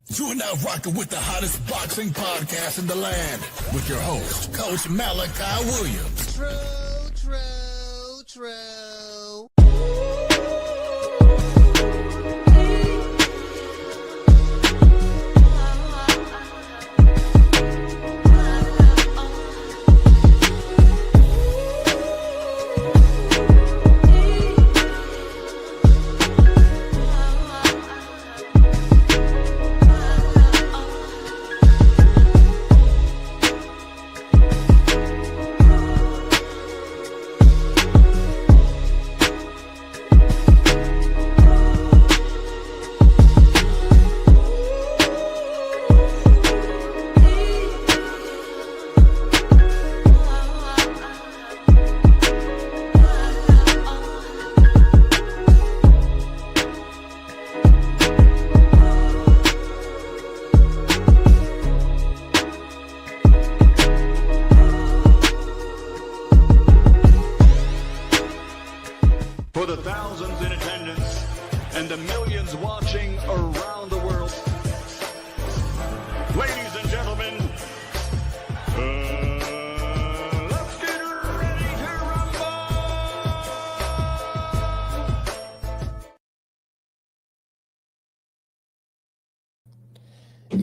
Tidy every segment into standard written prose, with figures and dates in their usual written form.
You are now rocking with the hottest boxing podcast in the land with your host, Coach Malachi Williams. True. For the thousands in attendance and the millions watching around the world, ladies and gentlemen, let's get ready to rumble!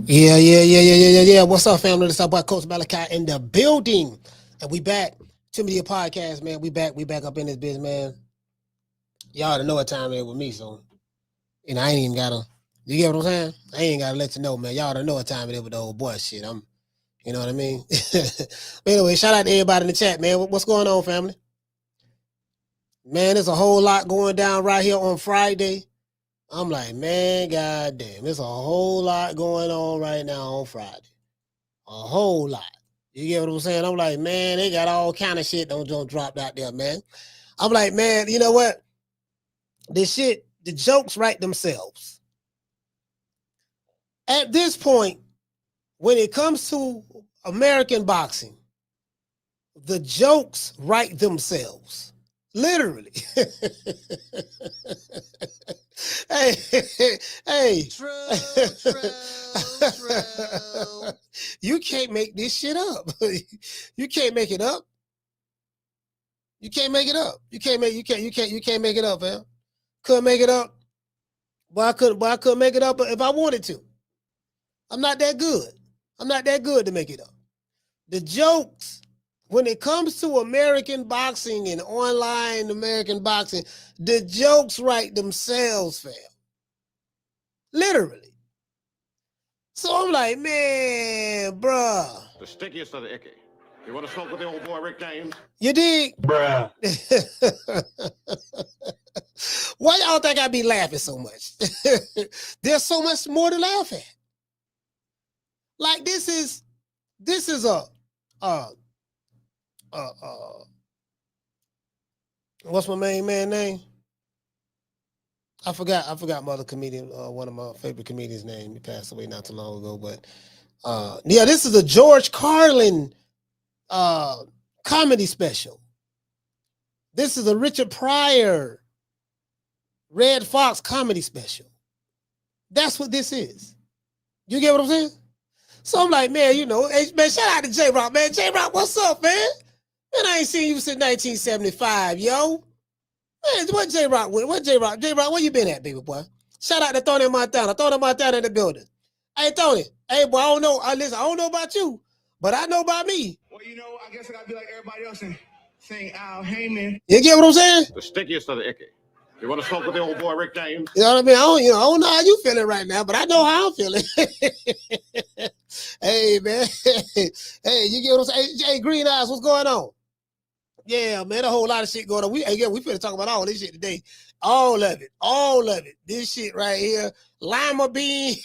Yeah. What's up, family? This is our boy Coach Malachi in the building. And we back. Timothy Podcast, man. We back up in this business, man. Y'all already know what time it is with me, so I ain't even gotta, you get what I'm saying? I ain't gotta let you know, man. Y'all already know what time it is with the old boy shit. You know what I mean? But anyway, shout out to everybody in the chat, man. What's going on, family? Man, there's a whole lot going down right here on Friday. I'm like, man, goddamn, there's a whole lot going on right now on Friday. A whole lot. You get what I'm saying? I'm like, man, they got all kind of shit don't drop out there, man. I'm like, man, you know what? This shit, the jokes write themselves. At this point, when it comes to American boxing, the jokes write themselves. Literally. Hey. True. You can't make this shit up. You can't make it up. You can't make it up. You can't make it up, man. Couldn't make it up. Well, I couldn't make it up if I wanted to. I'm not that good. I'm not that good to make it up. The jokes, when it comes to American boxing and online American boxing, the jokes write themselves, fam. Literally. So I'm like, man, bruh. The stickiest of the icky. You want to smoke with the old boy Rick James? You dig? Bruh. Why y'all think I be laughing so much? There's so much more to laugh at. Like this is what's my main man name? I forgot my other comedian, one of my favorite comedians' name. He passed away not too long ago, but yeah, this is a George Carlin comedy special. This is a Richard Pryor Red Fox comedy special. That's what this is. You get what I'm saying? So I'm like, man, you know, hey, man, shout out to J-Rock, man. J-Rock, what's up, man? Man, I ain't seen you since 1975, yo. Man, what J-Rock went? What J-Rock? J-Rock, where you been at, baby boy? Shout out to Tony Montana. Tony Montana in the building. Hey, Tony. Hey, boy, I don't know. Listen, I don't know about you, but I know about me. Well, you know, I guess I gotta be like everybody else and sing Al Heyman. You get what I'm saying? The stickiest of the icky. You want to smoke with the old boy Rick James? You know what I mean? I don't know how you feeling right now, but I know how I'm feeling. Hey, man. Hey, you get what I'm saying? Hey, Green Eyes, what's going on? Yeah, man, a whole lot of shit going on. We finna talk about all this shit today. All of it. This shit right here. Lima bean.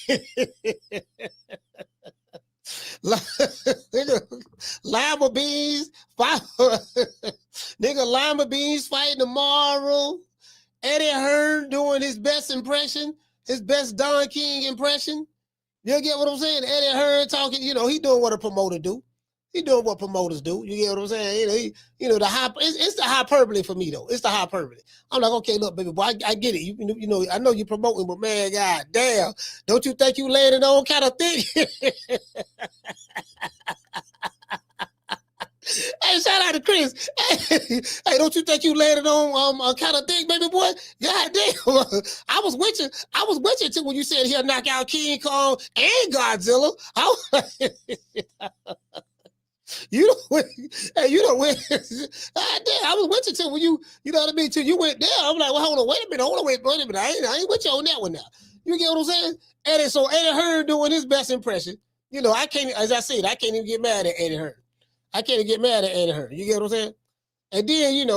Lima beans. Nigga, lima beans fighting tomorrow. Eddie Hearn doing his best impression, his best Don King impression. You get what I'm saying? Eddie Hearn talking, he doing what a promoter do. He doing what promoters do. You get what I'm saying? The it's the hyperbole for me though. It's the hyperbole. I'm like, okay, look, baby boy, I get it. You I know you promoting, but man, god damn, don't you think you laying it on kind of thing? Hey, shout out to Chris. Hey, don't you think you landed on kind of thing, baby boy? God damn. I was with you too when you said he'll knock out King Kong and Godzilla. You don't win. Hey, you don't win. God damn, I was with you too when you know what I mean? Till you went there. I'm like, well, hold on, wait a minute. I ain't with you on that one now. You get what I'm saying? Eddie Hearn doing his best impression. I can't, as I said, I can't even get mad at Eddie Hearn. I can't even get mad at Eddie Hearn. You get what I'm saying? And then,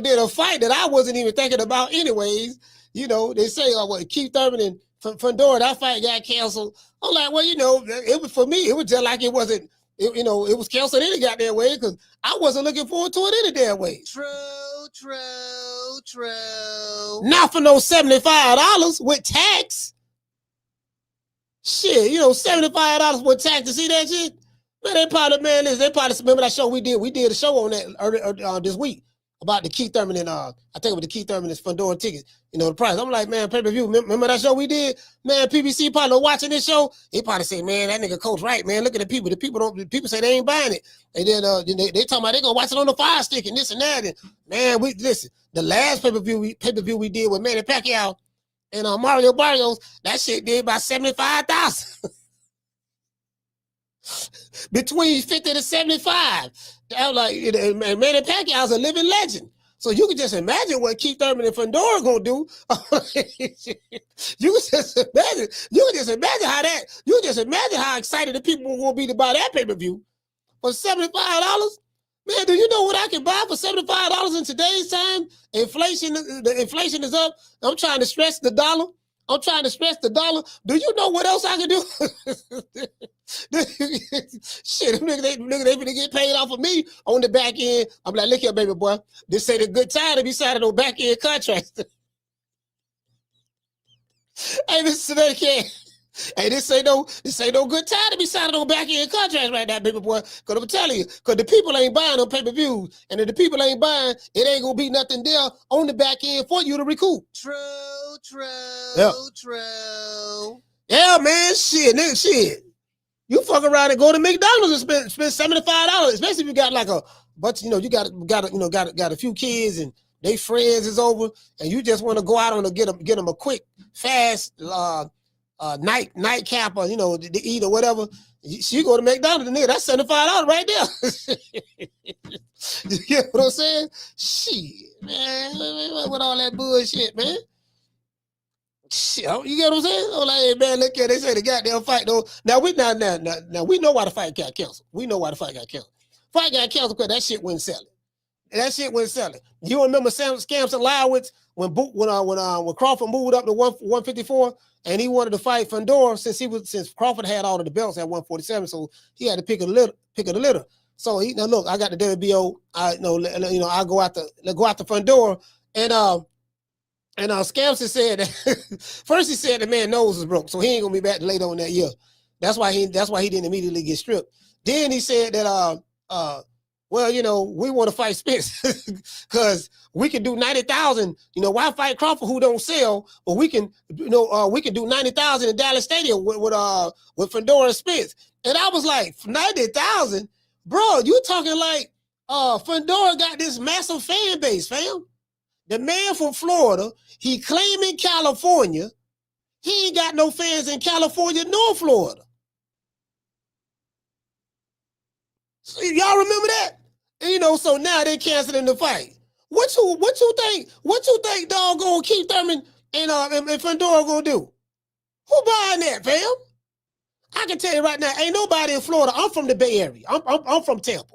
then a fight that I wasn't even thinking about anyways. They say, Keith Thurman and Fundora, that fight got canceled. I'm like, well, it was for me. It was just like it wasn't, it was canceled any goddamn way because I wasn't looking forward to it any damn way. True. Not for no $75 with tax. Shit, $75 with tax to see that shit. Man, they probably remember that show we did. We did a show on that earlier this week about the Keith Thurman and I think it was the Keith Thurman and Fundora tickets. The price. I'm like, man, pay-per-view. Remember that show we did? Man, PBC probably watching this show. He probably say, man, that nigga coach right, man. Look at the people. The people say they ain't buying it. And then they talking about they gonna watch it on the Fire Stick and this and that. And man, listen. The last pay-per-view we did with Manny Pacquiao and Mario Barrios, that shit did about 75,000. Between 50 to 75. I'm like, Manny Pacquiao's a living legend. So you can just imagine what Keith Thurman and Fundora gonna do. You can just imagine how excited the people were gonna be to buy that pay-per-view for $75. Man, do you know what I can buy for $75 in today's time? The inflation is up. I'm trying to stress the dollar. Do you know what else I can do? Shit, they finna get paid off of me on the back end. I'm like, look here, baby boy. This ain't a good time to be signing on back end contracts. Hey, Mr. Medicare. Hey, this ain't no good time to be signing on back end contracts right now, baby boy. Cause I'm telling you, cause the people ain't buying on pay-per-views, and if the people ain't buying, it ain't gonna be nothing there on the back end for you to recoup. True. Yeah, man, shit. You fuck around and go to McDonald's and spend $75, especially if you got like a bunch, you got a few kids and they friends is over, and you just want to go out and get them a quick, fast nightcap or to eat or whatever. You go to McDonald's, nigga, that's $75 right there. You get what I'm saying? Shit, man, with all that bullshit, man. Shit, you get what I'm saying? I'm like, hey, man, look at, they say the goddamn fight though. Now we know why the fight got canceled. Fight got canceled because that shit wasn't selling. You remember Scams and Lowitz when Crawford moved up to 154 and he wanted to fight Fundora since Crawford had all of the belts at 147, so he had to pick a litter. So look, I got the WBO. I go after Fundora and Scamson said that first he said the man's nose was broke, so he ain't gonna be back later on that year. That's why he didn't immediately get stripped. Then he said that we want to fight Spence because we can do 90,000. Why fight Crawford who don't sell? But we can do 90,000 in Dallas Stadium with Fundora and Spence. And I was like, 90,000, bro. You talking like Fundora got this massive fan base, fam. The man from Florida, he claiming California. He ain't got no fans in California nor Florida. So y'all remember that? So now they canceling the fight. What you think doggone Keith Thurman and Fundora gonna do? Who buying that, fam? I can tell you right now, ain't nobody in Florida. I'm from the Bay Area. I'm from Tampa.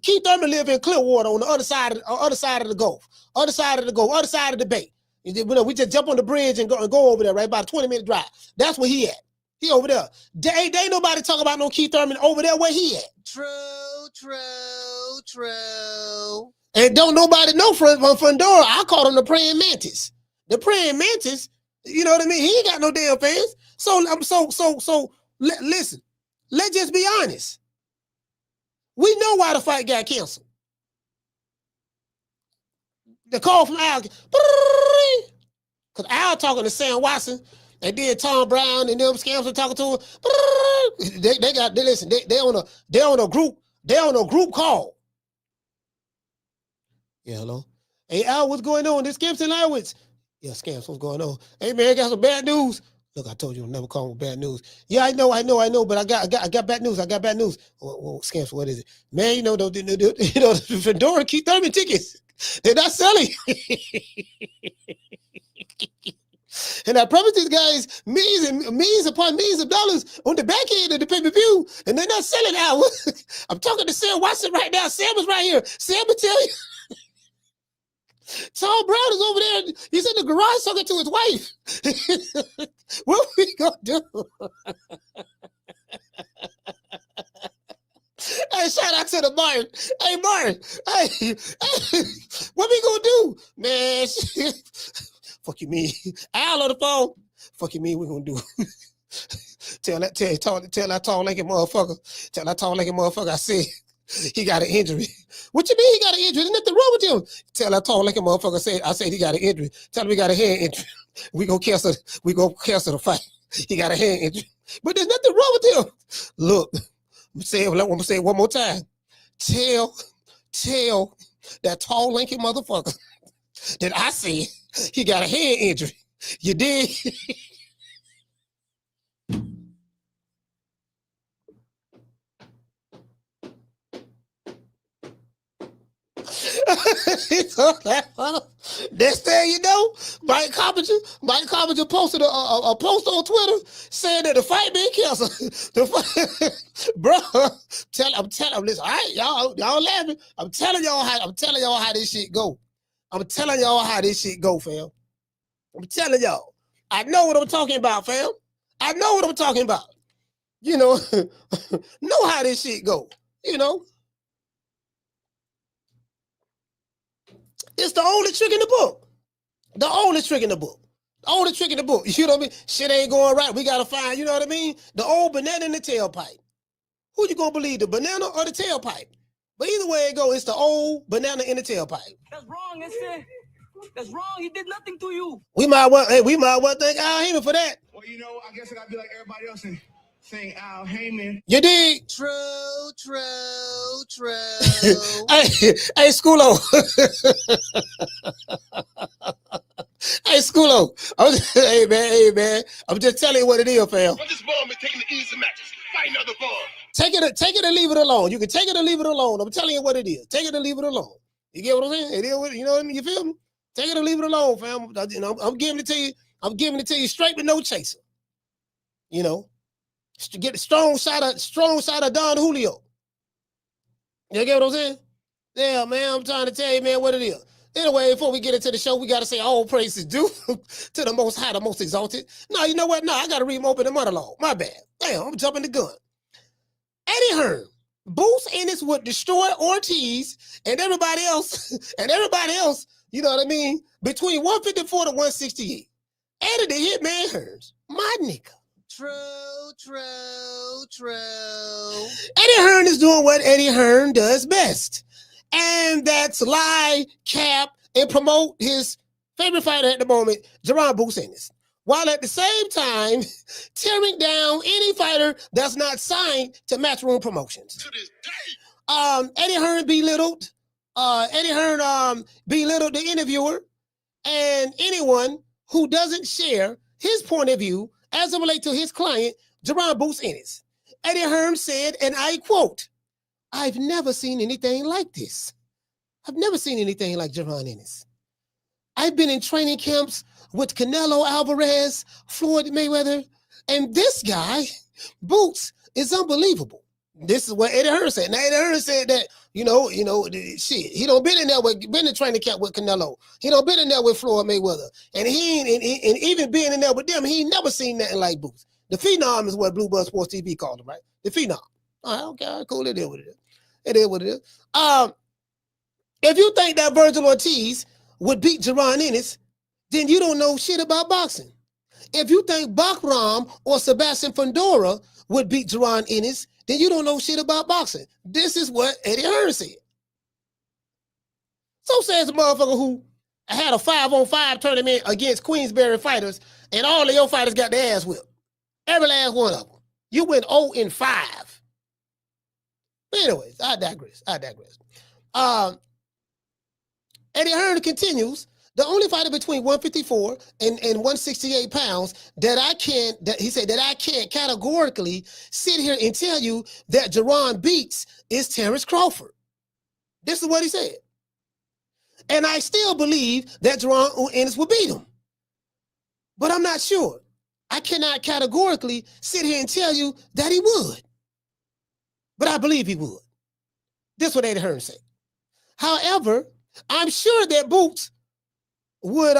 Keith Thurman live in Clearwater on the other side of the Gulf, other side of the Bay. We just jump on the bridge and go over there, right? About a 20-minute drive. That's where he at. He over there. They ain't nobody talking about no Keith Thurman over there where he at. True. And don't nobody know from Fundora. I call him the praying mantis. The praying mantis, you know what I mean? He ain't got no damn fans. So listen. Let's just be honest. We know why the fight got canceled. The call from Al, because Al talking to Sam Watson, and then Tom Brown and them scams are talking to him. They on a group call. Yeah, hello. Hey Al, what's going on? This Scamps and Lowitz. Yeah, Scamps, what's going on? Hey man, I got some bad news. Look, I told you I'll never call with bad news. Yeah, I know, but I got bad news. I got bad news. Well, Scamps, what is it? Man, the Fundora keep Thurman tickets. They're not selling. And I promised these guys millions upon millions of dollars on the back end of the pay-per-view, and they're not selling out. I'm talking to Sam Watson right now. Sam is right here. Sam will tell you. Tom Brown is over there. He's in the garage talking to his wife. What we gonna do? Hey, shout out to the Martin. Hey, Martin. Hey, what we gonna do? Man, fuck you, me. Al on the phone. Fuck you, me. We gonna do. Tell that tall lanky motherfucker. Tell that tall lanky motherfucker. I said he got an injury. What you mean he got an injury? There's nothing wrong with him. Tell that tall lanky motherfucker. I said he got an injury. Tell him he got a hand injury. We gonna cancel the fight. He got a hand injury. But there's nothing wrong with him. Look. I'm gonna say it one more time. Tell that tall, lanky motherfucker that I said he got a hand injury. You did. Next thing you know, Mike Carpenter posted a post on Twitter saying that the fight been canceled. Bro, I'm telling, listen, all right, y'all laughing. I'm telling y'all how this shit go. I'm telling y'all how this shit go, fam. I'm telling y'all. I know what I'm talking about, fam. I know what I'm talking about. You know how this shit go. You know. It's the only trick in the book. The only trick in the book. The only trick in the book. You know what I mean? Shit ain't going right. We got to find, you know what I mean? The old banana in the tailpipe. Who you going to believe, the banana or the tailpipe? But either way it go, it's the old banana in the tailpipe. That's wrong, that's wrong. He did nothing to you. We might well thank Al Heyman for that. Well, I guess I got to be like everybody else and sing Al Heyman. You dig? True. Hey, Schoolo. Hey, Schoolo. Hey, man. I'm just telling you what it is, fam. But this ball is taking the easy matches. Fight another ball. Take it or leave it alone. You can take it or leave it alone. I'm telling you what it is. Take it or leave it alone. You get what I'm saying? It is what, you know what I mean? You feel me? Take it or leave it alone, fam. I'm giving it to you. I'm giving it to you straight with no chaser. You know, get a strong side of Don Julio. You get what I'm saying? Yeah, man. I'm trying to tell you, man, what it is. Anyway, before we get into the show, we got to say all praises due to the Most High, the Most Exalted. No, you know what? No, I got to read my opening monologue. My bad. Damn, I'm jumping the gun. Eddie Hearn, Boots Ennis would destroy Ortiz and everybody else, you know what I mean, between 154 to 168. Eddie the Hitman Hearns, my nigga. True. Eddie Hearn is doing what Eddie Hearn does best. And that's lie, cap, and promote his favorite fighter at the moment, Jaron Boots Ennis, while at the same time tearing down any fighter that's not signed to Matchroom Promotions. To this day. Eddie Hearn belittled. Belittled the interviewer and anyone who doesn't share his point of view as it relates to his client, Jaron Boots Ennis. Eddie Hearn said, and I quote, "I've never seen anything like this. I've never seen anything like Jaron Ennis. I've been in training camps with Canelo Alvarez, Floyd Mayweather, and this guy, Boots, is unbelievable." This is what Eddie Hearn said. Now, Eddie Hearn said that, shit, he don't been in training camp with Canelo. He don't been in there with Floyd Mayweather. And and even being in there with them, he ain't never seen nothing like Boots. The Phenom is what Blue Buzz Sports TV called him, right? The Phenom. All right, okay, cool. It is what it is. It is what it is. If you think that Vergil Ortiz would beat Jaron Ennis, then you don't know shit about boxing. If you think Bahkram or Sebastian Fundora would beat Jaron Ennis, then you don't know shit about boxing. This is what Eddie Hearn said. So says a motherfucker who had a 5-on-5 tournament against Queensberry fighters, and all of your fighters got their ass whipped. Every last one of them. You went 0-5. But anyways, I digress. Eddie Hearn continues. The only fighter between 154 and 168 pounds that I can't categorically sit here and tell you that Jaron beats is Terence Crawford. This is what he said. And I still believe that Jaron Ennis will beat him. But I'm not sure. I cannot categorically sit here and tell you that he would. But I believe he would. This is what Eddie Hearn said. However, I'm sure that Boots would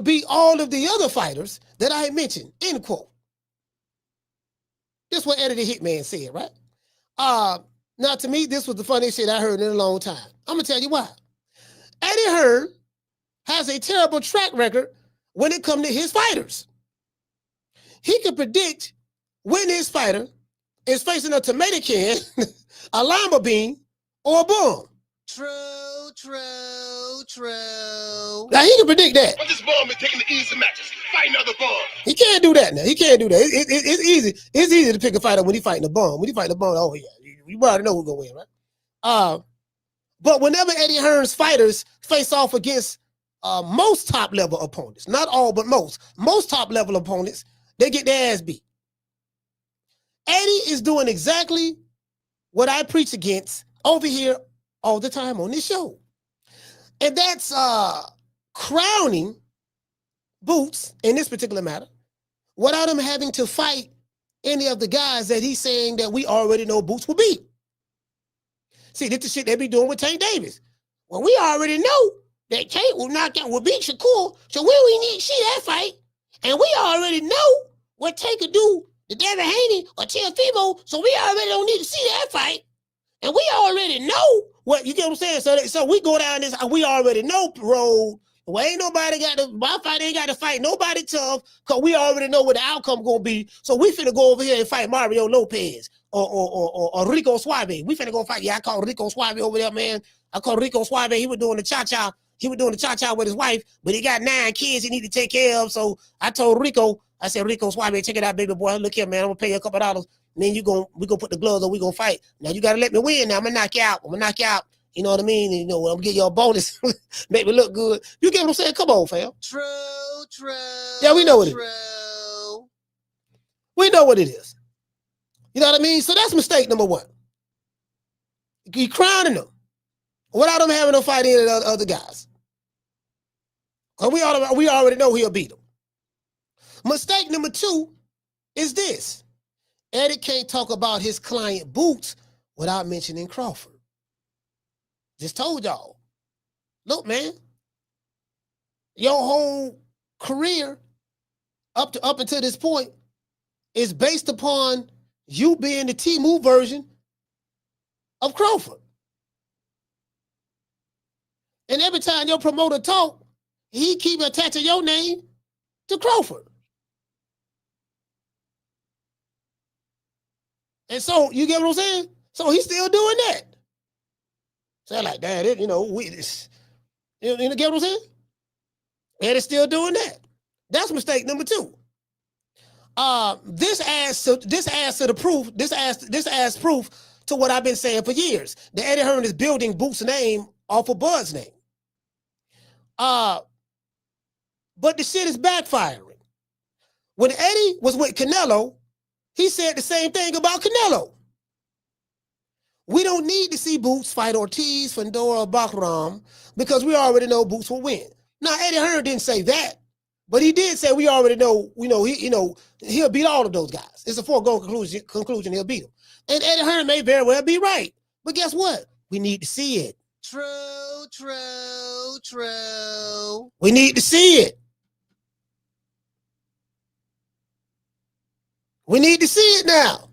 beat all of the other fighters that I mentioned, end quote. This is what Eddie the Hitman said, right? Now, to me, this was the funniest shit I heard in a long time. I'm going to tell you why. Eddie Hearn has a terrible track record when it comes to his fighters. He can predict when his fighter is facing a tomato can, a lima bean, or a bomb. True. Now, he can predict that. But this bomb is taking the easy matches. Fight another bomb. He can't do that now. He can't do that. It's easy. It's easy to pick a fighter when he's fighting a bomb. When he fighting a bomb, oh, yeah, you already know who's going to win, right? But whenever Eddie Hearn's fighters face off against most top-level opponents, not all, but most top-level opponents, they get their ass beat. Eddie is doing exactly what I preach against over here all the time on this show. And that's crowning Boots in this particular matter without him having to fight any of the guys that he's saying that we already know Boots will beat. See, this is the shit they be doing with Tank Davis. Well, we already know that Tank will beat Shakur, so we need to see that fight. And we already know what Tank could do to Devin Haney or Teofimo, so we already don't need to see that fight. And we already know what, you get what I'm saying? So we go down this, we already know road. Well, ain't nobody my fight ain't got to fight nobody tough, because we already know what the outcome going to be. So we finna go over here and fight Mario Lopez or Rico Suave. We finna go fight. Yeah, I call Rico Suave over there, man. I call Rico Suave. He was doing the cha-cha. He was doing the cha-cha with his wife, but he got 9 kids he need to take care of. So I told Rico, I said, Rico Suave, check it out, baby boy. Look here, man. I'm going to pay you a couple $2. And then we gonna put the gloves on. We going to fight. Now, you got to let me win. Now, I'm going to knock you out. You know what I mean? And, I'm going to give you a bonus. Make me look good. You get what I'm saying? Come on, fam. True. Yeah, we know what it is. We know what it is. You know what I mean? So that's mistake number 1. You crowning them without them having to fight any of the other guys. Because we already know he'll beat them. Mistake number 2 is this. Eddie can't talk about his client Boots without mentioning Crawford. Just told y'all. Look, man. Your whole career up until this point is based upon you being the T-Move version of Crawford. And every time your promoter talk, he keep attaching your name to Crawford. And so, you get what I'm saying? So he's still doing that. So like, Dad, you get what I'm saying? And it's still doing that. That's mistake number 2. This adds to the proof. This adds proof to what I've been saying for years. The Eddie Hearn is building Boots' name off of Bud's name. But the shit is backfiring. When Eddie was with Canelo, he said the same thing about Canelo. We don't need to see Boots fight Ortiz, Fundora, or Bahkram because we already know Boots will win. Now, Eddie Hearn didn't say that, but he did say we already know, he'll beat all of those guys. It's a foregone conclusion he'll beat them. And Eddie Hearn may very well be right. But guess what? We need to see it. True. We need to see it. We need to see it now.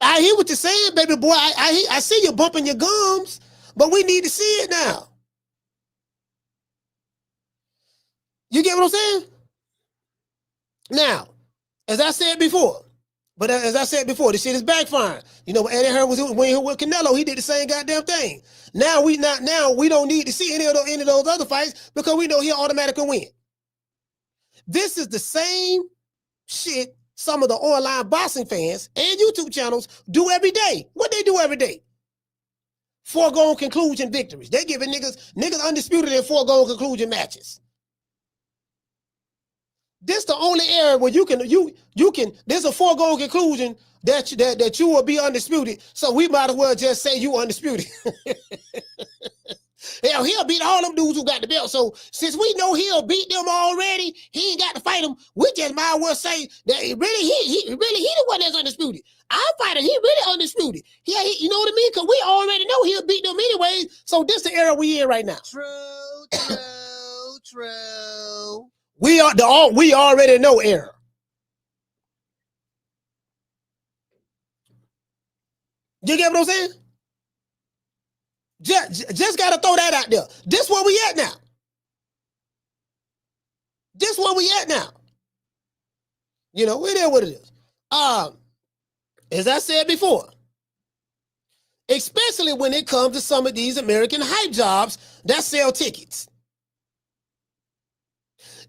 I hear what you're saying, baby boy. I see you bumping your gums, but we need to see it now. You get what I'm saying? Now, as I said before, But as I said before, this shit is backfiring. You know, when Eddie Hearn was when he was with Canelo, he did the same goddamn thing. Now we don't need to see any of those other fights because we know he'll automatically win. This is the same shit some of the online boxing fans and YouTube channels do every day. What they do every day? Foregone conclusion victories. They giving niggas undisputed in foregone conclusion matches. This the only area where you can there's a foregone conclusion that you will be undisputed. So we might as well just say you undisputed. Hell, he'll beat all them dudes who got the belt. So since we know he'll beat them already, he ain't got to fight them. We just might as well say that he the one that's undisputed. Our fighter, he really undisputed. Yeah, you know what I mean? Because we already know he'll beat them anyways. So this the era we in right now. True. We already know era. You get what I'm saying? Just got to throw that out there. This where we at now. This where we at now. You know, it is what it is. As I said before, especially when it comes to some of these American hype jobs that sell tickets.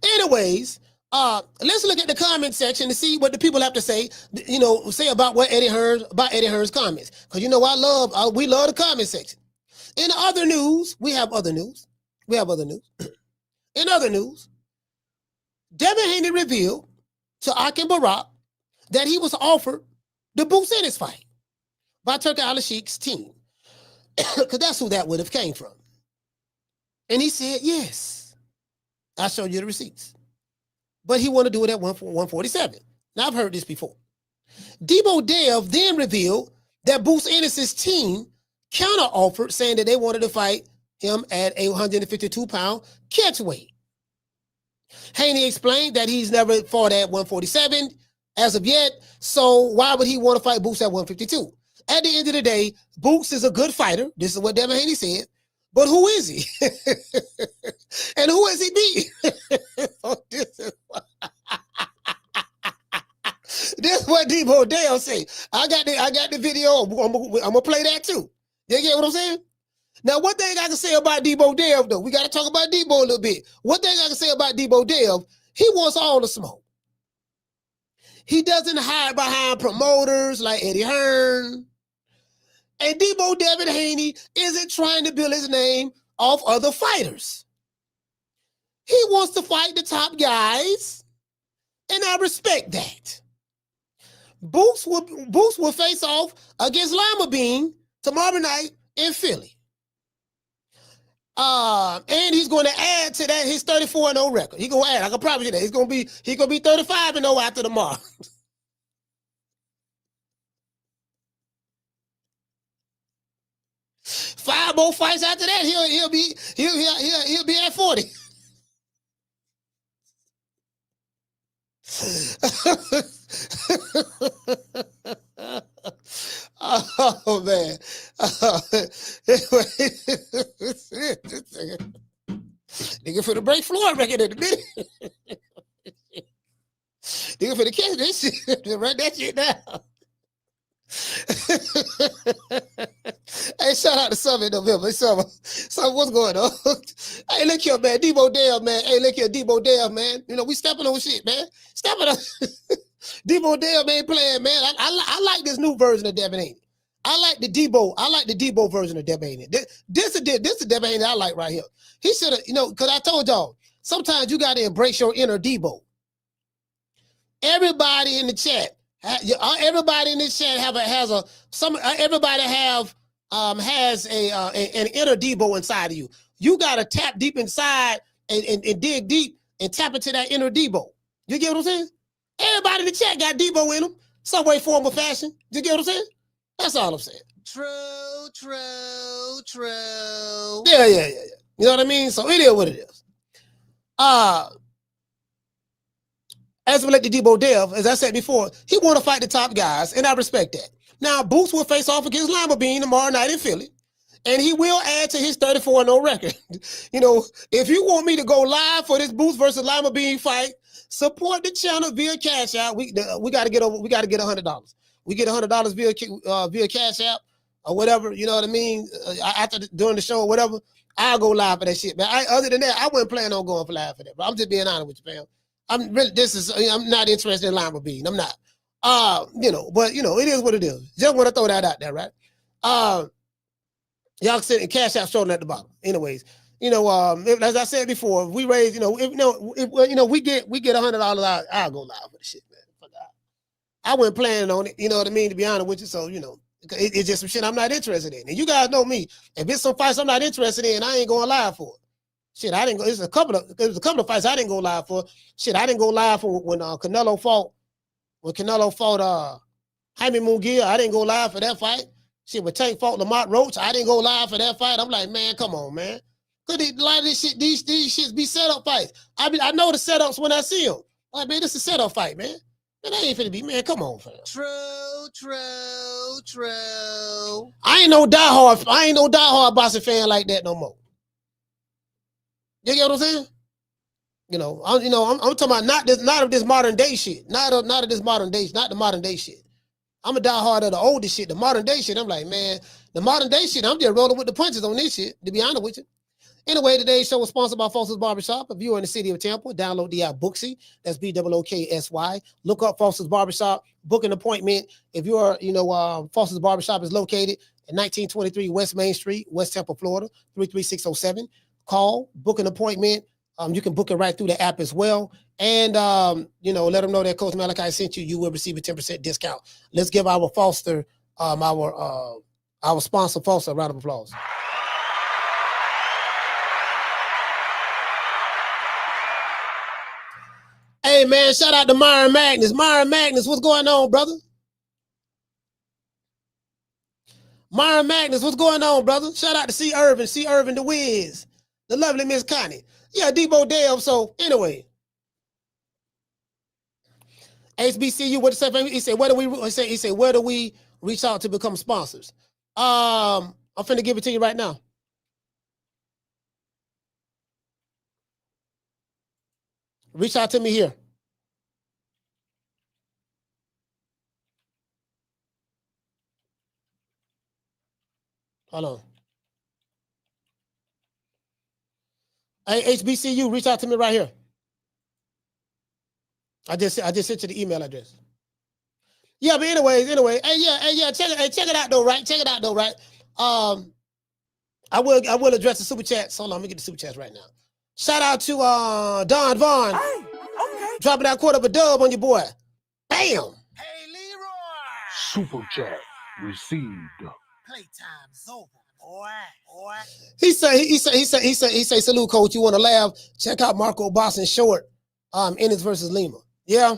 Anyways, let's look at the comment section to see what the people have to say. You know, say about Eddie Hearn's comments, because you know we love the comment section. In other news, we have other news. In other news, Devin Haney revealed to Akin Barak that he was offered the Boots Ennis fight by Turki Al-Sheikh's team, because that's who that would have came from. And he said, yes, I showed you the receipts. But he wanted to do it at 147. Now, I've heard this before. Debo Dev then revealed that Boots Ennis' team counter-offered, saying that they wanted to fight him at a 152-pound catch weight. Haney explained that he's never fought at 147 as of yet, so why would he want to fight Boots at 152? At the end of the day, Boots is a good fighter. This is what Devin Haney said. But who is he? And who has he beat? This is what Debo Dale say. I got the video. I'm gonna play that too. You get what I'm saying? Now, one thing I can say about Debo Dev, though, we got to talk about Debo a little bit. One thing I can say about Debo Dev, he wants all the smoke. He doesn't hide behind promoters like Eddie Hearn. And Debo Devin Haney isn't trying to build his name off other fighters. He wants to fight the top guys, and I respect that. Boots will face off against Lima Bean tomorrow night in Philly. And he's going to add to that his 34-0 record. He's going to add. I can promise you that. He's going to be 35-0 after tomorrow. Five more fights after that, he'll be at 40. Oh man. Nigga for the break Floyd record in the minute. Nigga for the catch this shit. Write that shit down. Hey, shout out to Summer in November. Summer, what's going on? Hey, look here, man. Debo Dale, man. Hey, look here, Debo Dale, man. You know, we stepping on shit, man. Stepping on. Debo Dale, man, playing, man. I like this new version of Devin Haney. I like the Debo version of Devin Haney. This is the Devin Haney I like right here. He should have, you know, because I told y'all, sometimes you got to embrace your inner Debo. Everybody in the chat has an inner Debo inside of you. You gotta tap deep inside and dig deep and tap into that inner Debo. You get what I'm saying? Everybody in the chat got Debo in them, some way, form, or fashion. You get what I'm saying? That's all I'm saying. True. Yeah. You know what I mean? So it is what it is. As we let the Debo Dev, as I said before, he want to fight the top guys, and I respect that. Now, Boots will face off against Lima Bean tomorrow night in Philly, and he will add to his 34-0 record. You know, if you want me to go live for this Boots versus Lima Bean fight, Support the channel via Cash App. We got to get $100. We get $100 via Cash App or whatever. You know what I mean? During the show or whatever, I'll go live for that shit, man. Other than that, I wasn't planning on going for live for that. But I'm just being honest with you, fam. I'm not interested in lima bean. I'm not. But it is what it is. Just want to throw that out there, right? Y'all sit in Cash App showing at the bottom. Anyways, as I said before, if we raise, if we get $100, I'll go live for the shit, man. Fuck that. I wasn't planning on it. You know what I mean? To be honest with you, so it's just some shit I'm not interested in. And you guys know me. If it's some fights I'm not interested in, I ain't going live for it. Shit, I didn't go. There's a couple of fights I didn't go live for. Shit, I didn't go live for when Canelo fought. When Canelo fought Jaime Munguia, I didn't go live for that fight. Shit, when Tank fought Lamont Roach, I didn't go live for that fight. I'm like, man, come on, man. Cause a lot of this shit, these shits be setup fights. I know the setups when I see them. Like, man, this is a setup fight, man. Man, that ain't finna be, man. Come on, fam. True. I ain't no diehard boxing fan like that no more. You get what I'm saying? I'm talking about not of this modern day shit. Not of this modern day, not the modern day shit. I'm a diehard of the older shit. The modern day shit, I'm like, man, the modern day shit, I'm just rolling with the punches on this shit, to be honest with you. Anyway, today's show was sponsored by Foster's Barbershop. If you're in the city of Tampa, download the app Booksy. That's BOOKSY. Look up Foster's Barbershop. Book an appointment. If you're, Foster's Barbershop is located at 1923 West Main Street, West Tampa, Florida, 33607. Call, book an appointment. You can book it right through the app as well. And, let them know that Coach Malachi sent you. You will receive a 10% discount. Let's give our Foster, our sponsor, Foster, a round of applause. Hey, man, shout out to Myron Magnus. Myron Magnus, what's going on, brother? Myron Magnus, what's going on, brother? Shout out to C. Irvin the Wiz, the lovely Miss Connie. Yeah, Debo Dale. So, anyway. HBCU, what to say? He said, where do we reach out to become sponsors? I'm finna give it to you right now. Reach out to me here. Hold on. Hey, HBCU, reach out to me right here. I just sent you the email address. Yeah, but anyways, hey, check it out though, right? Check it out though, right? I will address the super chats. Hold on, let me get the super chats right now. Shout out to Don Vaughn. Hey, okay. Dropping that quarter of a dub on your boy. Bam. Hey, Leroy. Super chat received. Playtime's over, boy. He say, salute, coach. You want to laugh? Check out Marco Boston short. Ennis versus Lima. Yeah,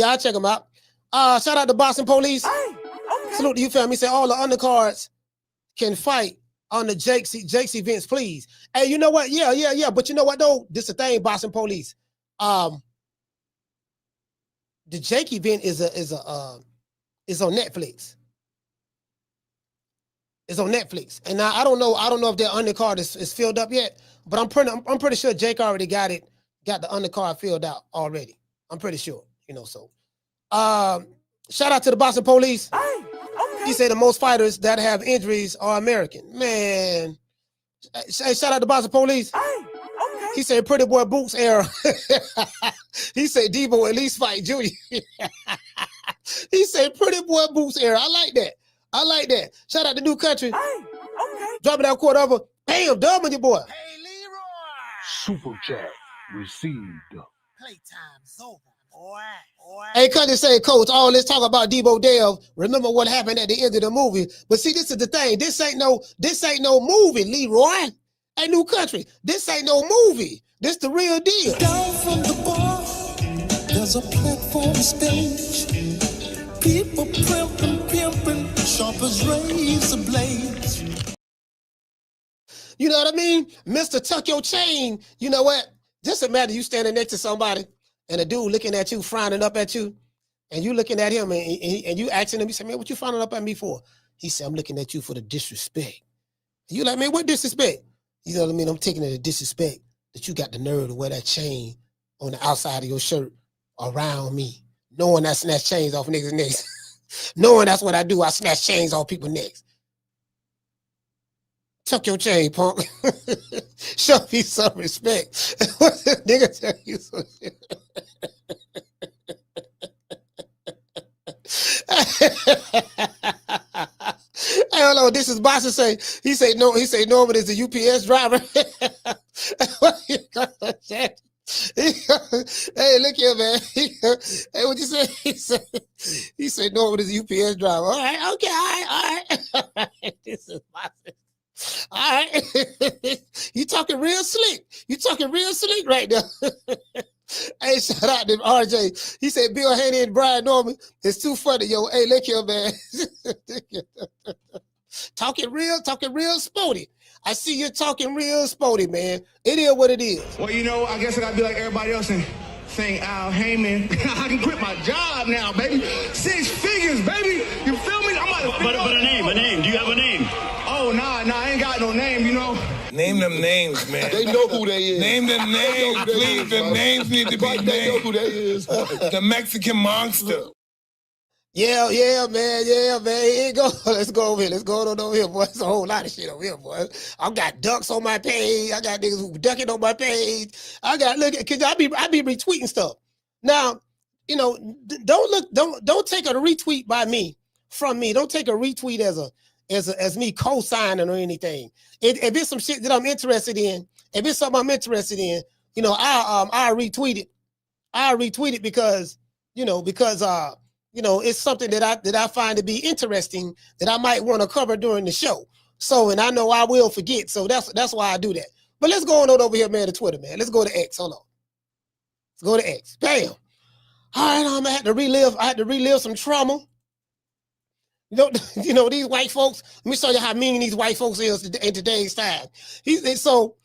I'll check him out. Shout out to Boston Police. Hey, okay. Salute to you, fam. He said all the undercards can fight on the Jake's events, please. Hey, you know what? Yeah. But you know what though? This is the thing, Boston Police. The Jake event is on Netflix. It's on Netflix, and now I don't know if that undercard is filled up yet, but I'm pretty sure Jake already got the undercard filled out already. I'm pretty sure, So, shout out to the Boston Police. Hey, okay. He said the most fighters that have injuries are American. Man, hey, shout out to Boston Police. Hey, okay. He said Pretty Boy Boots era. He said Debo at least fight Junior. He said Pretty Boy Boots era. I like that. Shout out to New Country. Hey, okay. Dropping that quarter over. Bam, dub on your boy. Hey, Leroy. Super chat received. Playtime's over, boy. Hey, Country say, Coach, all this talk about Debo Dale. Remember what happened at the end of the movie. But see, this is the thing. This ain't no movie, Leroy. Hey, New Country. This ain't no movie. This the real deal. Down from the bar, there's a platform stage. People pimping, sharp as razor blades. You know what I mean? Mr. Tuck Your Chain. You know what? Just imagine you standing next to somebody and a dude looking at you, frowning up at you, and you looking at him and you asking him, you say, man, what you frowning up at me for? He said, I'm looking at you for the disrespect. You like, man, what disrespect? You know what I mean? I'm taking it as disrespect that you got the nerve to wear that chain on the outside of your shirt around me, knowing I snatch chains off niggas' necks. Knowing that's what I do, I snatch chains off people's necks. Tuck your chain, punk. Show me some respect. Nigga tell you some shit. I don't know. This is Boston say. He say no. He say Norman is the UPS driver. Hey, look here, man. Hey, what you say? He said Norman is the UPS driver. All right, okay, all right. This is Boston. All right. You talking real slick. You talking real slick right now. Hey, shout out to RJ. He said Bill Haney and Brian Norman. It's too funny, yo. Hey, look here, man. talking real sporty. I see you talking real sporty, man. It is what it is. Well, you know, I guess I gotta be like everybody else and think Al Heyman. I can quit my job now, baby. 6 figures, baby. You feel me? I'm about to But a name. Do you have a name? Oh, nah, I ain't got no name, you know. Name them names, man. They know who they is. Name them names, please. The names need to be named. They know who they is. The Mexican monster. Yeah, man. Here you go. Let's go over here. Let's go on over here, boy. There's a whole lot of shit over here, boy. I got ducks on my page. I got niggas who ducking on my page. Cause I be retweeting stuff. Now, you know, don't take a retweet by me from me. Don't take a retweet as me co-signing or anything. If it's some shit that I'm interested in, if it's something I'm interested in, you know, I'll retweet it. I'll retweet it because it's something that I find to be interesting that I might want to cover during the show. So, and I know I will forget. So that's why I do that. But let's go on over here, man, to Twitter, man. Let's go to X. Hold on. Let's go to X. Bam. All right, I had to relive some trauma. You know, these white folks, let me show you how mean these white folks is in today's time. So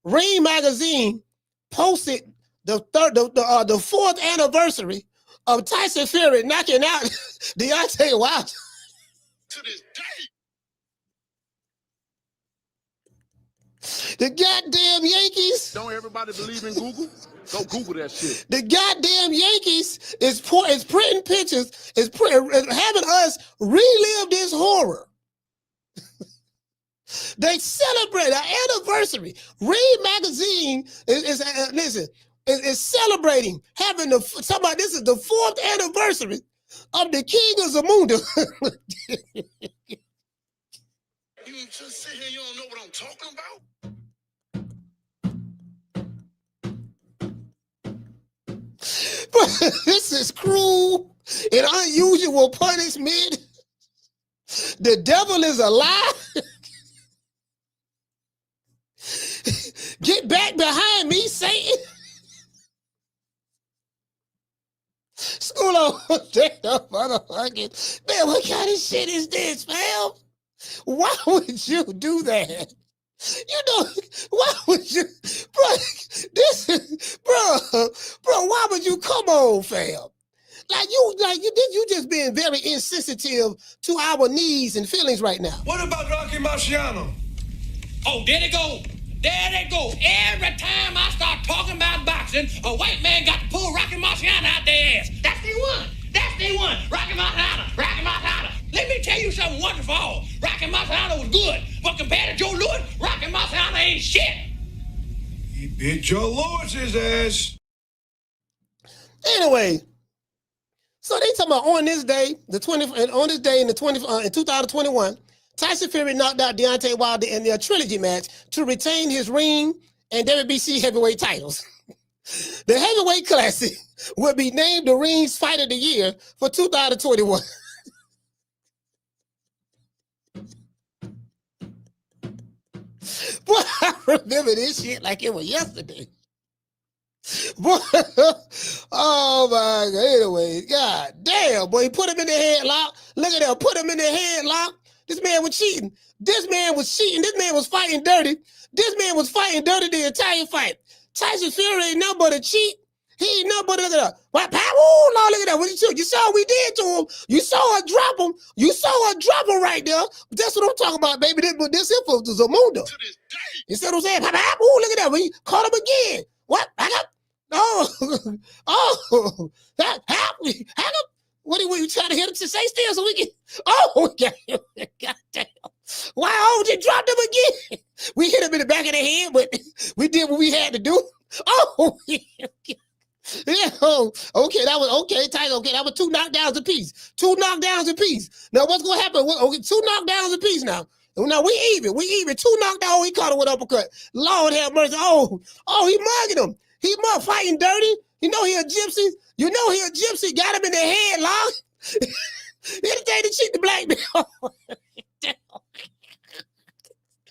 Ring Magazine posted the 4th anniversary of Tyson Fury knocking out Deontay Wilder. To this day. The goddamn Yankees. Don't everybody believe in Google? Go Google that shit. The goddamn Yankees is printing pictures, is having us relive this horror. They celebrate our anniversary. Read Magazine is celebrating having this is the 4th anniversary of the King of Zamunda. You just sit here, you don't know what I'm talking about? But this is cruel and unusual punishment. The devil is a lie. Get back behind me, Satan. School on motherfucking man. What kind of shit is this, fam? Why would you do that? You know, why would you, bro? Bro. Why would you come on, fam? You just being very insensitive to our needs and feelings right now. What about Rocky Marciano? Oh, there they go. There they go. Every time I start talking about boxing, a white man got to pull Rocky Marciano out their ass. That's the one. Rocky Marciano. Let me tell you something once and for all. Rocky Marciano was good, but compared to Joe Louis, Rocky Marciano ain't shit. He beat Joe Louis's ass. Anyway, so they talking about on this day in 2021, Tyson Fury knocked out Deontay Wilder in their trilogy match to retain his ring and WBC heavyweight titles. The heavyweight classic will be named the Rings Fight of the Year for 2021. Boy, I remember this shit like it was yesterday. Boy, oh my God. Anyway, God damn, boy, he put him in the headlock. Look at that, put him in the headlock. This man was cheating. This man was fighting dirty. This man was fighting dirty the entire fight. Tyson Fury ain't nothing but a cheat. He ain't nothing but look at that. What? Oh, no, look at that. What you saw what we did to him. You saw her drop him. You saw her drop him right there. That's what I'm talking about, baby. This here for Zamunda. To this day. You see what I'm saying? Oh, look at that. We caught him again. What? Back up. Oh, oh, that happened. How come? What are you trying to hit him to say still so we can? Oh, goddamn. Why? Oh, just dropped him again. We hit him in the back of the head, but we did what we had to do. Oh, yeah. Oh, okay, that was okay, tight. Okay, that was 2 knockdowns apiece. 2 knockdowns apiece. Now, what's gonna happen? Okay, 2 knockdowns apiece now. Now we even. 2 knockdowns. He caught him with uppercut. Lord have mercy. Oh, he mugging him. He fighting dirty. You know he a gypsy. Got him in the head, Lord. Anything to cheat the black man.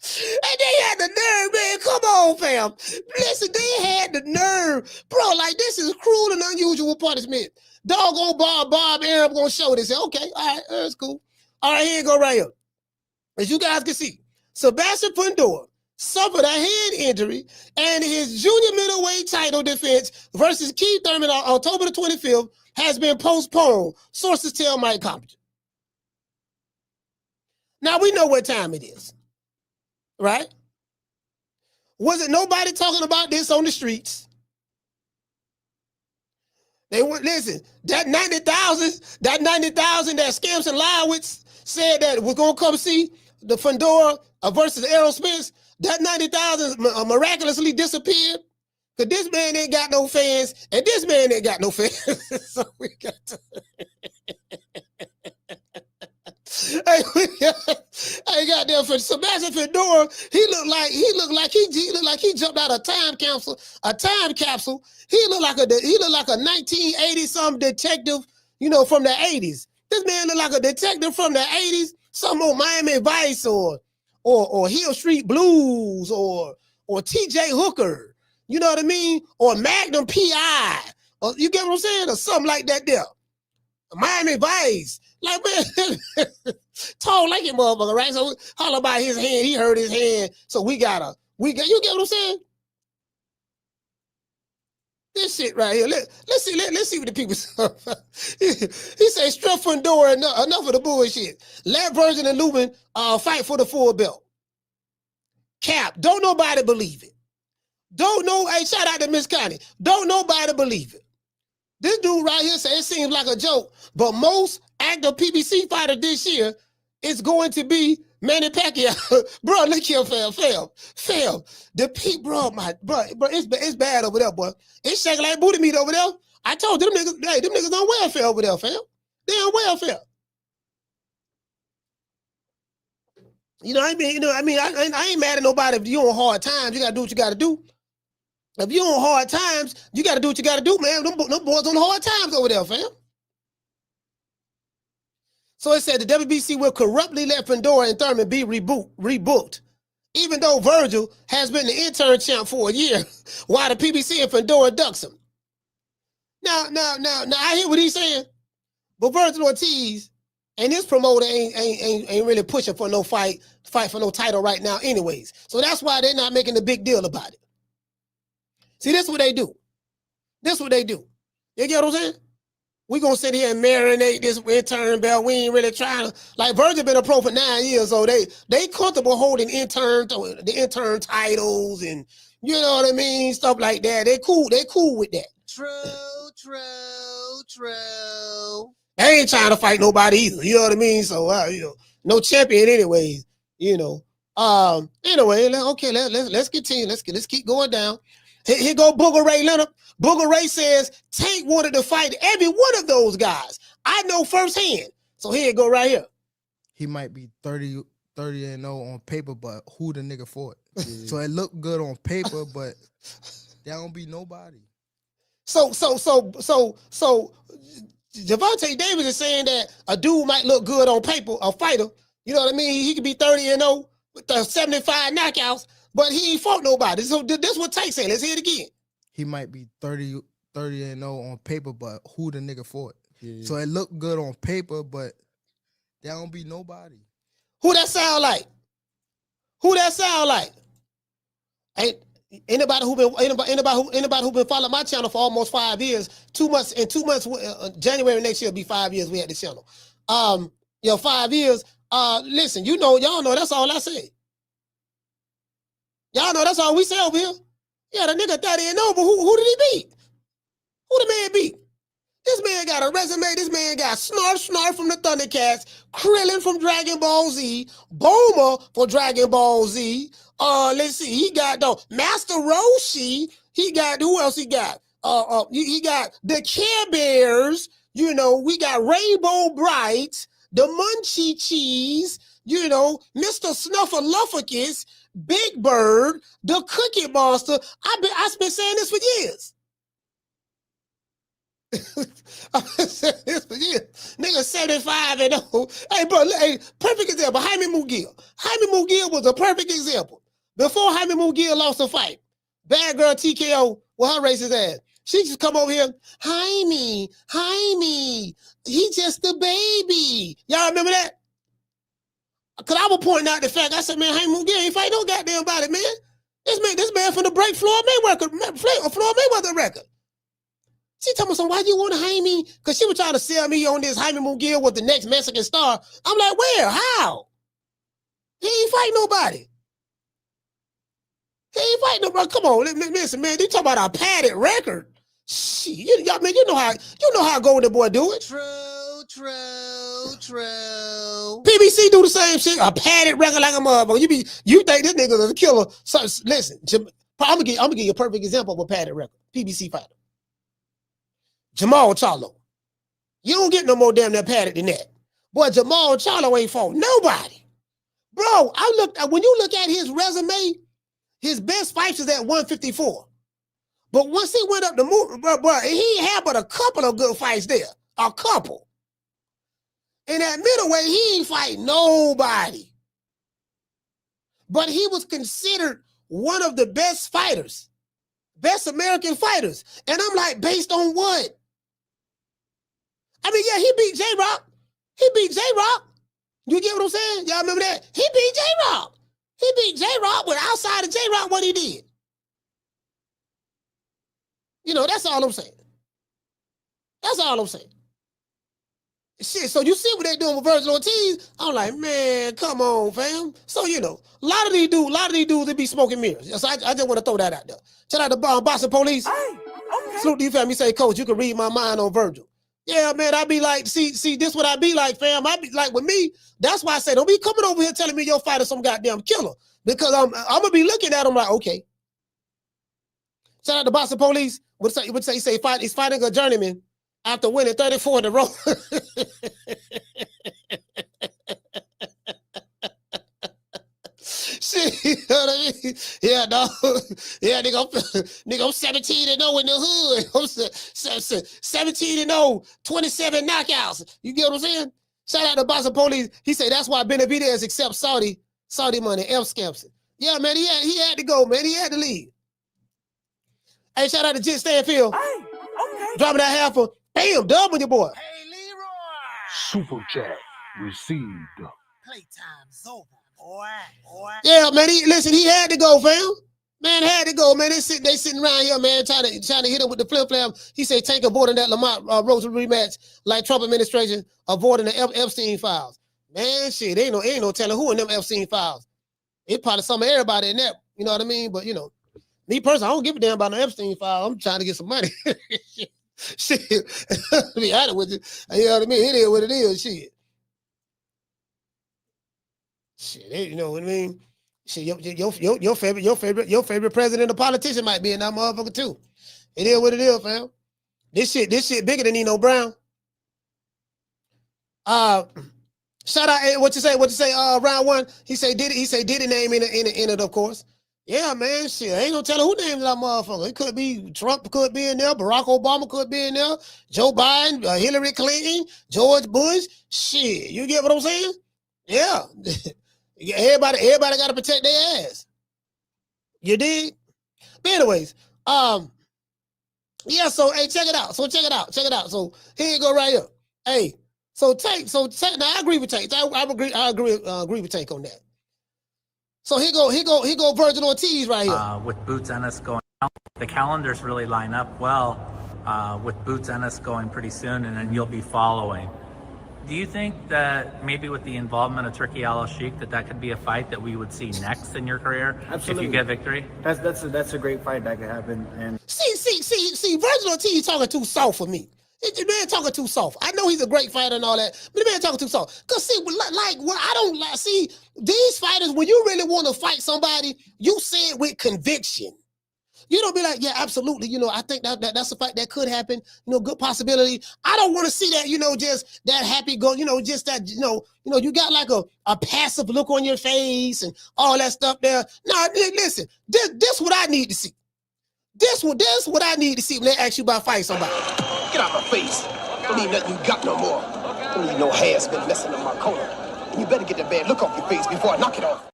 And they had the nerve, man. Come on, fam. Listen, they had the nerve. Bro, like, this is cruel and unusual punishment. Doggone Bob Arab gonna show this. Okay, all right, that's cool. All right, here you go right here. As you guys can see, Sebastian Fundora suffered a head injury, and his junior middleweight title defense versus Keith Thurman on October the 25th has been postponed. Sources tell Mike Compton. Now, we know what time it is. Right? Wasn't nobody talking about this on the streets? They were, listen, that 90,000 that Scamps and Liowitz said that was gonna come see the Fundora versus Errol Spence. That 90,000 miraculously disappeared because this man ain't got no fans and this man ain't got no fans. So we got to I got there for Sebastian Fundora. He looked like he jumped out of time capsule. He looked like a 1980 some detective, from the 80s. This man looked like a detective from the 80s, some old Miami Vice or Hill Street Blues or TJ Hooker. You know what I mean? Or Magnum PI. Or you get what I'm saying? Or something like that there. Miami Vice. Like, man, tall like it motherfucker, right? So holler about his hand. He hurt his hand. So we got, you get what I'm saying? This shit right here. Let's see what the people say. He said, strip Fundora, enough of the bullshit. Let Vergil and Lubin fight for the full belt. Cap, don't nobody believe it. Hey, shout out to Miss Connie. Don't nobody believe it. This dude right here said it seems like a joke, but most active PBC fighter this year is going to be Manny Pacquiao. Bro, look here, fam. The people, bro, it's bad over there, boy. It's shaking like booty meat over there. I told you, them niggas on welfare over there, fam. They on welfare. I ain't mad at nobody if you're on hard times. You gotta do what you gotta do. If you're on hard times, you got to do what you got to do, man. Them boys on hard times over there, fam. So it said the WBC will corruptly let Fundora and Thurman be rebooked, even though Vergil has been the interim champ for a year, while the PBC and Fundora ducks him. Now, I hear what he's saying, but Vergil Ortiz and his promoter ain't really pushing for no fight for no title right now, anyways. So that's why they're not making a big deal about it. See, this is what they do. You get what I'm saying? We're going to sit here and marinate this intern belt. We ain't really trying to, like, Vergil been a pro for 9 years, so they comfortable holding the intern titles and, you know what I mean, stuff like that. They cool with that. True. They ain't trying to fight nobody either, you know what I mean? So, no champion anyways, Anyway, okay, let's continue. Let's keep going down. Here go Booger Ray Leonard. Booger Ray says Tank wanted to fight every one of those guys. I know firsthand. So here you go right here. He might be 30-0 on paper, but who the nigga fought? So it looked good on paper, but there don't be nobody. So Gervonta Davis is saying that a dude might look good on paper, a fighter. You know what I mean? He could be 30-0 with 75 knockouts. But he ain't fought nobody. So this what Tank said. Let's hear it again. He might be 30-0 on paper, but who the nigga fought? So it looked good on paper, but there don't be nobody. Who that sound like? Ain't anybody who been following my channel for almost 5 years. 2 months, January next year will be 5 years we had the channel. 5 years. Listen, y'all know that's all I say. Y'all know that's all we say over here. Yeah, the nigga 30-0, but who did he beat? Who the man beat? This man got a resume. This man got Snarf from the Thundercats, Krillin from Dragon Ball Z, Bulma for Dragon Ball Z. Let's see. He got Master Roshi. He got, who else he got? He got the Care Bears. You know, we got Rainbow Bright, the Munchie Cheese. You know, Mr. Snuffleupagus, Big Bird, the Cookie Monster. I've been saying this for years. I've been saying this for years. Nigga 75-0. Hey, bro, hey, perfect example. Jaime Mugiel. Jaime Mugiel was a perfect example. Before Jaime Mugiel lost a fight, bad girl TKO with her racist ass. She just come over here, Jaime, he just a baby. Y'all remember that? Because I was pointing out the fact, I said, man, Jaime Mugiel ain't fight no goddamn body, man. This man finna break Floyd Mayweather record. She told me, so why you want Jaime? Because she was trying to sell me on this Jaime Mugiel was the next Mexican star. I'm like, where? How? He ain't fight nobody. He ain't fight nobody. Come on, listen, man. They talk about a padded record. Shit, you know how Golden Boy do it. True. PBC do the same shit. A padded record like a motherfucker. You think this nigga is a killer? So listen, I'm gonna give you a perfect example of a padded record. PBC fighter. Jamal Charlo. You don't get no more damn near padded than that. Boy, Jamal Charlo ain't fought nobody. Bro, when you look at his resume, his best fights is at 154. But once he went up the move, bro, he had but a couple of good fights there. A couple. In that middleweight, he ain't fight nobody. But he was considered one of the best fighters. Best American fighters. And I'm like, based on what? I mean, yeah, he beat J-Rock. You get what I'm saying? Y'all remember that? He beat J-Rock. He beat J-Rock, but outside of J-Rock, what he did. You know, that's all I'm saying. Shit, so you see what they doing with Vergil Ortiz? I'm like, man, come on, fam. So, you know, a lot of these dudes, they be smoking mirrors. So I just want to throw that out there. Shout out to Boston Police. Hey, okay. Salute to you, fam. You say, Coach, you can read my mind on Vergil. Yeah, man, I be like, see, this what I be like, fam. I be like, with me, that's why I say, don't be coming over here telling me your fighter's some goddamn killer. Because I'm going to be looking at him like, okay. Shout out to Boston Police. Would say he's fighting a journeyman after winning 34 in a row. Shit, you know what I mean? Yeah, dog. Yeah, nigga, I'm 17-0 in the hood. I'm 17-0, 27 knockouts. You get what I'm saying? Shout out to Boston Police. He said that's why Benavidez accepts Saudi money. F scamps it. Yeah, man, he had to go, man. He had to leave. Hey, shout out to Jet Stanfield. Hey, okay. Dropping that half for bam, dub with your boy. Hey, Leroy. Super chat received. Playtime's over, boy. Yeah, man. He had to go, fam. Man, had to go, man. They sitting around here, man, trying to hit him with the flip flap. He said Tank avoiding that Lamont Rose rematch like Trump administration avoiding the Epstein files. Man, shit, ain't no telling who in them Epstein files. It probably some of everybody in that. You know what I mean? But you know. Me personally, I don't give a damn about no Epstein file. I'm trying to get some money. Shit. To be honest with you. You know what I mean? It is what it is. Shit. You know what I mean? Shit, your favorite president or politician might be in that motherfucker too. It is what it is, fam. This shit bigger than Nino Brown. Shout out, what you say, round one. He say Diddy name in it, of course. Yeah, man, shit. I ain't gonna tell who named that motherfucker. It could be Trump could be in there, Barack Obama could be in there, Joe Biden, Hillary Clinton, George Bush. Shit, you get what I'm saying? Yeah. Everybody gotta protect their ass. You dig? But anyways, yeah, so hey, check it out. So here you go right here. Hey, so Tank, now I agree with Tank. I agree with Tank on that. So here go Vergil Ortiz right here. With Boots Ennis going out, the calendars really line up well with Boots Ennis going pretty soon, and then you'll be following. Do you think that maybe with the involvement of Turki Al-Sheikh that could be a fight that we would see next in your career? Absolutely. If you get victory? That's a great fight that could happen. And See, Vergil Ortiz talking too soft for me. The man talking too soft. I know he's a great fighter and all that, but the man talking too soft. Cause see, like what I don't like, see, these fighters, when you really want to fight somebody, you say it with conviction. You don't be like, yeah, absolutely. You know, I think that's a fight that could happen. You know, good possibility. I don't want to see that, you know, just that happy go, you know, just that, you know, you got like a passive look on your face and all that stuff there. No, listen, this what I need to see. This what I need to see when they ask you about fighting somebody. Get out my face. Don't need nothing you got no more. Don't need no hair's been messing up my corner. And you better get that bad look off your face before I knock it off.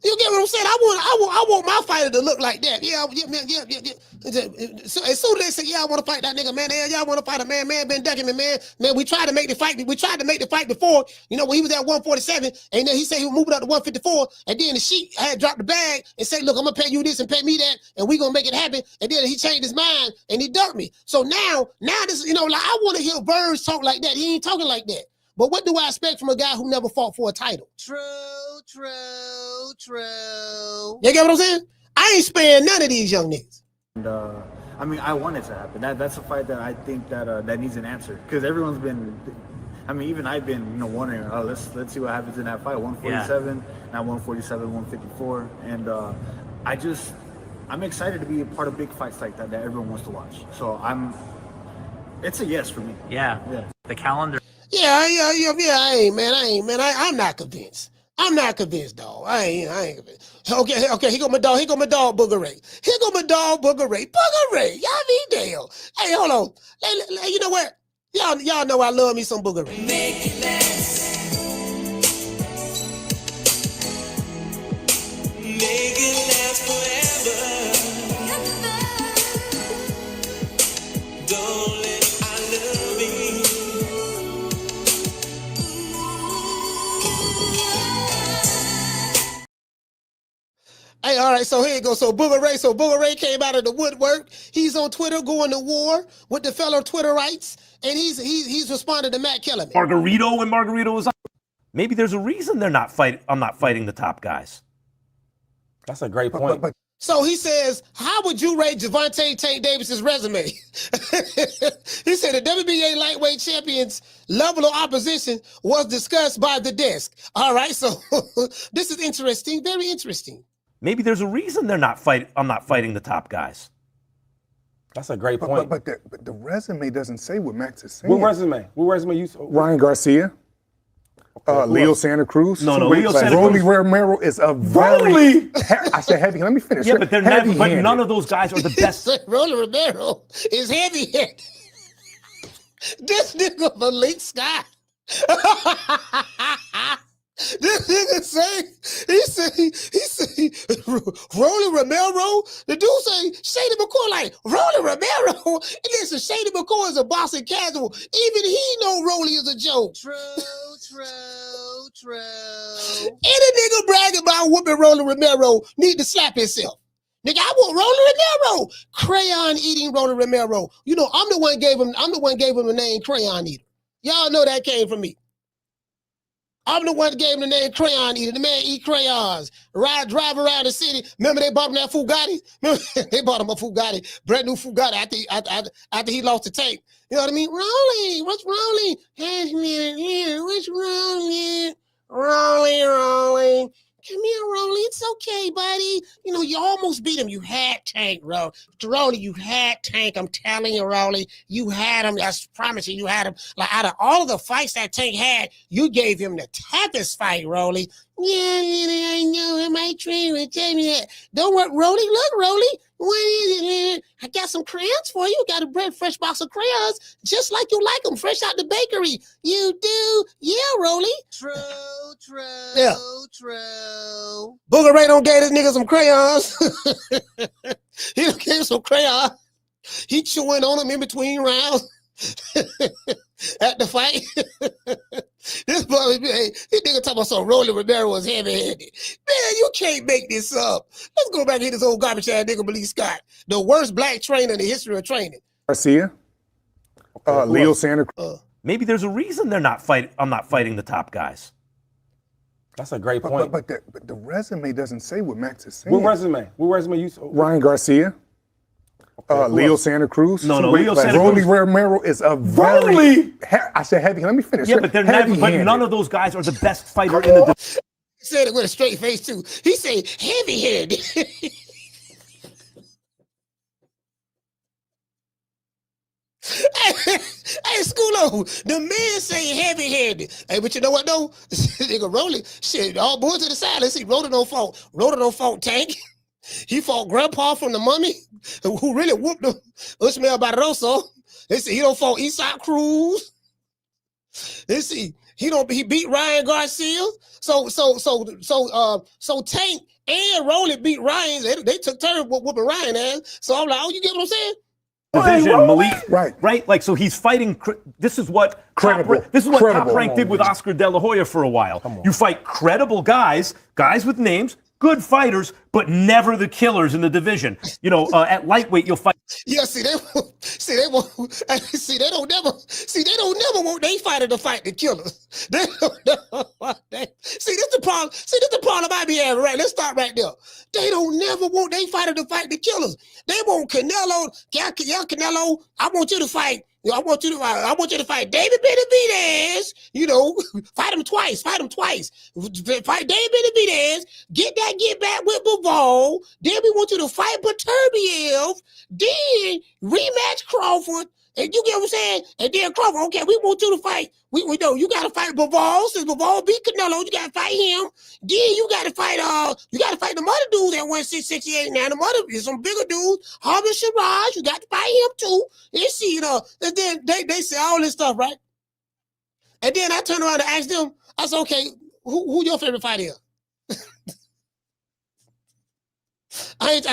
You get what I'm saying? I want my fighter to look like that. Yeah. So as soon as they say, yeah, I want to fight that nigga, man. Yeah, I want to fight a man. Man, been ducking me, man. Man, we tried to make the fight. We tried to make the fight before, you know, when he was at 147, and then he said he was moving up to 154, and then the Sheik had dropped the bag and said, look, I'm gonna pay you this and pay me that, and we gonna make it happen. And then he changed his mind and he ducked me. So now this, you know, like I want to hear Verge talk like that. He ain't talking like that. But what do I expect from a guy who never fought for a title? True. You get what I'm saying? I ain't sparing none of these young niggas. And I mean, I want it to happen. That's a fight that I think that needs an answer, because everyone's been. I mean, even I've been, you know, wondering. Oh, let's see what happens in that fight. 147, now 147, 154, and I'm excited to be a part of big fights like that everyone wants to watch. So it's a yes for me. Yeah. The calendar. Yeah, I ain't, man. I'm not convinced. I'm not convinced, dog. I ain't convinced. Okay, here go my dog, Booger Ray. Here go my dog, Booger Ray. Booger Ray, y'all be damn. Hey, hold on. You know what? Y'all know I love me some Booger Ray. Make it last. Make it last forever. Don't let I love me. Hey, all right, so here you go. So Booger Ray came out of the woodwork. He's on Twitter going to war with the fellow Twitterites, and he's responded to Matt Kellerman. Margarito was. Maybe there's a reason I'm not fighting the top guys. That's a great point. So he says, how would you rate Gervonta Tank Davis's resume? He said the WBA lightweight champion's level of opposition was discussed by the desk. All right, so this is interesting, very interesting. Maybe there's a reason I'm not fighting the top guys. That's a great point. But the resume doesn't say what Max is saying. What resume you? Ryan Garcia. Leo Santa Cruz. No, Leo Santa Cruz. Rolly Romero is a very. I said heavy. Let me finish. Yeah, but none of those guys are the best. Rolly Romero is heavy-handed. This nigga Malik Scott. This nigga say Rolly Romero. The dude say Shady McCoy like Rolly Romero. And listen, Shady McCoy is a boxing casual. Even he know Rolly is a joke. True. Any nigga bragging about whooping Rolly Romero need to slap himself. Nigga, I want Rolly Romero. Crayon eating Rolly Romero. You know, I'm the one gave him the name Crayon Eater. Y'all know that came from me. I'm the one that gave him the name Crayon Eater. The man eat crayons, drive around the city. Remember they bought him that Bugatti? Remember they bought him a Bugatti, brand new Bugatti after he lost the tape. You know what I mean? Rolly, what's Rolly? What's Rolly? Rolly. Come here, Rolly. It's okay, buddy. You know, you almost beat him. You had Tank, bro. Rolly, you had Tank. I'm telling you, Rolly. You had him. I promise you had him. Like, out of all of the fights that Tank had, you gave him the toughest fight, Rolly. Yeah, I know. I might train with Jamie. Don't worry, Rolly. Look, Rolly. What is it? I got some crayons for you. Got a fresh box of crayons, just like you like them, fresh out the bakery. You do? Yeah, Rolly. True. Yeah. True. Booger Ray don't gave this nigga some crayons. He done gave some crayons. He chewing on them in between rounds. At the fight. This nigga talking about some Rolly Romero was heavy-handed. Man, you can't make this up. Let's go back and hit this old garbage ass nigga Malik Scott. The worst black trainer in the history of training. Garcia. Leo Santa Cruz. Maybe there's a reason I'm not fighting the top guys. That's a great point. But the resume doesn't say what Max is saying. What resume? What resume you? Ryan Garcia. Leo Santa Cruz. No, Leo Santa Cruz. Rolly Romero is a very. I said heavy. Let me finish. Yeah, but none of those guys are the best fighter in the. He said it with a straight face too. He said heavy-handed. Hey, Schoolo, the man say heavy-handed. Hey, but you know what though? Nigga Rolly, shit, all boys to the side. Let's see, Rolly don't fault Tank. He fought Grandpa from the Mummy, who really whooped him. Usmail Barroso. They see he don't fault Eastside Cruz. They see he beat Ryan Garcia. So Tank and Rolly beat Ryan. They took turns whooping Ryan ass. So I'm like, oh, you get what I'm saying? Division, Malik, right? Like, so he's fighting. This is what Top Rank did with Oscar De La Hoya for a while. You fight credible guys with names, good fighters, but never the killers in the division. You know, at lightweight, you'll fight. Yeah, they don't never want they fighter to fight the killers. They don't never, this the problem. This the problem I be having, right? Let's start right there. They don't never want they fighter to fight the killers. They want Canelo. Yeah, Canelo, I want you to fight. I want you to fight David Benavidez. You know, fight him twice. Fight David Benavidez. Get back with Bivol. Then we want you to fight Beterbiev. Then rematch Crawford. And you get what I'm saying? And then Crawford, okay, we want you to fight. We know you gotta fight Bivol. Since Bivol beat Canelo, you gotta fight him. Then you gotta fight them other dudes at 168 now. Them other some bigger dudes. Harvey Siraj, you got to fight him too. You see, and then they say all this stuff, right? And then I turn around and ask them, I said, okay, who your favorite fighter is? I ain't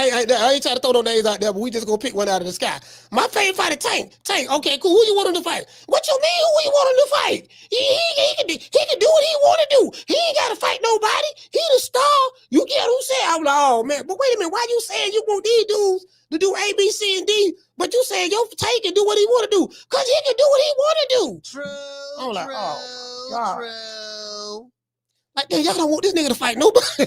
trying to throw no names out there, but we just gonna pick one out of the sky. My favorite fighter, Tank. Okay, cool. Who you want him to fight? What you mean? Who you want him to fight? He can do what he want to do. He ain't got to fight nobody. He the star. You get what I'm saying? I'm like, oh man, but wait a minute. Why you saying you want these dudes to do A, B, C, and D? But you saying your Tank can do what he want to do? Cause he can do what he want to do. True. I'm like, oh God. True. Like, y'all don't want this nigga to fight nobody.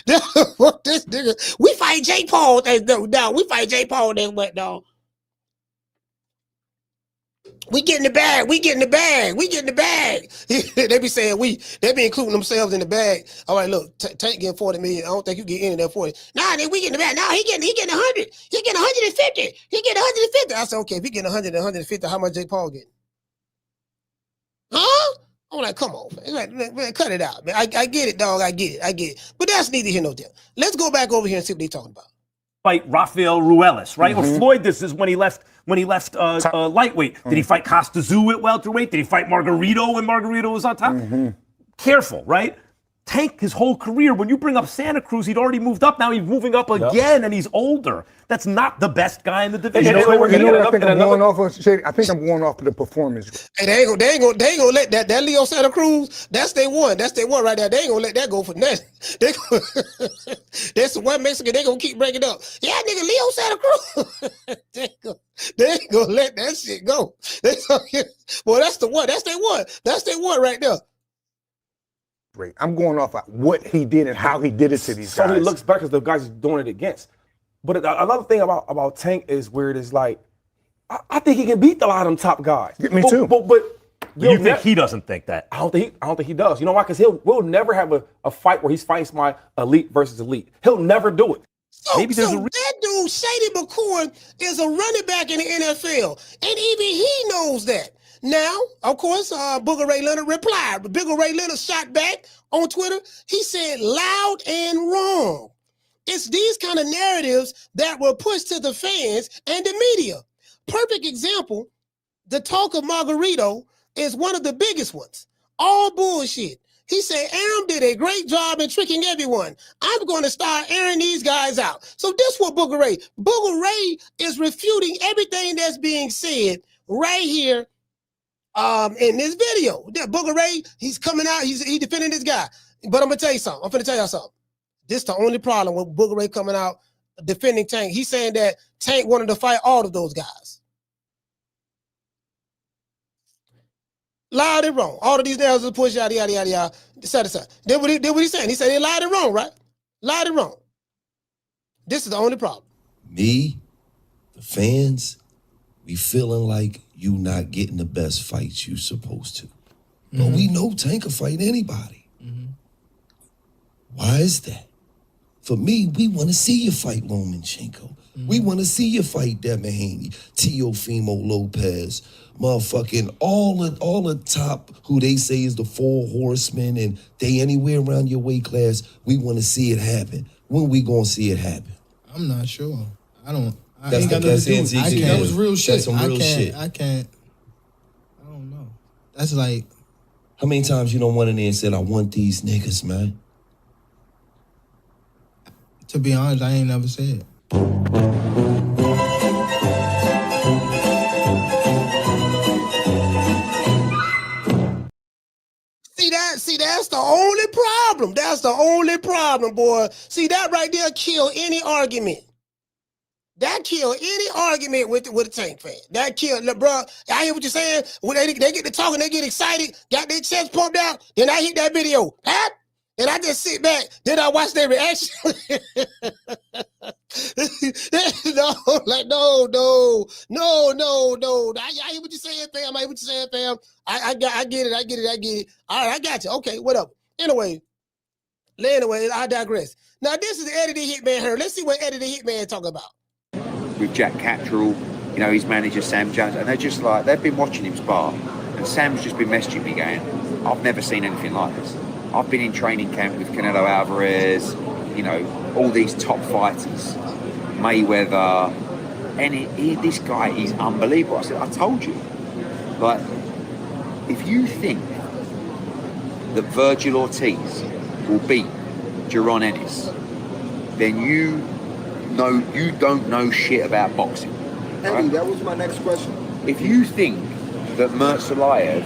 This nigga, we fight Jake Paul. No, we fight Jake Paul. Then what? No, we get in the bag. They be saying they be including themselves in the bag. All right, look, Tank getting 40 million. I don't think you get any of that 40. Nah, then we get in the bag. Nah, he getting 100. He getting 150. He getting 150. I said, okay, if he getting 100 and 150, how much Jake Paul getting? Huh? I'm like, come on, man. Man, cut it out, man. I get it, dog. I get it. But that's neither here nor there. Let's go back over here and see what they're talking about. Fight Rafael Ruelas, right? Or Floyd, this is when he left lightweight. Did he fight Costa Tszyu at welterweight? Did he fight Margarito when Margarito was on top? Careful, right? Tank his whole career. When you bring up Santa Cruz, he'd already moved up. Now he's moving up again, and he's older. That's not the best guy in the division. You know what I think I'm going off of, Shady? I think I'm going off of the performance. Hey, they ain't gonna let that Leo Santa Cruz. That's their one. That's their one right there. They ain't gonna let that go for nothing. That's the one Mexican. They gonna keep breaking up. Yeah, nigga, Leo Santa Cruz. They ain't gonna let that shit go. Well, that's the one. That's their one. That's their one right there. I'm going off of what he did and how he did it to these guys. So he looks back as the guys he's doing it against. But another thing about Tank is where it is like, I think he can beat a lot of them top guys. Me too. But you think he doesn't think that? I don't think he does. You know why? Because we'll never have a fight where he's fighting my elite versus elite. He'll never do it. Maybe there's that dude, Shady McCoy, is a running back in the NFL, and even he knows that. Now, of course, Booger Ray Leonard replied. But Booger Ray Leonard shot back on Twitter. He said, loud and wrong. It's these kind of narratives that were pushed to the fans and the media. Perfect example, the talk of Margarito is one of the biggest ones. All bullshit. He said, Aram did a great job in tricking everyone. I'm going to start airing these guys out. So this what Booger Ray is refuting everything that's being said right here in this video. Booger Ray, he's coming out, he defending this guy. But I'm gonna tell you something. I'm gonna tell y'all something. This is the only problem with Booger Ray coming out defending Tank. He's saying that Tank wanted to fight all of those guys. lied and wrong. All of these nails are pushed out, yada, yada, yada. Then what he saying? He said they lied and wrong, right? Lied and wrong. This is the only problem. Me, the fans, we feeling like you not getting the best fights you supposed to. But we know Tank can fight anybody. Why is that? For me, we want to see you fight Lomachenko. We want to see you fight Devin Haney, Teofimo Lopez, motherfucking all the top who they say is the 4 horsemen and they anywhere around your weight class. We want to see it happen. When we gonna see it happen? I'm not sure. I don't. That's ain't got the nothing to do best with it. answer you That can was give. real shit. That's some real shit. I can't. I don't know. That's like. How many times you don't went in there and said, I want these niggas, man? To be honest, I ain't never said. See, that's the only problem. That's the only problem, boy. See, that right there kill any argument. That kill any argument with a Tank fan. That kill, bro. I hear what you're saying. When they get to talking, they get excited, got their chest pumped out. Then I hit that video, Pat, and I just sit back. Then I watch their reaction. No. I hear what you're saying, fam. I hear what you're saying, fam. I get it. All right, I got you. Okay, whatever. Anyway, I digress. Now this is Eddie the Hitman Hearn. Let's see what Eddie the Hitman talk about. With Jack Catterall, you know, his manager Sam Jones, and they're just like, they've been watching him spar, and Sam's just been messaging me going, I've never seen anything like this. I've been in training camp with Canelo Alvarez, you know, all these top fighters, Mayweather, and this guy is unbelievable. I said, I told you. Like, if you think that Vergil Ortiz will beat Jaron Ennis, then you don't know shit about boxing. Eddie, Right? that was my next question. If you think that Murtsalayev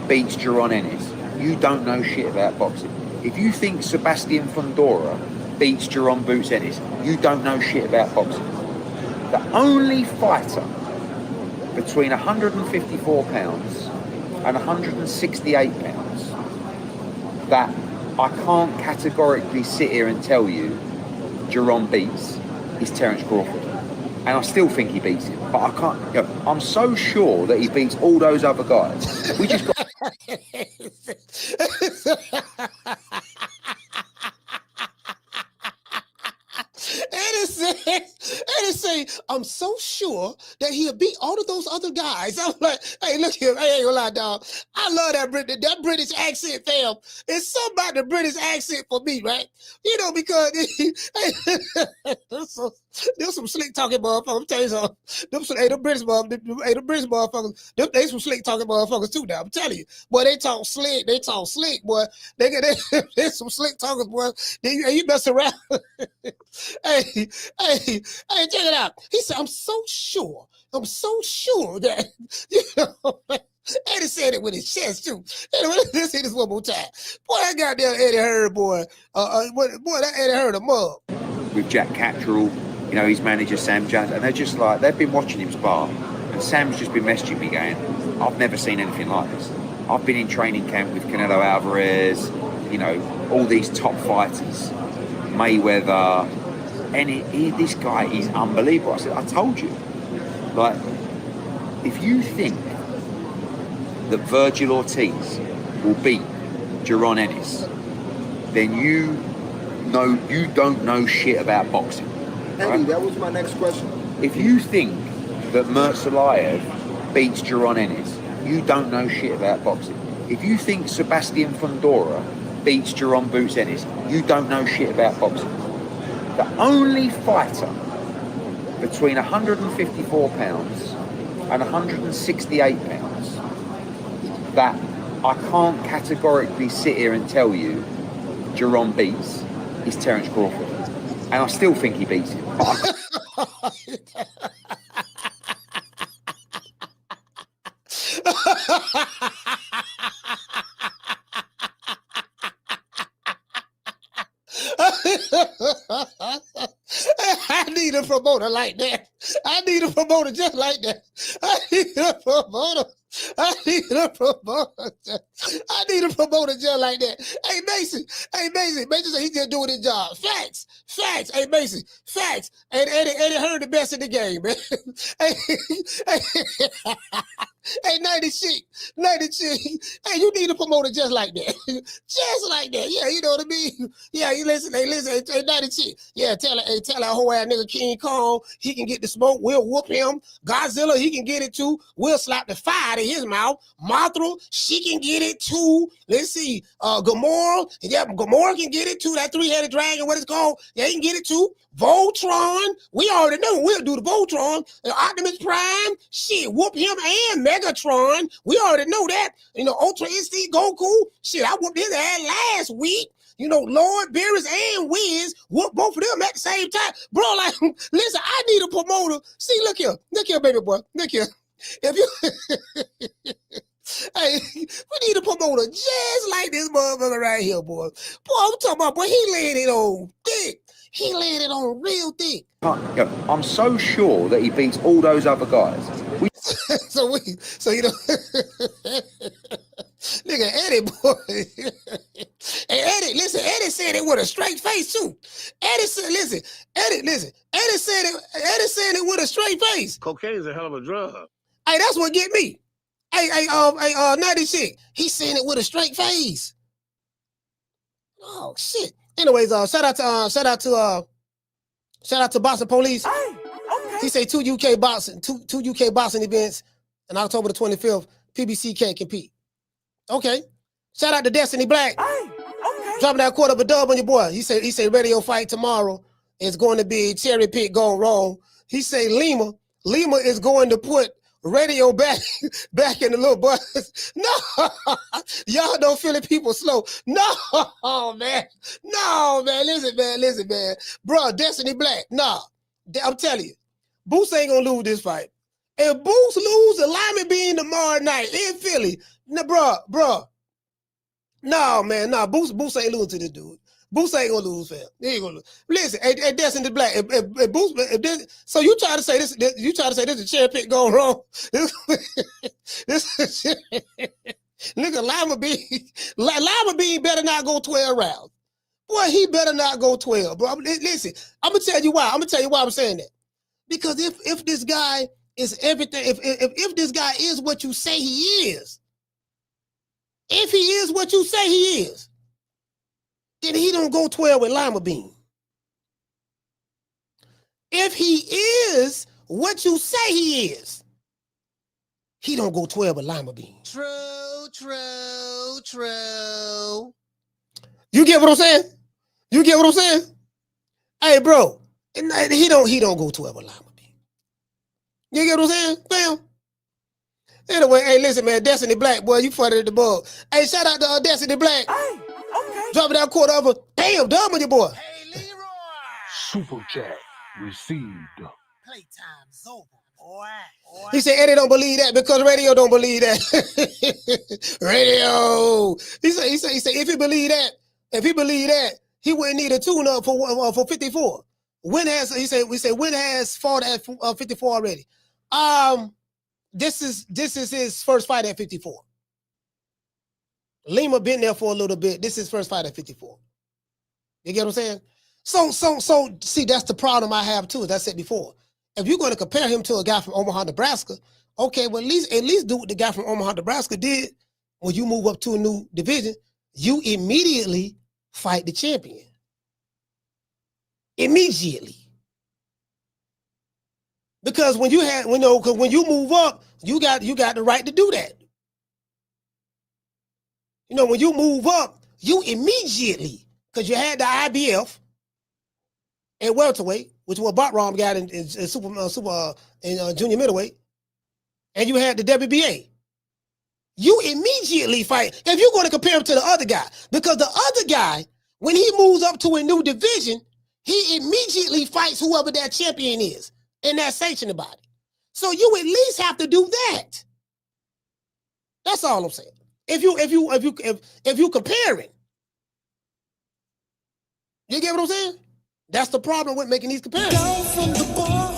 beats Jaron Ennis, you don't know shit about boxing. If you think Sebastian Fundora beats Jaron Boots Ennis, you don't know shit about boxing. The only fighter between 154 pounds and 168 pounds that I can't categorically sit here and tell you Jaron beats is Terence Crawford. And I still think he beats him, but I can't, you know, I'm so sure that he beats all those other guys. We just got... Eddie say, I'm so sure that he'll beat all of those other guys. I'm like, hey, look here, I ain't gonna lie, dog. I love that British accent, fam. It's something about the British accent for me, right? You know, because there's some slick talking motherfuckers. I'm telling you something. The British motherfuckers, they some slick talking motherfuckers too now. I'm telling you. Boy, they talk slick, boy. They some slick talkers, boy. You mess around. Hey, check it out. He said, I'm so sure that, you know, Eddie said it with his chest too. Anyway, let's hear this one more time. Boy, that goddamn Eddie Hearn, boy. Boy, that Eddie Hearn a mug. With Jack Catterall, you know, his manager Sam Jones, and they're just like, they've been watching him spar, and Sam's just been messaging me going, I've never seen anything like this. I've been in training camp with Canelo Alvarez, you know, all these top fighters, Mayweather, and this guy is unbelievable. I said, I told you. Like, if you think that Vergil Ortiz will beat Jaron Ennis, then you don't know shit about boxing. Eddie, Right? that was my next question. If you think that Murtsalayev beats Jaron Ennis, you don't know shit about boxing. If you think Sebastian Fundora beats Jaron Boots Ennis, you don't know shit about boxing. The only fighter between 154 pounds and 168 pounds that I can't categorically sit here and tell you Jaron beats is Terence Crawford. And I still think he beats him. I need a promoter like that. I need a promoter just like that. I need a promoter I need a promoter. I need a promoter just like that. Hey, Mason. Mason said he just doing his job. Facts. Hey, Mason. Facts. And Eddie Hearn the best in the game, man. Hey, 96. Hey, you need a promoter just like that. Just like that. Yeah, you know what I mean? Yeah, you listen. Hey, 96. Yeah, tell that whole ass nigga King Kong, he can get the smoke. We'll whoop him. Godzilla, he can get it too. We'll slap the fire out of his mouth. Mothra, she can get it too. Let's see. Gamora, yeah, Gamora can get it too. That three-headed dragon, what it's called. Yeah, he can get it too. Voltron, we already know we'll do the Voltron. Optimus Prime, shit, whoop him and Megatron. We already know that. You know, Ultra Instinct Goku, shit, I whooped his ass last week. You know, Lord, Beerus, and Wiz, whoop both of them at the same time. Bro, like, listen, I need a promoter. See, look here, baby boy. Look here. If you hey, we need a promoter just like this motherfucker right here, boy. Boy, I'm talking about, boy, he laid it on thick. He laid it on real thick. I'm so sure that he beats all those other guys. So you know, nigga, Eddie, boy. Hey, Eddie, listen, Eddie said it with a straight face too. Eddie said, listen, Eddie said it with a straight face. Cocaine's a hell of a drug. Hey, that's what get me. Hey, 96. He's saying it with a straight face. Oh shit. Anyways, shout out to Boxing Police. Hey, okay. He say two UK boxing events on October the 25th. PBC can't compete. Okay. Shout out to Destiny Black. Hey, okay. Dropping that quarter of a dub on your boy. He say radio fight tomorrow is going to be cherry pick going wrong. He say Lima is going to put radio back in the little bus. No, y'all don't feel it, people slow. No, man. Listen, man. Bro, Destiny Black. Nah, I'm telling you, Boots ain't gonna lose this fight. If Boots lose the Lyman Bean tomorrow night in Philly, nah, bro. No, man, nah. Boots ain't losing to this dude. Boots ain't gonna lose, fam. He ain't gonna lose. Listen, hey, Destiny Black. If Boots, so you try to say this? You try to say this is a cherry pick going wrong? This nigga Lima Bean better not go 12 rounds. Boy, he better not go 12, bro. Listen, I'm gonna tell you why. I'm saying that. Because if this guy is everything, if this guy is what you say he is, if he is what you say he is, then he don't go 12 with Lima Bean. If he is what you say he is, he don't go 12 with Lima Bean. True. You get what I'm saying? Hey, bro, he don't go 12 with Lima Bean. You get what I'm saying, fam? Anyway, hey, listen, man, Destiny Black, boy, you funny at the bug. Hey, shout out to Destiny Black. Hey. Okay. Dropping that quarter of a damn dub on your boy. Hey, Leroy. Super chat received. Playtime's over, boy. He said Eddie don't believe that because radio don't believe that. Radio. He said if he believe that, he wouldn't need a tune-up for 54. Win has fought at 54 already. This is his first fight at 54. Lima been there for a little bit. This is his first fight at 54. You get what I'm saying? So see, that's the problem I have too, as I said before. If you're going to compare him to a guy from Omaha, Nebraska, okay, well, at least do what the guy from Omaha, Nebraska did. When you move up to a new division, you immediately fight the champion. Immediately. Because when you move up, you got the right to do that. You know, when you move up, you immediately, because you had the IBF and welterweight, which was Bahkram got in junior middleweight, and you had the WBA. You immediately fight. If you're going to compare him to the other guy, because the other guy, when he moves up to a new division, he immediately fights whoever that champion is in that sanctioned body. So you at least have to do that. That's all I'm saying. If you comparing, you get what I'm saying? That's the problem with making these comparisons. Down from the bar,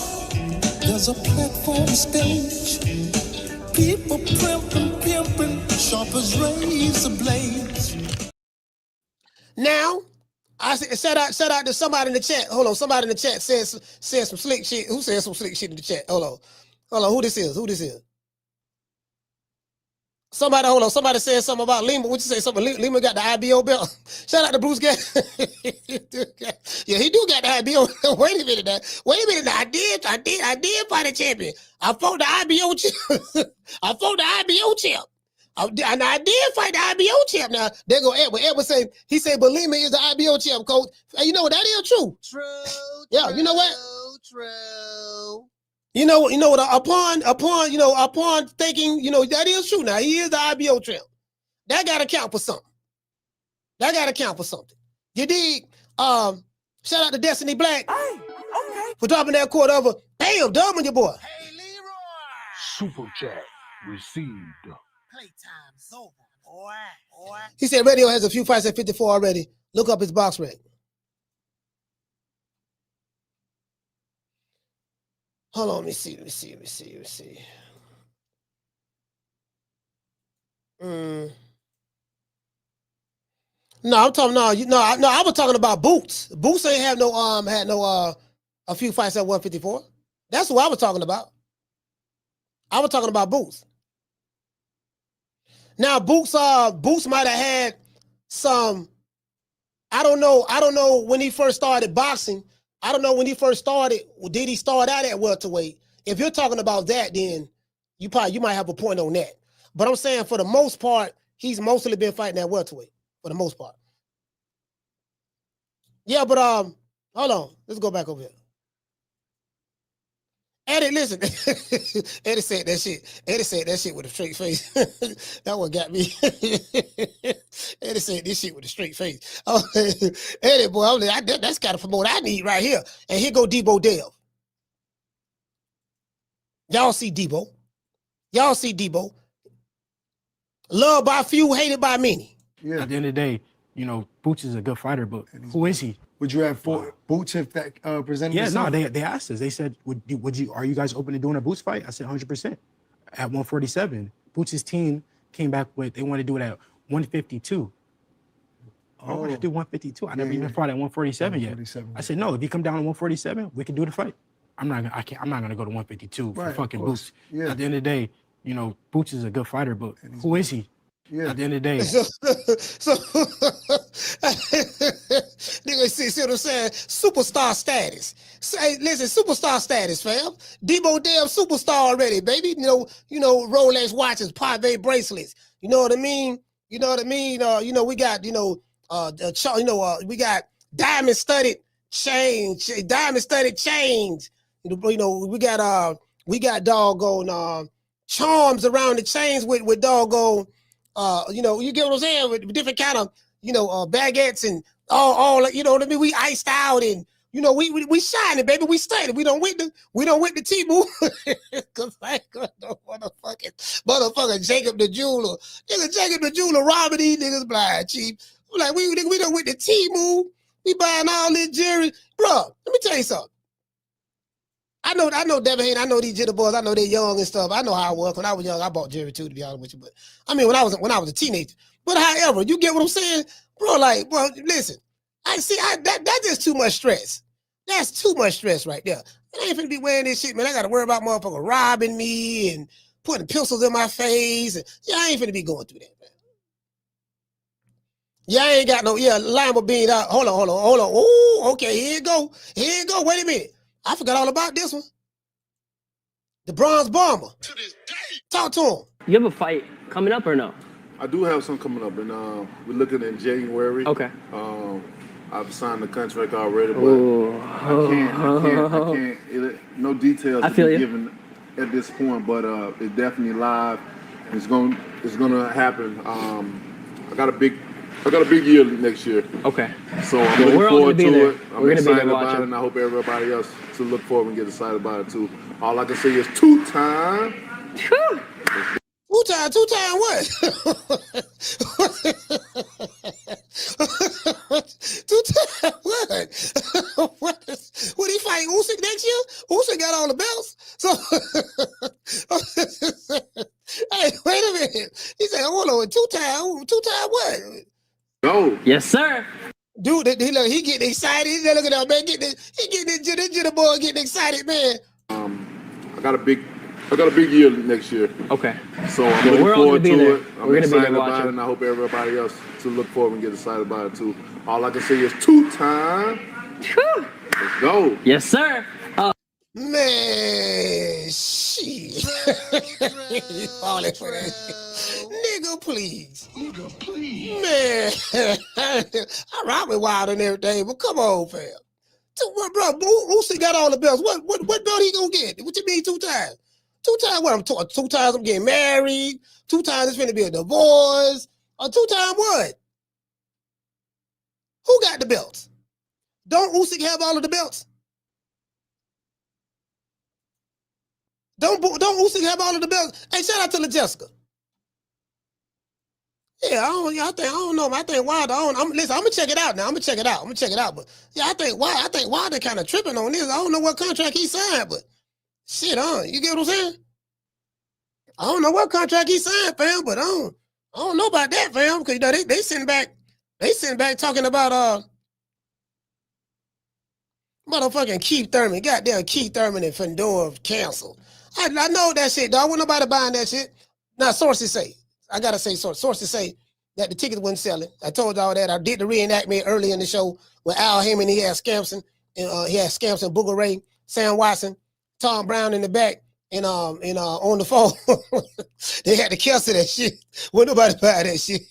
there's a platform stage. People pimping, sharp as razor blades. Now, I said, shout out to somebody in the chat. Hold on, somebody in the chat said some slick shit. Who said some slick shit in the chat? Hold on. Who this is? Somebody, hold on. Somebody said something about Lima. What you say? Something. Lima got the IBO belt. Shout out to Bruce Gay. Yeah, he do got the IBO. Wait a minute now. I did fight a champion. I fought the IBO champ. I fought the IBO champ. I did fight the IBO champ. Now, there go Edward. Edward say, he said, but Lima is the IBO champ, coach. And you know what? That is true. Yeah, you know what? True. You know what? Upon thinking, that is true. Now he is the IBO champ. That gotta count for something. You dig? Shout out to Destiny Black. Hey, okay. For dropping that quarter over. Bam, dumb on your boy. Hey, Leroy. Super chat received. Playtime's over, boy. He said Radio has a few fights at 54 already. Look up his box rec. Hold on, let me see. No, I'm talking. I was talking about Boots. Boots ain't have a few fights at 154. That's what I was talking about. I was talking about Boots. Now Boots might have had some. I don't know when he first started boxing. I don't know when he first started. Did he start out at welterweight? If you're talking about that, then you might have a point on that. But I'm saying for the most part, he's mostly been fighting at welterweight for the most part. Yeah, but hold on. Let's go back over here. Eddie, listen. Eddie said that shit. Eddie said that shit with a straight face. That one got me. Eddie said this shit with a straight face. Oh, Eddie, boy, that's got to promote I need right here. And here go Debo Dev. Y'all see Debo. Loved by few, hated by many. Yeah. At the end of the day, Boots is a good fighter, but who is he? Would you have fought Boots if that presented itself? itself? No, they asked us. They said, are you guys open to doing a Boots fight? I said 100%. At 147, Boots' team came back with, they wanted to do it at 152. I wanted to do 152. I never even fought at 147 yet. I said, no, if you come down to 147, we can do the fight. I'm not gonna go to 152 for fucking Boots. Yeah. At the end of the day, Boots is a good fighter, but who is he? Yeah. At the end of the day. So nigga, see what I'm saying? Superstar status. Say, listen, superstar status, fam. Debo Dev superstar already, baby. Rolex watches, Pave bracelets. You know what I mean? We got, we got diamond studded chains. We got doggone charms around the chains with doggone. You get what I'm saying? With different kind of, baguettes and all, you know what I mean? We iced out and, we shining, baby. We studied. We don't with the T-Boo. Cause I ain't got no motherfucking Jacob the Jeweler. Nigga, Jacob the Jeweler robbing these niggas blind, cheap. I'm like, we don't with the T-Boo. We buying all this jewelry. Bro, let me tell you something. I know Devin Haney. I know these jitter boys. I know they're young and stuff. I know how I was. When I was young, I bought jewelry too, to be honest with you. But I mean, when I was a teenager. But however, you get what I'm saying? Bro, listen. That's just too much stress. That's too much stress right there. I ain't finna be wearing this shit, man. I gotta worry about motherfucker robbing me and putting pistols in my face. And I ain't finna be going through that, man. I ain't got no, lima bean out. Hold on. Oh, okay, here you go. Wait a minute. I forgot all about this one. The Bronze Bomber. Talk to him. You have a fight coming up or no? I do have some coming up, and we're looking in January. Okay. I've signed the contract already, but I can't. No details to be given at this point, but it's definitely live. It's gonna happen. I got a big year next year. Okay. So I'm looking forward to it. I'm excited about it, and I hope everybody else to look forward and get excited about it too. All I can say is two-time. Two-time what? Two-time what? What he fight Usyk next year? Usyk got all the belts. So, hey, wait a minute. Canelo two-time what? Go. Yes, sir. Dude, he getting excited. He look at that man, he getting this jitter boy getting excited, man. I got a big year next year. Okay. So I'm looking forward to it. I'm We're gonna be excited there about watching. it, and I hope everybody else to look forward and get excited about it too. All I can say is two-time. Let's go. Yes, sir. Man, shit. You falling for that shit. Nigga, please. Man, I rock with Wild and everything, but come on, fam. Bro, Usyk got all the belts. What belt he gonna get? What you mean 2 times? 2 times what? I'm talking 2 times I'm getting married. 2 times it's finna be a divorce. Or 2 times what? Who got the belts? Don't Usyk have all of the belts? Don't Usyk have all of the belts? Hey, shout out to LaJessica. Yeah, I don't know. I think Wilder. Listen, I'm gonna check it out now. I'm gonna check it out. But yeah, I think Wilder kind of tripping on this. I don't know what contract he signed, but shit, you get what I'm saying? I don't know what contract he signed, fam. But I don't know about that, fam. Because they send back talking about motherfucking Keith Thurman. Goddamn Keith Thurman and Fundora canceled. I know that shit, dog. Wasn't nobody buying that shit. Now sources say. I gotta say, sources say that the tickets wasn't selling. I told y'all that. I did the reenactment early in the show with Al Heyman. He had Scampson, and he had Scampson, Booger Ray, Sam Watson, Tom Brown in the back, and on the phone. They had to cancel that shit. Wasn't nobody buy that shit.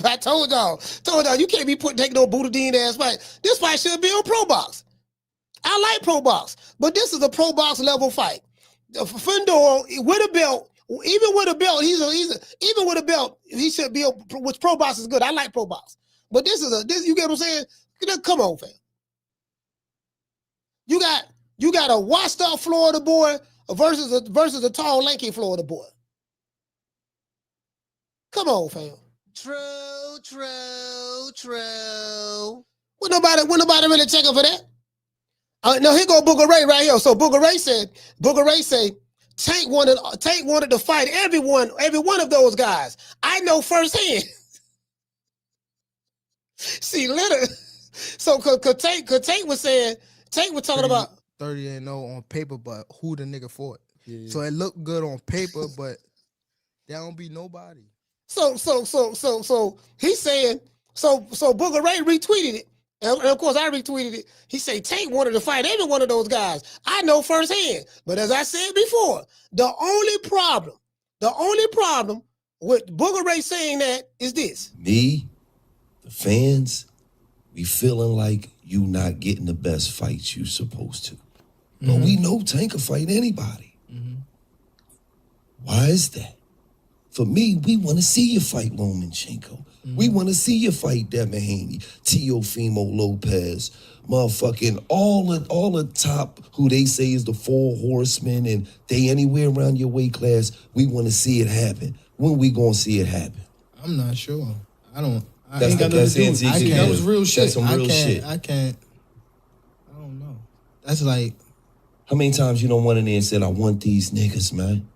I told y'all, you can't be taking no Boudin ass fight. This fight should be on Pro Box. I like Pro Box, but this is a Pro Box level fight. Fundora with a belt, even with a belt, even with a belt, he should be. Which Pro Box is good. I like Pro Box, but this you get what I'm saying? Come on, fam. You got a washed up Florida boy versus a tall, lanky Florida boy. Come on, fam. True. Would nobody really checking for that? No, here go Booger Ray right here. So Booger Ray said, Tank wanted to fight every one of those guys. I know firsthand. See, later. So Tank was saying, Tank was talking about 30-0 on paper, but who the nigga fought? Yeah. So it looked good on paper, but there don't be nobody. So he's saying, so Booger Ray retweeted it. And of course, I retweeted it. He said Tank wanted to fight every one of those guys. I know firsthand. But as I said before, the only problem with Booger Ray saying that is this. Me, the fans, we feeling like you not getting the best fights you supposed to. But we know Tank can fight anybody. Why is that? For me, we want to see you fight Lomachenko. We want to see you fight Devin Haney, Teofimo Lopez, motherfucking all the top who they say is the 4 horsemen and they anywhere around your weight class. We want to see it happen. When we gonna see it happen? I'm not sure. I think that was real shit. That's some real shit. I don't know. That's like, how many times you don't went in there and said, I want these niggas, man?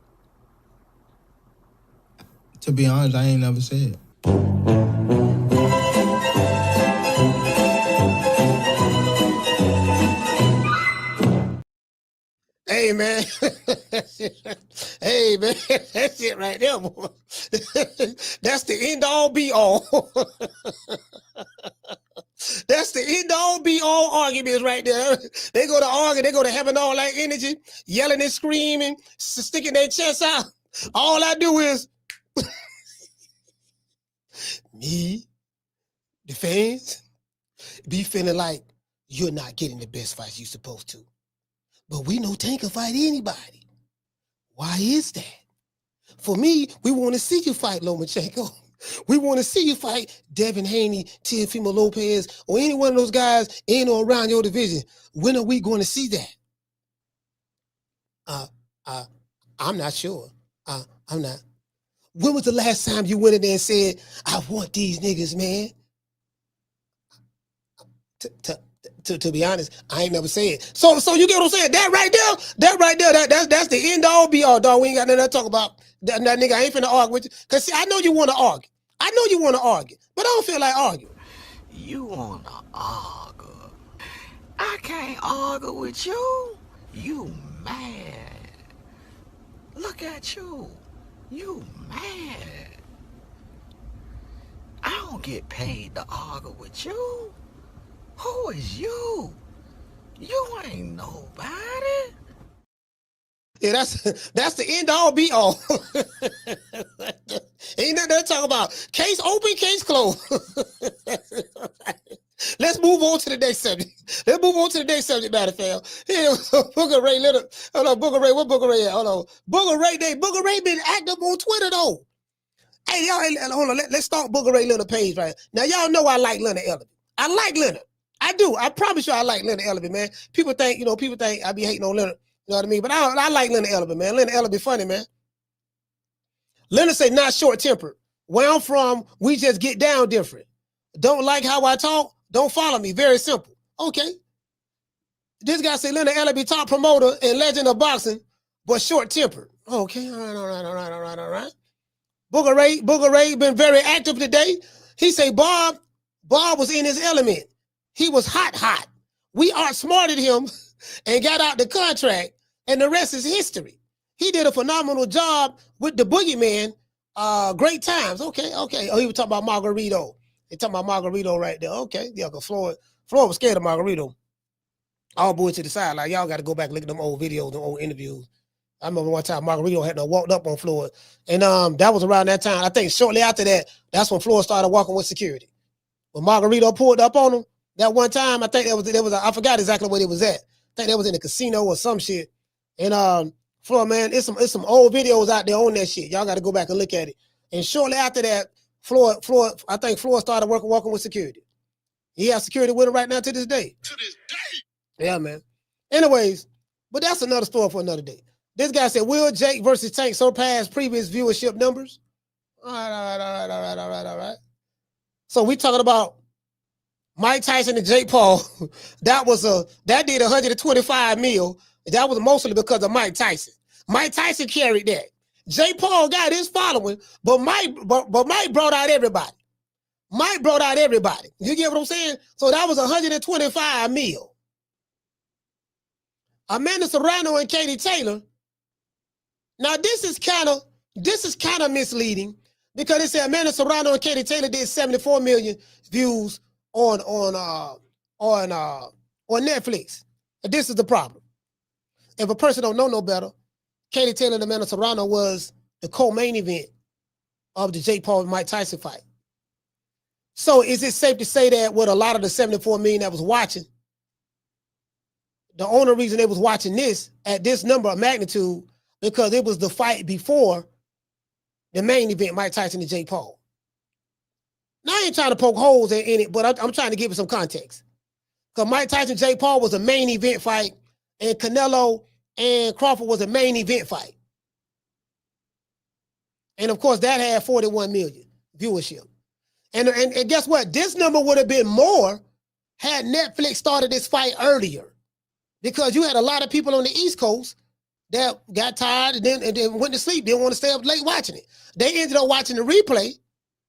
To be honest, I ain't never said it. Hey man, that shit right there, boy. That's the end all be all. That's the end all be all arguments right there. They go to argue, they go to having all that energy, yelling and screaming, sticking their chests out. All I do is me, the fans, be feeling like you're not getting the best fights you're supposed to. But we know Tank can fight anybody. Why is that? For me, we want to see you fight Lomachenko. We want to see you fight Devin Haney, Teofimo Lopez, or any one of those guys in or around your division. When are we going to see that? I'm not sure. I'm not. When was the last time you went in there and said, I want these niggas, man? To be honest, I ain't never said. So you get what I'm saying? That right there, that's the end all be all, dog. We ain't got nothing to talk about. That nigga, I ain't finna argue with you. Cause see, I know you want to argue. I know you want to argue, but I don't feel like arguing. You want to argue? I can't argue with you. You mad? Look at you. You mad? I don't get paid to argue with you. Who is you? You ain't nobody. Yeah, that's the end all be all. Ain't nothing to talk about. Case open, case closed. Let's move on to the next subject. Matter of fact. Here, Booger Ray, hold on, Booger Ray, what Booger Ray at? Hold on. Booger Ray been active on Twitter though. Hey, y'all, hold on, let's start Booger Ray Leonard page right now. Y'all know I like Leonard Ellerby. I like Leonard. I do. I promise you I like Leonard Ellerby, man. People think I be hating on Leonard. You know what I mean? But I like Leonard Ellerby, man. Leonard Ellerby funny, man. Leonard say not short-tempered. Where I'm from, we just get down different. Don't like how I talk? Don't follow me. Very simple. Okay. This guy say Leonard Ellerby, top promoter and legend of boxing, but short-tempered. Okay. All right. Booger Ray been very active today. He say Bob was in his element. He was hot. We outsmarted him and got out the contract, and the rest is history. He did a phenomenal job with the boogeyman. Great times. Okay. Oh, he was talking about Margarito. They talking about Margarito right there. Okay. Yeah, because Floyd was scared of Margarito. All boys to the side. Like, y'all got to go back and look at them old videos, them old interviews. I remember one time Margarito had walked up on Floyd. And that was around that time. I think shortly after that, that's when Floyd started walking with security. When Margarito pulled up on him, that one time, I think there was I forgot exactly where it was at. I think that was in the casino or some shit. And Floyd, man, it's some old videos out there on that shit. Y'all got to go back and look at it. And shortly after that, I think Floyd started walking with security. He has security with him right now to this day. Yeah, man. Anyways, but that's another story for another day. This guy said, will Jake versus Tank surpass previous viewership numbers? All right. So we talking about Mike Tyson and Jake Paul. That did 125 mil. That was mostly because of Mike Tyson. Mike Tyson carried that. Jake Paul got his following, but Mike brought out everybody. You get what I'm saying? So that was 125 mil. Amanda Serrano and Katie Taylor. Now this is kind of misleading because it said Amanda Serrano and Katie Taylor did 74 million views on Netflix. And this is the problem. If a person don't know no better, Katie Taylor and Amanda Serrano was the co-main event of the Jake Paul and Mike Tyson fight. So is it safe to say that with a lot of the 74 million that was watching, the only reason they was watching this at this number of magnitude because it was the fight before the main event, Mike Tyson and Jake Paul. Now I ain't trying to poke holes in it, but I'm trying to give it some context. Because Mike Tyson, Jake Paul was a main event fight, and Canelo and Crawford was a main event fight. And of course, that had 41 million viewership. And guess what? This number would have been more had Netflix started this fight earlier. Because you had a lot of people on the East Coast that got tired and then went to sleep. Didn't want to stay up late watching it. They ended up watching the replay,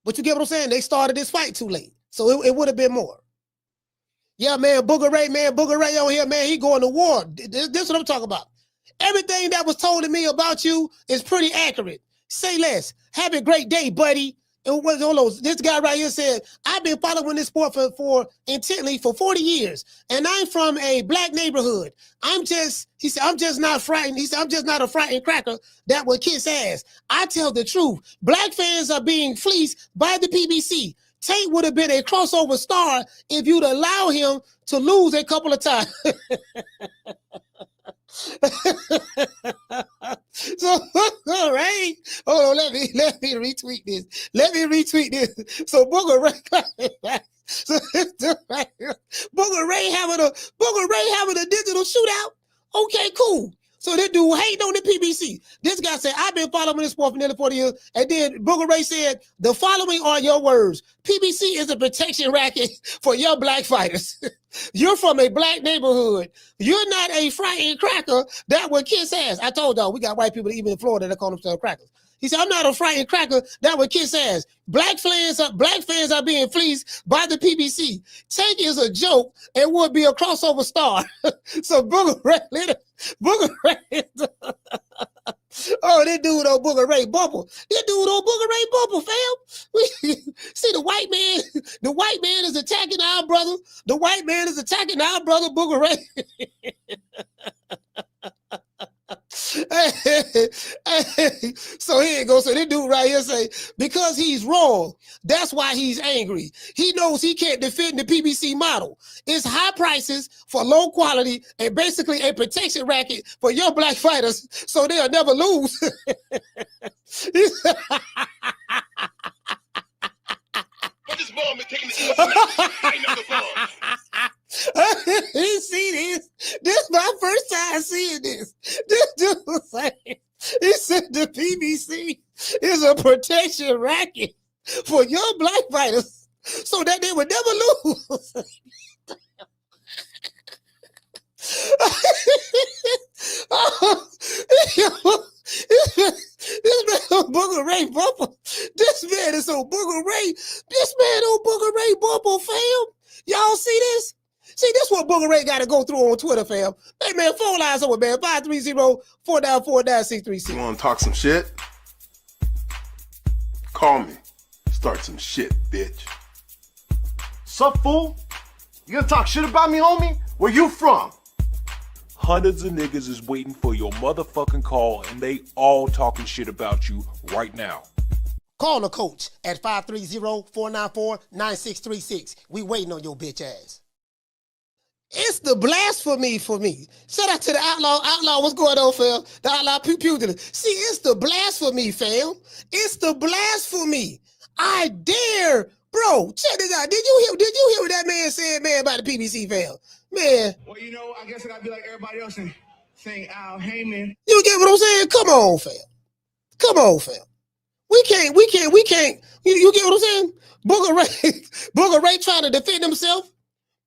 but you get what I'm saying? They started this fight too late. So it would have been more. Yeah, man, Booger Ray on here, man, he going to war. This is what I'm talking about. Everything that was told to me about you is pretty accurate. Say less. Have a great day, buddy. And this guy right here said, I've been following this sport for intently for 40 years. And I'm from a black neighborhood. I'm just not frightened. He said, I'm just not a frightened cracker that will kiss ass. I tell the truth. Black fans are being fleeced by the PBC. Tate would have been a crossover star if you'd allow him to lose a couple of times. So, all right. Hold on, let me retweet this. So Booger Ray, Booger Ray having a digital shootout. Okay, cool. So this dude hating on the PBC. This guy said, I've been following this sport for nearly 40 years. And then Booger Ray said, the following are your words. PBC is a protection racket for your black fighters. You're from a black neighborhood. You're not a frightened cracker that would kiss ass. I told y'all, we got white people even in Florida that call themselves crackers. He said, I'm not a frightened cracker that would kiss ass. Black fans are being fleeced by the PBC. Tank is a joke and would be a crossover star. So Booger Ray, oh, this dude on Booger Ray Bubble. This dude on Booger Ray Bubble, fam. See, the white man is attacking our brother. The white man is attacking our brother, Booger Ray. So here it goes. So this dude right here say, because he's wrong, that's why he's angry. He knows he can't defend the PBC model. It's high prices for low quality and basically a protection racket for your black fighters so they'll never lose. You see this? This is my first time seeing this. This dude was saying, he said the PBC is a protection racket for young black fighters so that they would never lose. This man on Booger Ray Bubble. This man is on Booger Ray. This man on Booger Ray Bubble, fam. Y'all see this? See, this what Booger Ray got to go through on Twitter, fam. Hey, man, phone lines over, man. 530-494-9636. You want to talk some shit? Call me. Start some shit, bitch. Sup, fool? You gonna talk shit about me, homie? Where you from? Hundreds of niggas is waiting for your motherfucking call, and they all talking shit about you right now. Call the coach at 530-494-9636. We waiting on your bitch ass. It's the blasphemy for me. Shout out to the outlaw. Outlaw, what's going on, fam? The outlaw pugilist. See, it's the blasphemy, fam. It's the blasphemy. I dare, bro. Check this out. Did you hear what that man said, man, about the PBC, fam? Man. Well, you know, I guess I gotta be like everybody else and saying Al Heyman. You get what I'm saying? Come on, fam. Come on, fam. We can't. You get what I'm saying? Booger Ray trying to defend himself.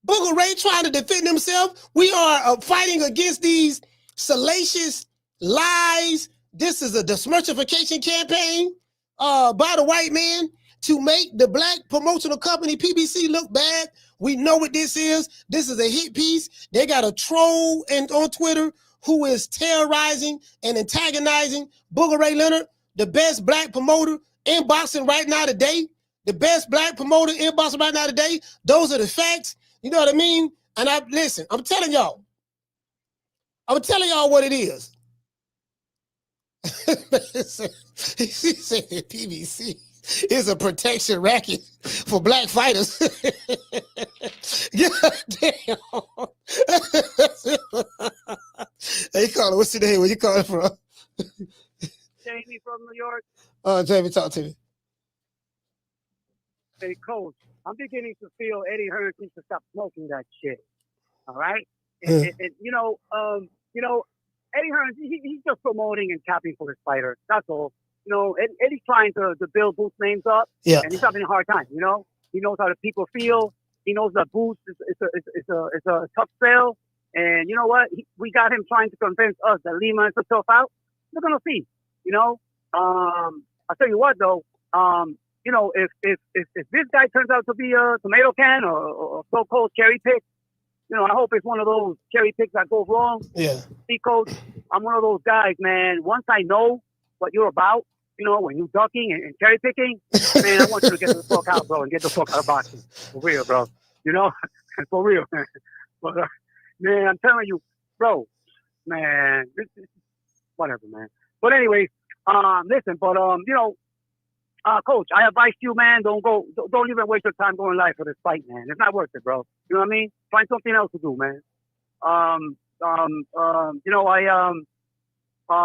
Booger Ray trying to defend himself. We are fighting against these salacious lies. This is a dismerchification campaign by the white man to make the black promotional company PBC look bad. We know what this is. This is a hit piece. They got a troll on Twitter who is terrorizing and antagonizing Booger Ray Leonard, the best black promoter in boxing right now today. The best black promoter in boxing right now today. Those are the facts. You know what I mean? And listen, I'm telling y'all what it is. He said PBC is a protection racket for black fighters. God damn. Hey, call it. What's your name? Where you calling from? Jamie from New York. Jamie, talk to me. Hey, Coach, I'm beginning to feel Eddie Hearn needs to stop smoking that shit. All right? And you know, Eddie Hearn, he's just promoting and tapping for his fighter. That's all. You know, Eddie's trying to build Boots' names up. Yeah. And he's having a hard time, you know? He knows how the people feel. He knows that Boots is a tough sell. And you know what? We got him trying to convince us that Lima is a tough out. We're going to see, you know? I'll tell you what, though. You know, if this guy turns out to be a tomato can or so-called cherry pick, you know, I hope it's one of those cherry picks that goes wrong. Yeah. See, Coach, I'm one of those guys, man. Once I know what you're about, you know, when you're ducking and cherry picking, man, I want you to get the fuck out, bro, and get the fuck out of boxing. For real, bro. You know, for real, man. But, man, I'm telling you, bro, man, whatever, man. But anyways, listen, but, you know, Coach, I advise you, man, don't even waste your time going live for this fight, man. It's not worth it, bro. You know what I mean? Find something else to do, man. You know,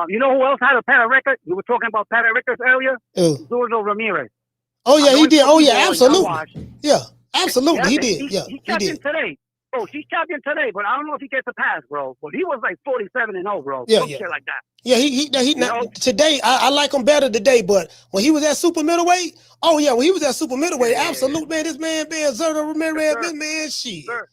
you know who else had a patent record? We were talking about patent records earlier. Zurdo Ramirez. Oh yeah, he did. Oh yeah, absolutely. Yeah, absolutely, he did. Yeah, he checked in today. Oh, she's champion today, but I don't know if he gets a pass, bro. But he was like 47-0, bro. Yeah, Some yeah. shit like that. Yeah, he not, today, I like him better today, but when he was at super middleweight, oh yeah, when he was at super middleweight, absolute, man, this man, Zerto Ramirez, this man, shit. Sir.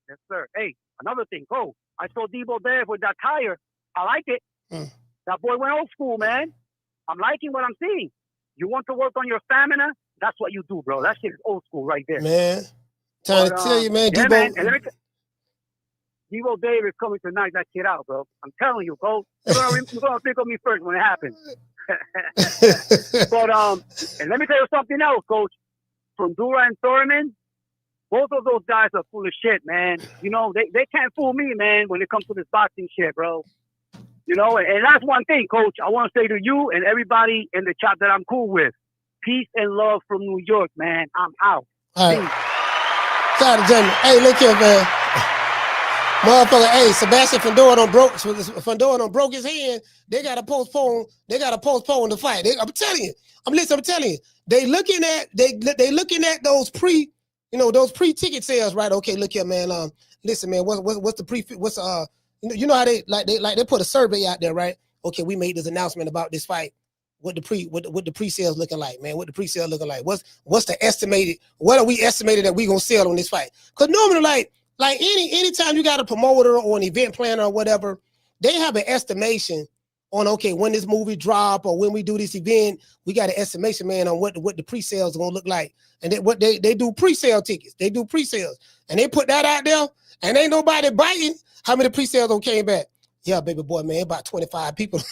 Yes, sir. Hey, another thing, Cole. I saw Debo there with that tire. I like it. That boy went old school, man. I'm liking what I'm seeing. You want to work on your stamina? That's what you do, bro. That shit is old school right there. Man, trying to tell you, man, yeah, Debo. Man. Debo Davis coming to knock that kid out, bro. I'm telling you, Cole. You're gonna think of me first when it happens. But and let me tell you something else, Coach. Fundora and Thurman, both of those guys are full of shit, man. You know, they can't fool me, man, when it comes to this boxing shit, bro. You know, and that's one thing, Coach. I want to say to you and everybody in the chat that I'm cool with. Peace and love from New York, man. I'm out. All right. Shout out to Jimmy. Hey, look here, man. Motherfucker, hey, Sebastian Fundora done broke his hand. They gotta postpone the fight. I'm telling you. I'm telling you. They looking at those pre-ticket sales, right? Okay, look here, man. Listen, man, what's the you know how they put a survey out there, right? Okay, we made this announcement about this fight. What the pre-sales looking like, man? What the pre-sale looking like? What's the estimated? What are we estimated that we gonna sell on this fight? Because normally, like anytime you got a promoter or an event planner or whatever, they have an estimation on, okay, when this movie drop or when we do this event, we got an estimation, man, on what the pre-sales are gonna look like. And they do pre-sale tickets. They do pre-sales. And they put that out there and ain't nobody biting. How many pre-sales don't came back? Yeah, baby boy, man, about 25 people.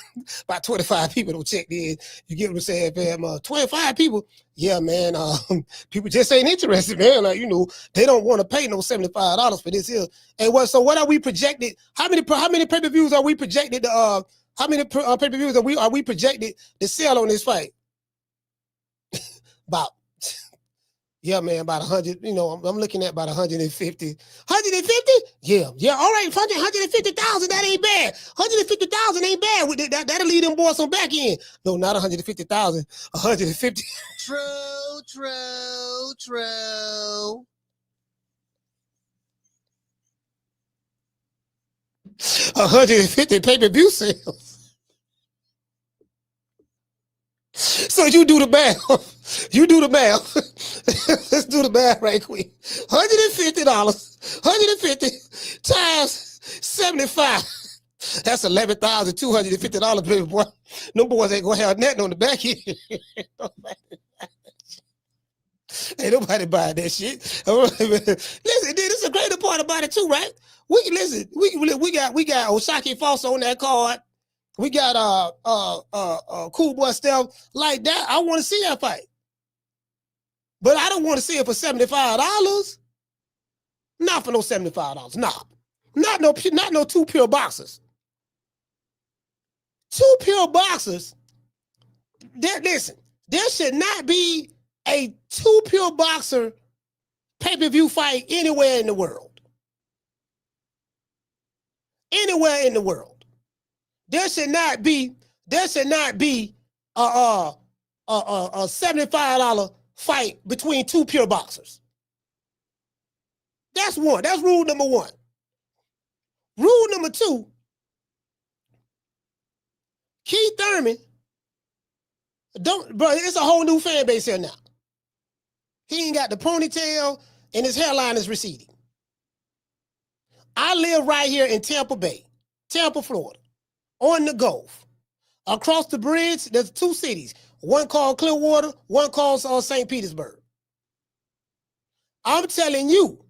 About 25 people don't check in. You get what I'm saying, fam? 25 people. Yeah, man. People just ain't interested, man. Like, you know, they don't want to pay no $75 for this here. And what are we projected? How many pay-per-views are we projected to how many pay-per-views are we projected to sell on this fight? About yeah, man, about 100, you know, I'm looking at about 150. 150? Yeah, all right, 150,000, that ain't bad. 150,000 ain't bad. That'll lead them boys on back end. No, not 150,000, 150. True. 150 pay-per-view sales. So you do the math. You do the math. Let's do the math right quick. $150. 150 times 75. That's $11,250, baby boy. No boys ain't gonna have nothing on the back end. Ain't nobody buying that shit. Listen, this is a greater part about it too, right? We got Osaki Foster on that card. We got Cool Boy Steph like that. I want to see that fight. But I don't want to see it for $75. Not for no $75. Nah. Not no two pure boxers. Two pure boxers. Listen, there should not be a two pure boxer pay-per-view fight anywhere in the world. Anywhere in the world. There should not be a $75 fight between two pure boxers. That's one. That's rule number one. Rule number two, Keith Thurman, bro, it's a whole new fan base here now. He ain't got the ponytail and his hairline is receding. I live right here in Tampa Bay, Tampa, Florida. On the Gulf. Across the bridge, there's two cities. One called Clearwater, one called St. Petersburg. I'm telling you,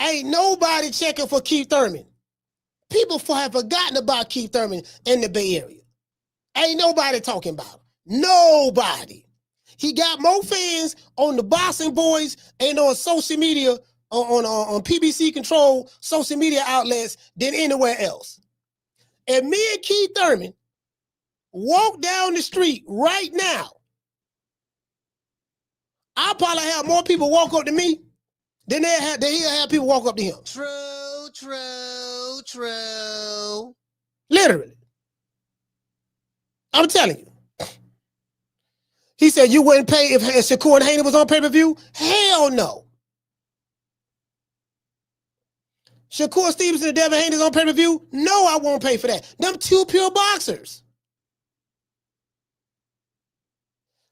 ain't nobody checking for Keith Thurman. People have forgotten about Keith Thurman in the Bay Area. Ain't nobody talking about him. Nobody. He got more fans on the Boxing Boys and on social media, on PBC controlled social media outlets than anywhere else. If me and Keith Thurman walk down the street right now, I'll probably have more people walk up to me than he'll have people walk up to him. True. Literally. I'm telling you. He said you wouldn't pay if Shakur and Haney was on pay-per-view? Hell no. Shakur Stevenson and Devin Haney on pay-per-view? No, I won't pay for that. Them two pure boxers.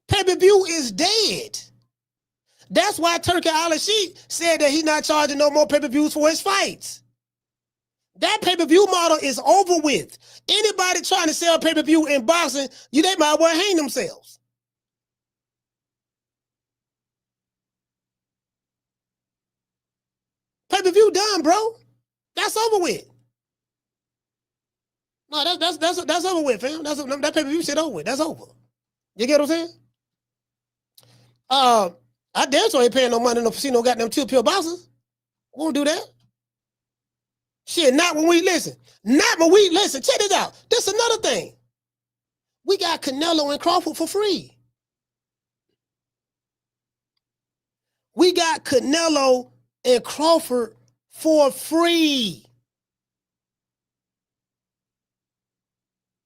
Pay-per-view is dead. That's why Turki Al-Sheikh said that he's not charging no more pay-per-views for his fights. That pay-per-view model is over with. Anybody trying to sell pay-per-view in boxing, they might well hang themselves. Pay-per-view done, bro. That's over with. No, that's over with, fam. That pay-per-view shit over with. That's over. You get what I'm saying? I damn sure ain't paying no money to see no goddamn two pure boxers. Won't do that. Shit, not when we listen. Check this out. This is another thing. We got Canelo and Crawford for free. We got Canelo and Crawford for free.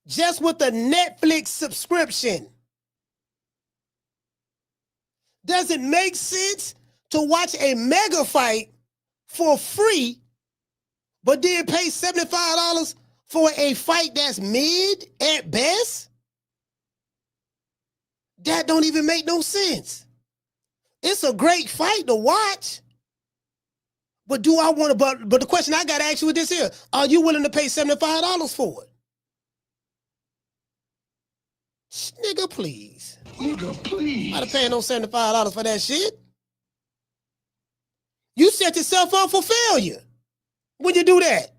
Just with a Netflix subscription. Does it make sense to watch a mega fight for free, but then pay $75 for a fight that's mid at best? That don't even make no sense. It's a great fight to watch. But do I want to, but the question I got to ask you is this here. Are you willing to pay $75 for it? Nigga, please. Nigga, please. I'm not paying no $75 for that shit. You set yourself up for failure when you do that.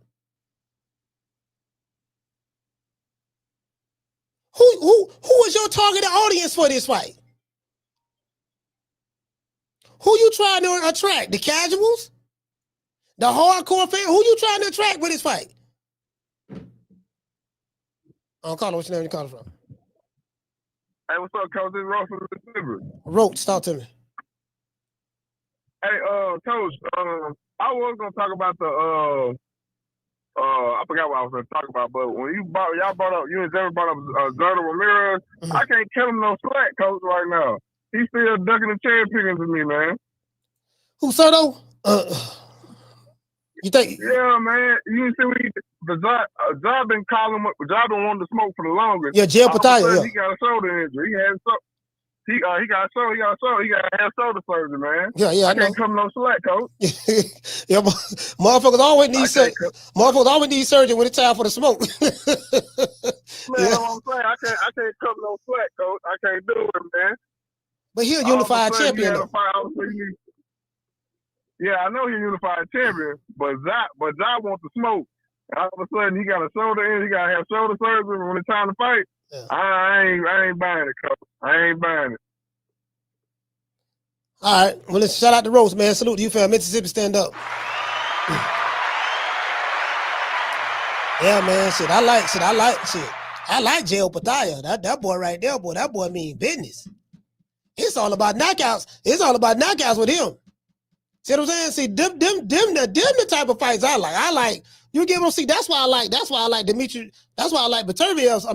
Who is your targeted audience for this fight? Who you trying to attract? The casuals? The hardcore fan? Who you trying to attract with this fight? I don't call it. What's your name? You call it from? Hey, what's up, Coach? This is Ross from Mississippi. Roach, talk to me. Hey, Coach, I was gonna talk about the I forgot what I was gonna talk about, but when y'all brought up, you and Jerry brought up Zerto Ramirez, I can't kill him no slack, Coach, right now. He's still ducking the cherry pickings with me, man. Who, Soto? You think? Yeah, man. You see what Job been calling him. Job been wanting to smoke for the longest. Yeah, Jail Pataya, yeah. He got a shoulder injury. He got a shoulder surgery, man. Yeah, I can't come no slack, Coach. Yeah, motherfuckers always need surgery. Motherfuckers always need surgery when it's time for the smoke. Man, that's what I'm saying. I can't come no slack, Coach. I can't do it, man. But he's a unified champion, though. Yeah, I know he's a unified champion, but Zach wants to smoke. All of a sudden, he got a shoulder injury. He got to have shoulder surgery when it's time to fight. Yeah. I ain't buying it, Coach. I ain't buying it. All right. Well, listen, shout out to Rose, man. Salute to you, fam. Mississippi, stand up. Yeah, man. I like Jail Pataya. That boy right there, boy. That boy mean business. It's all about knockouts. It's all about knockouts with him. See what I'm saying? See, them the type of fights I like. You get what I'm saying? That's why I like Dimitri. That's why I like Beterbiev.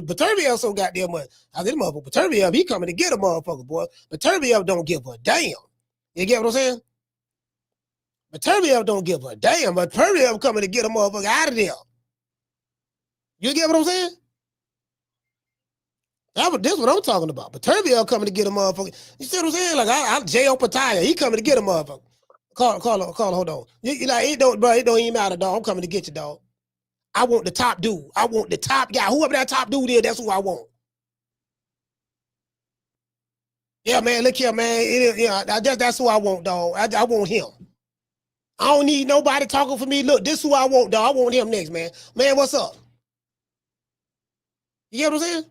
Beterbiev so goddamn much. I said, motherfucker, Beterbiev, he coming to get a motherfucker, boy. Beterbiev don't give a damn. You get what I'm saying? Beterbiev don't give a damn. Beterbiev coming to get a motherfucker out of there. You get what I'm saying? This is what I'm talking about. Beterbiev coming to get a motherfucker. You see what I'm saying? Like I J.O. Pataya, he coming to get a motherfucker. Call, hold on. You like it don't even matter, dog. I'm coming to get you, dog. I want the top dude. I want the top guy. Whoever that top dude is, that's who I want. Yeah, man. Look here, man. That's who I want, dog. I want him. I don't need nobody talking for me. Look, this is who I want, dog. I want him next, man. Man, what's up? You get what I'm saying?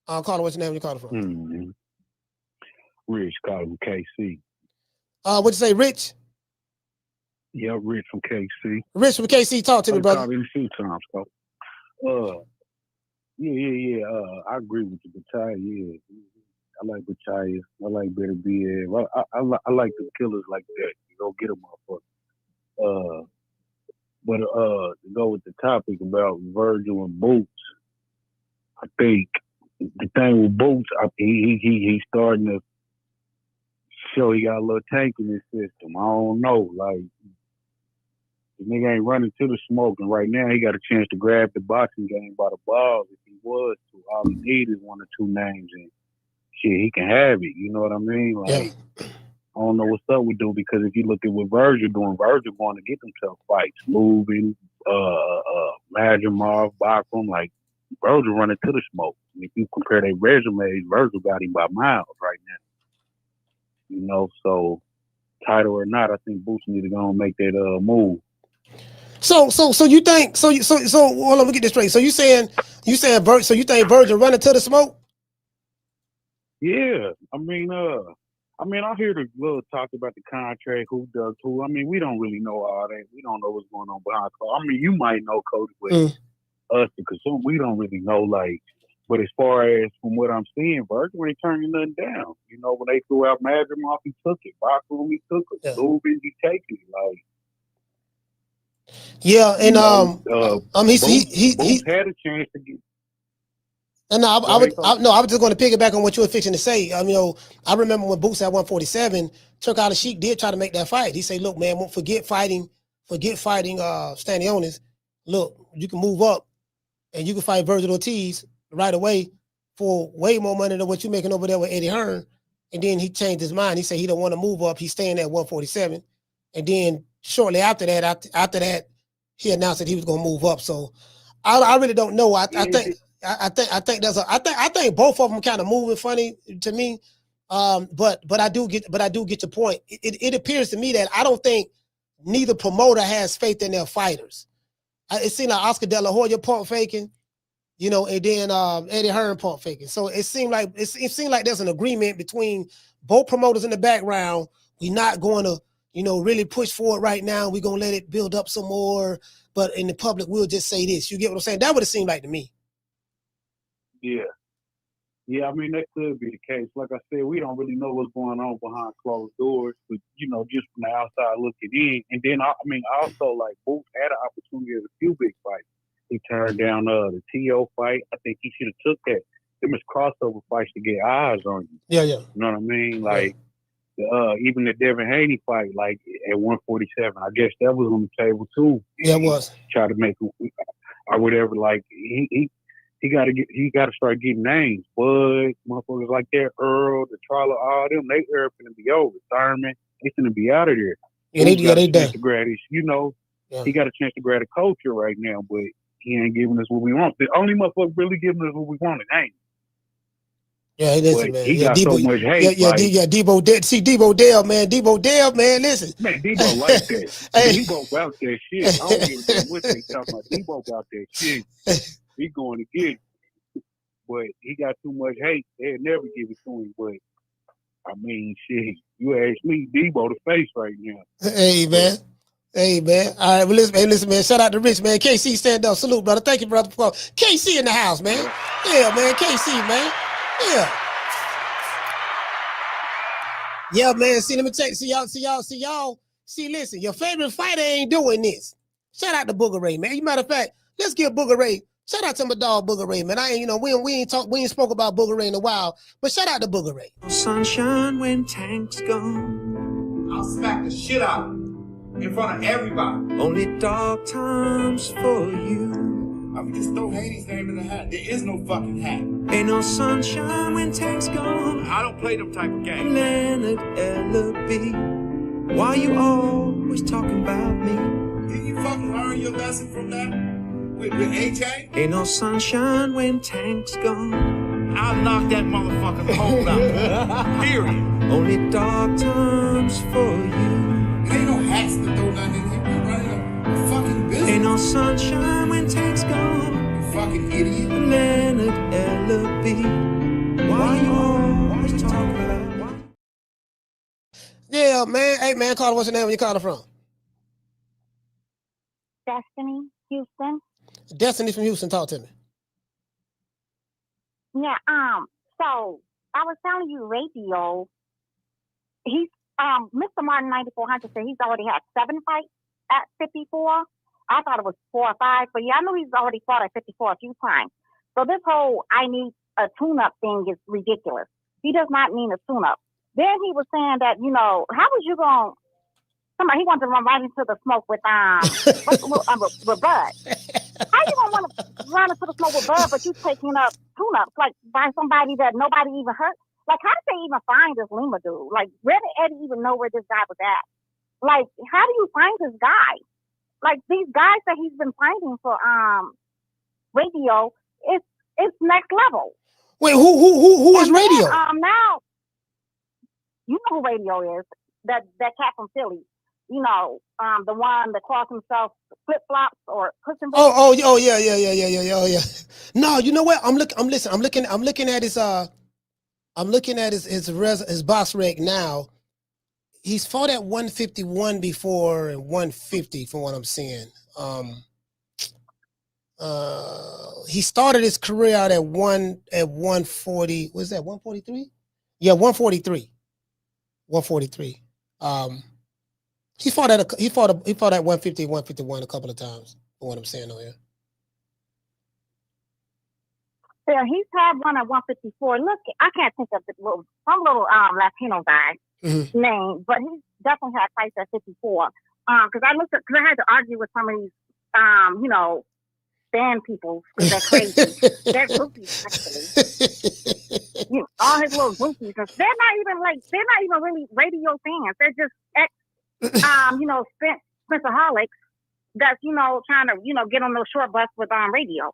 I'll call him. What's your name? You call it from? Mm-hmm. Rich, call him KC. What'd you say, Rich? Yeah, Rich from KC. Rich from KC, talk to me, brother. I've called him a few times, so. Yeah. I agree with you, Battaglia. Yeah, I like Battaglia. I like Better BF. I like the killers like that. You go get them, motherfucker. But to go with the topic about Vergil and Boots, I think the thing with Boots, he's starting to show he got a little tank in his system. I don't know, like The nigga ain't running to the smoke, and right now he got a chance to grab the boxing game by the balls if he was to. All he needs is 1 or 2 names, and shit, he can have it. You know what I mean? Like, I don't know what's up with dude, because if you look at what Vergil doing, Vergil going to get himself fights, moving, Matchroom, Bahkram, like Vergil running to the smoke. And if you compare their resumes, Vergil got him by miles right now. You know, so title or not, I think Boots need to go and make that move. So you think so hold on, let me get this straight. So you saying Vergil, so you think Vergil running to the smoke? Yeah. I mean, I hear the little talk about the contract, who does who. I mean, we don't really know all that. We don't know what's going on behind closed. I mean, you might know, Coach, but us, the consumer, we don't really know, like, but as far as from what I'm seeing, Vergil ain't turning nothing down. You know, when they threw out Matchroom off, he took it. Bahkram, he took it. Moving, he taking it. Like, yeah, and he had a chance to get. And no, I was just going to piggyback on what you were fixing to say. You know, I remember when Boots at 147, Turk Sheik did try to make that fight. He said, "Look, man, forget fighting Stanionis. Look, you can move up, and you can fight Vergil Ortiz right away for way more money than what you're making over there with Eddie Hearn." And then he changed his mind. He said he don't want to move up. He's staying at 147. And then shortly after that, he announced that he was going to move up. So I really don't know. I think both of them kind of moving funny to me. But I do get your point. It appears to me that I don't think neither promoter has faith in their fighters. It seemed like Oscar De La Hoya pump faking, you know, and then Eddie Hearn pump faking. So it seemed like there's an agreement between both promoters in the background. We're not going to, you know, really push forward right now. We're gonna let it build up some more. But in the public, we'll just say this. You get what I'm saying? That would have seemed like to me. Yeah. Yeah, I mean, that could be the case. Like I said, we don't really know what's going on behind closed doors, but, you know, just from the outside looking in. And then, also, like, Boots had an opportunity at a few big fights. He turned down the T.O. fight. I think he should have took that. Them is crossover fights to get eyes on you. Yeah. You know what I mean? Like, even the Devin Haney fight, like, at 147, I guess that was on the table, too. Yeah, it was. Try to make or whatever. Like, he got to start getting names. Bud, motherfuckers like that, Earl, the Charlotte, all them, they are finna be over. Thurman, they finna be out of there. Yeah, they done. You know, he got a chance to grab a culture right now, but he ain't giving us what we want. The only motherfucker really giving us what we want is Haney. Yeah, listen, man. He got so much hate. Debo. See, Debo Dale, man. Debo Dale, man. Listen, man, Debo like that. Debo about that shit. I don't give a damn what they talking about. Debo about that shit. He going to get it. But he got too much hate. They'll never give it to him. But I mean, shit. You ask me, Debo the face right now. Hey, man. All right, well, listen, man. Shout out to Rich, man. KC, stand up. Salute, brother. Thank you, brother. KC in the house, man. Yeah, man. KC, man. Yeah, man. See, let me tell you. See, y'all. See, listen, your favorite fighter ain't doing this. Shout out to Booger Ray, man. Matter of fact, let's give Booger Ray. Shout out to my dog Booger Ray, man. We ain't spoke about Booger Ray in a while, but shout out to Booger Ray. Sunshine when Tank's gone. I'll smack the shit out in front of everybody. Only dark times for you. I mean, just throw Haney's name in the hat. There is no fucking hat. Ain't no sunshine when Tank's gone. I don't play them type of games. Leonard L.B. Why you always talking about me? Did you fucking learn your lesson from that? With AJ? Ain't no sunshine when Tank's gone. I'll knock that motherfucking hole out. Period. Only dark times for you. There ain't no hats to throw nothing in here. We're running a fucking business. Ain't no sunshine when Tank's gone. You fucking idiot. Leonard L.B. Why you always talking about? Yeah, man. Hey, man, Carter, what's your name? Where you calling from? Destiny, Houston. Destiny from Houston, talk to me. Yeah, so I was telling you radio, he's Mr. Martin 9400 said he's already had 7 fights at 54. I thought it was 4 or 5, but yeah, I know he's already fought at 54 a few times. So this whole I need a tune-up thing is ridiculous. He does not mean a tune-up. Then he was saying that, you know, how was you going to Somebody, he wanted to run right into the smoke with with Bud. How you gonna want to run into the smoke with Bud, but you taking up tune-ups like by somebody that nobody even heard? Like, how did they even find this Lima dude? Like, where did Eddie even know where this guy was at? Like, how do you find this guy? Like, these guys that he's been finding for radio, it's next level. Wait, who is Radio? Now you know who Radio is. That cat from Philly. You know, the one that calls himself flip flops or push and Oh yeah. No, you know what? I'm looking at his box rec now. He's fought at 151 before and 150 from what I'm seeing. He started his career out at 140. Was that 143? Yeah, 143. 143. He fought at 150, 151 a couple of times. For what I'm saying over here. Yeah, he's had one at 154. Look, I can't think of some little Latino guy name, but he definitely had fights at 54. Because I had to argue with some of these band people because they're crazy. They're groupies, actually. All his little groupies. They're not even really radio fans. They're just Spencerholics that's, trying to, get on those short bus with radio.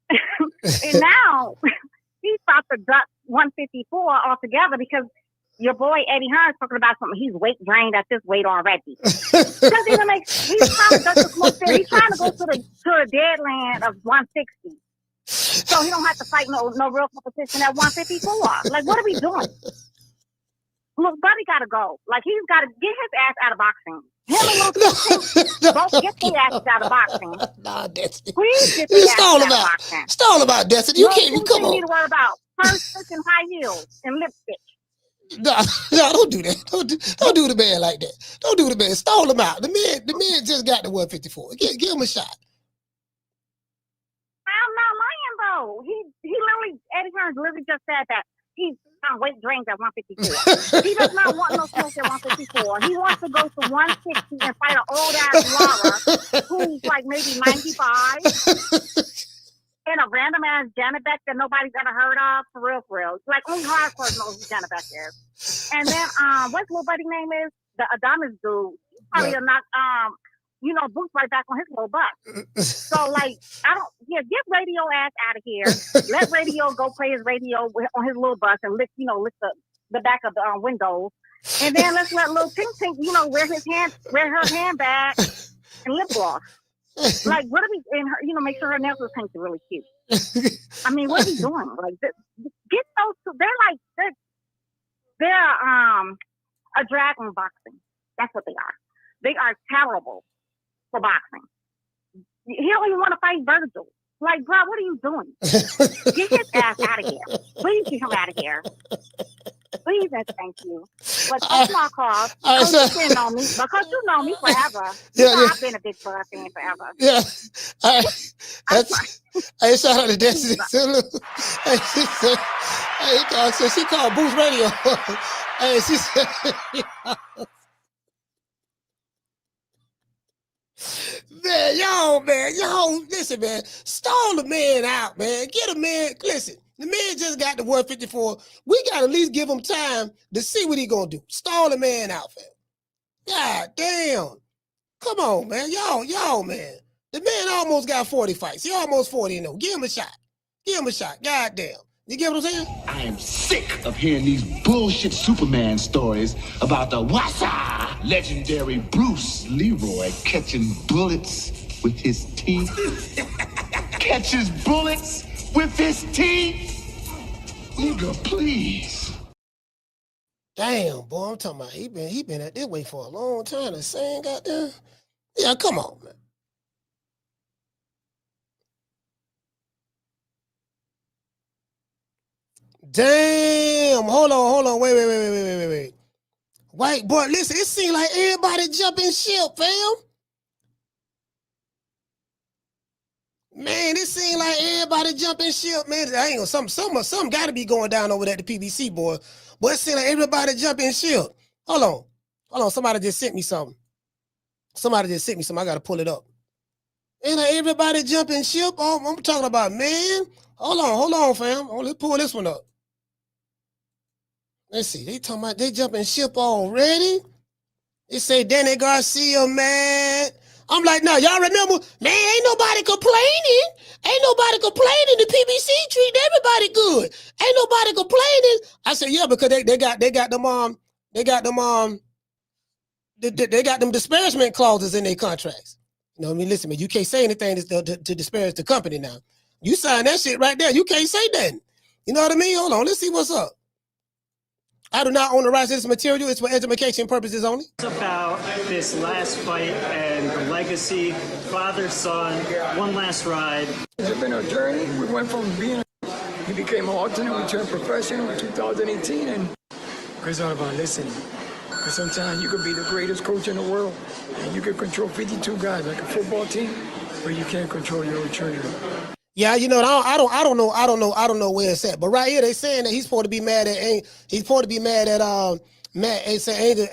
And now he's about to duck 154 altogether because your boy Eddie Hearn talking about something. He's weight drained at this weight already. He's trying to duck the smoke there. He's trying to go to a dead land of 160. So he don't have to fight no real competition at 154. Like, what are we doing? Look, Buddy got to go. Like, he's got to get his ass out of boxing. Him and Lil both get their asses out of boxing. Nah, Destiny. Please get their asses out of boxing. It's all about Destiny. You can't come on. You need to worry about purse and high heels and lipstick. No, don't do that. Don't do the man like that. Don't do the man. Stall him out. The man just got to 154. Give him a shot. I'm not lying though. He literally, Eddie Hearn literally just said that he's weight drained at 154. He does not want no smoke at 154. He wants to go to 160 and fight an old ass Laura who's like maybe 95 and a random ass Janet Beck that nobody's ever heard of. For real. Like, only hardcore knows who Janet Beck is. And then what's little buddy name is? The Adonis dude. He's probably not Boots right back on his little butt. So, like, get Radio ass out of here. Let Radio go play his radio on his little bus and lick the back of the windows. And then let's let little Tink wear her handbag and lip gloss. Like, what are we, and make sure her nails are painted really cute. I mean, what are we doing? Like, get those two. They're a drag on boxing. That's what they are. They are terrible for boxing. He don't even want to fight Vergil. Like, bro, what are you doing? Get his ass out of here. Please get him out of here. Please and thank you. But that's my cause. Because you didn't know me. Because you know me forever. I've been a big Bud fan forever. Yeah. Hey, shout out to Destiny. She called Boots Radio. Hey, she said, man, listen, man, stall the man out, man. Get a man, listen, the man just got to 154. We got to at least give him time to see what he gonna do. Stall the man out, fam. God damn. Come on, man. Y'all, man. The man almost got 40 fights. He almost 40-0. Give him a shot. God damn. You get what I'm saying? I am sick of hearing these bullshit Superman stories about the Wassa legendary Bruce Leroy catching bullets with his teeth. Catches bullets with his teeth? Nigga, please. Damn, boy, I'm talking about he been at this way for a long time. The same goddamn. Yeah, come on, man. Damn, hold on, wait. White boy, listen, it seems like everybody jumping ship, fam. Man, it seems like everybody jumping ship, man. I ain't gonna, something gotta be going down over there at the PBC, boy. Boy, it seems like everybody jumping ship. Hold on, somebody just sent me something. Somebody just sent me some. I got to pull it up. And everybody jumping ship. Oh, I'm talking about, man. Hold on, fam. Oh, let's pull this one up. Let's see. They talking about they jumping ship already. They say Danny Garcia, man. I'm like, no, y'all remember? Man, ain't nobody complaining. Ain't nobody complaining. The PBC treat everybody good. Ain't nobody complaining. I said, yeah, because they got them disparagement clauses in their contracts. You know what I mean? Listen, man, you can't say anything to disparage the company now. You sign that shit right there. You can't say that. You know what I mean? Hold on, let's see what's up. I do not own the rights to this material. It's for education purposes only. It's about this last fight and the legacy, father, son, one last ride. It's been a journey. We went from being, he became an alternate, we turned professional in 2018, and it's all about listening. Because sometimes you could be the greatest coach in the world, and you could control 52 guys like a football team, but you can't control your own children. Yeah, you know, I don't know where it's at. But right here, they saying that he's supposed to be mad at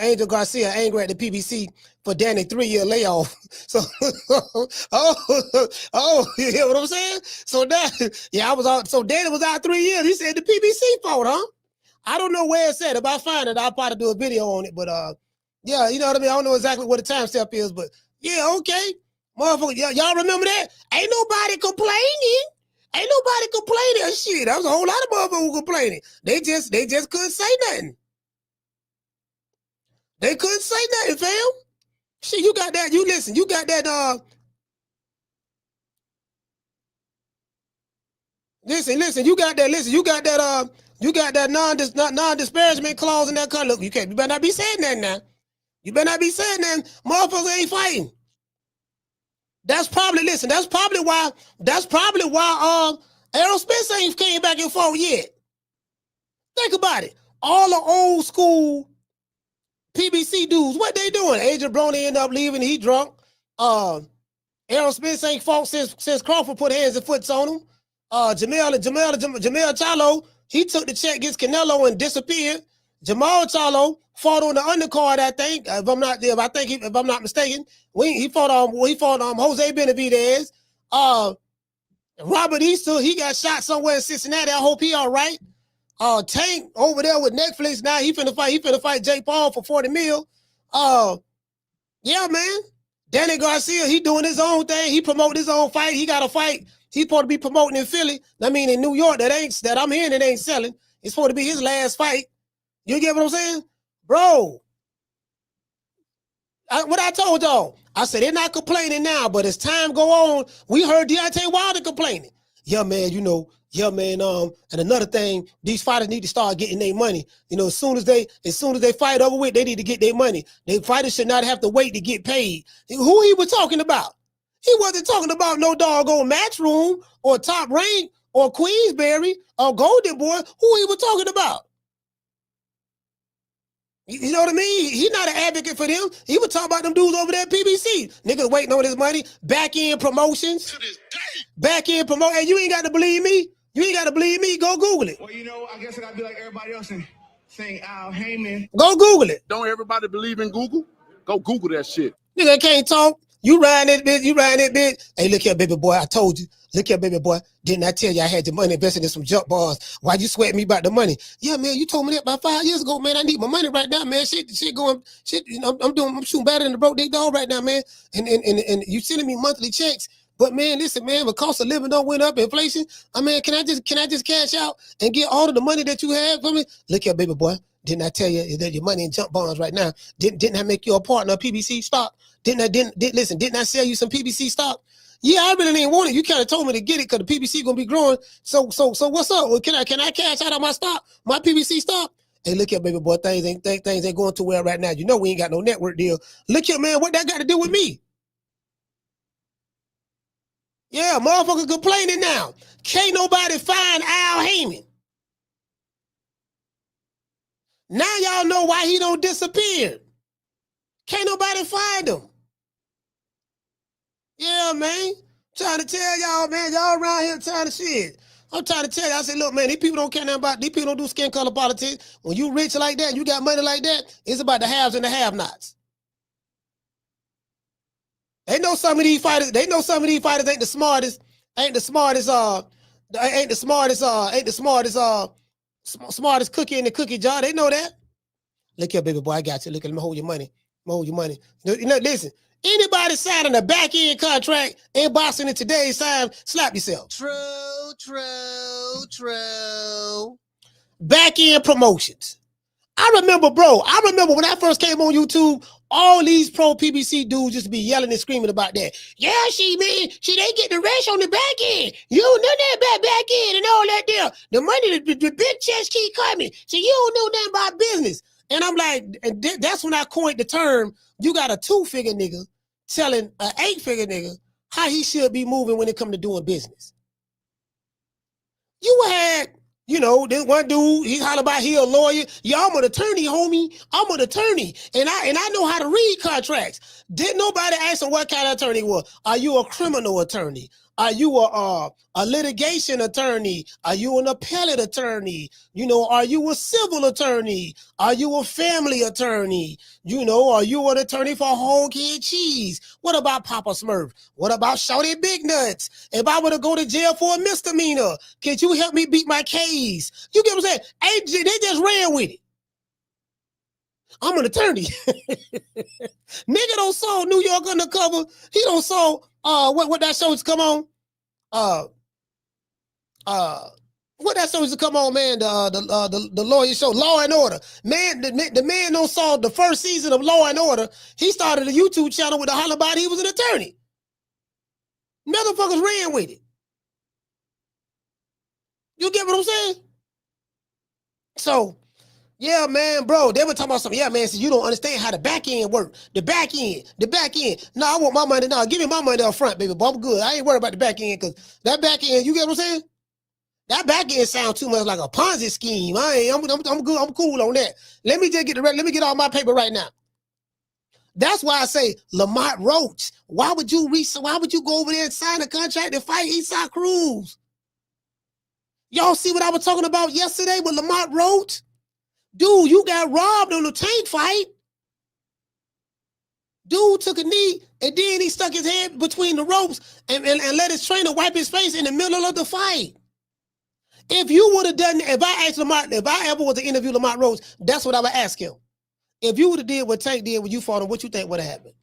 Angel Garcia angry at the PBC for Danny 3-year layoff. So, you hear what I'm saying? So that, yeah, so Danny was out 3 years. He said the PBC fault, huh? I don't know where it's at. If I find it, I'll probably do a video on it. But yeah, you know what I mean? I don't know exactly what the time step is, but yeah, okay. Motherfucker, y'all remember that? Ain't nobody complaining. Ain't nobody complaining. Shit, that was a whole lot of motherfuckers complaining. They just couldn't say nothing. They couldn't say nothing, fam. Shit, you got that. You listen. You got that. Listen. You got that. Listen. You got that. You got that non-disparagement clause in that car. Look, you better not be saying that now. You better not be saying that. Motherfuckers ain't fighting. That's probably why Errol Spence ain't came back and fought yet. Think about it. All the old school PBC dudes, what they doing? Adrian Brony ended up leaving, he drunk. Errol Spence ain't fought since Crawford put hands and foots on him. Jamel Charlo, he took the check against Canelo and disappeared. Jamal Charlo fought on the undercard, I think. If I'm not mistaken, he fought Jose Benavidez. Robert Easter, he got shot somewhere in Cincinnati. I hope he all right. Tank over there with Netflix now. He finna fight Jake Paul for 40 mil. Yeah, man. Danny Garcia, he doing his own thing. He promoting his own fight. He got a fight. He's supposed to be promoting in Philly. I mean, in New York, that I'm hearing it ain't selling. It's supposed to be his last fight. You get what I'm saying? Bro, what I told y'all, I said they're not complaining now, but as time go on, we heard Deontay Wilder complaining. Yeah, man, and another thing, these fighters need to start getting their money. You know, as soon as they fight over with, they need to get their money. They fighters should not have to wait to get paid. Who he was talking about? He wasn't talking about no doggone Matchroom or Top Rank or Queensberry or Golden Boy. Who he was talking about? You know what I mean? He's not an advocate for them. He was talking about them dudes over there at PBC. Niggas waiting on his money. Back-end promotions. Back-end promotion. Hey, you ain't got to believe me. You ain't got to believe me. Go Google it. Well, you know, I guess I got to be like everybody else and saying Al Heyman. Go Google it. Don't everybody believe in Google? Go Google that shit. Nigga can't talk. You riding that bitch. Hey, look here, baby boy. I told you. Look here, baby boy. Didn't I tell you I had your money invested in some jump bars? Why you sweating me about the money? Yeah, man, you told me that about 5 years ago, man. I need my money right now, man. Shit going. You know, I'm shooting better than the broke dick dog right now, man. And you sending me monthly checks. But man, listen, man, the cost of living don't went up, inflation. I mean, can I just cash out and get all of the money that you have for me? Look here, baby boy. Didn't I tell you that your money in jump bonds right now? Didn't I make you a partner of PBC stock? Didn't I sell you some PBC stock? Yeah, I really didn't want it. You kind of told me to get it because the PBC gonna be growing. So what's up? Well, can I cash out on my stock, my PBC stock? Hey, look here, baby boy. Things ain't going too well right now. You know we ain't got no network deal. Look here, man. What that got to do with me? Yeah, motherfuckers complaining now. Can't nobody find Al Heyman. Now y'all know why he don't disappear. Can't nobody find him. Yeah, man. Trying to tell y'all, man. Y'all around here trying to shit. I'm trying to tell you. I said, look, man, these people don't care nothing about, these people don't do skin color politics. When you rich like that, you got money like that, it's about the haves and the have-nots. They know some of these fighters. They know some of these fighters ain't the smartest. Smartest cookie in the cookie jar. They know that. Look here, baby boy. I got you. Look at me. Hold your money. Hold your money. You know, listen. Anybody signing a back end contract in boxing in today's time, slap yourself. True. Back end promotions. I remember when I first came on YouTube, all these pro PBC dudes used to be yelling and screaming about that. Yeah, they get the rest on the back end. You don't know that back end and all that there. The money, the big checks keep coming. So you don't know nothing about business. And I'm like, and that's when I coined the term, you got a 2-figure nigga telling an 8-figure nigga how he should be moving when it comes to doing business. You had, this one dude, he holler about he a lawyer. Yeah, I'm an attorney, homie. I'm an attorney. And I know how to read contracts. Didn't nobody ask him what kind of attorney he was. Are you a criminal attorney? Are you a litigation attorney? Are you an appellate attorney? Are you a civil attorney? Are you a family attorney? Are you an attorney for whole kid cheese? What about Papa Smurf? What about Shorty Big Nuts? If I were to go to jail for a misdemeanor, could you help me beat my case? You get what I'm saying? Hey, they just ran with it. I'm an attorney. Nigga don't saw New York Undercover. He don't saw what that show is come on. What that show is to come on, man? The lawyer show, Law and Order. Man, the man don't saw the first season of Law and Order. He started a YouTube channel with a holler about he was an attorney. Motherfuckers ran with it. You get what I'm saying? So, yeah, man, bro, they were talking about something. Yeah, man, so you don't understand how the back end work. The back end. No, I want my money now. Give me my money up front, baby, but I'm good. I ain't worried about the back end because that back end, you get what I'm saying? That back end sounds too much like a Ponzi scheme. I'm good. I'm cool on that. Let me get all my paper right now. That's why I say Lamont Roach. Why would you go over there and sign a contract to fight Esau Cruz? Y'all see what I was talking about yesterday with Lamont Roach? Dude, you got robbed on the Tank fight. Dude took a knee and then he stuck his head between the ropes and let his trainer wipe his face in the middle of the fight. If you would have done, if I ever was to interview Lamont Roach, that's what I would ask him. If you would have did what Tank did when you fought him, what you think would have happened?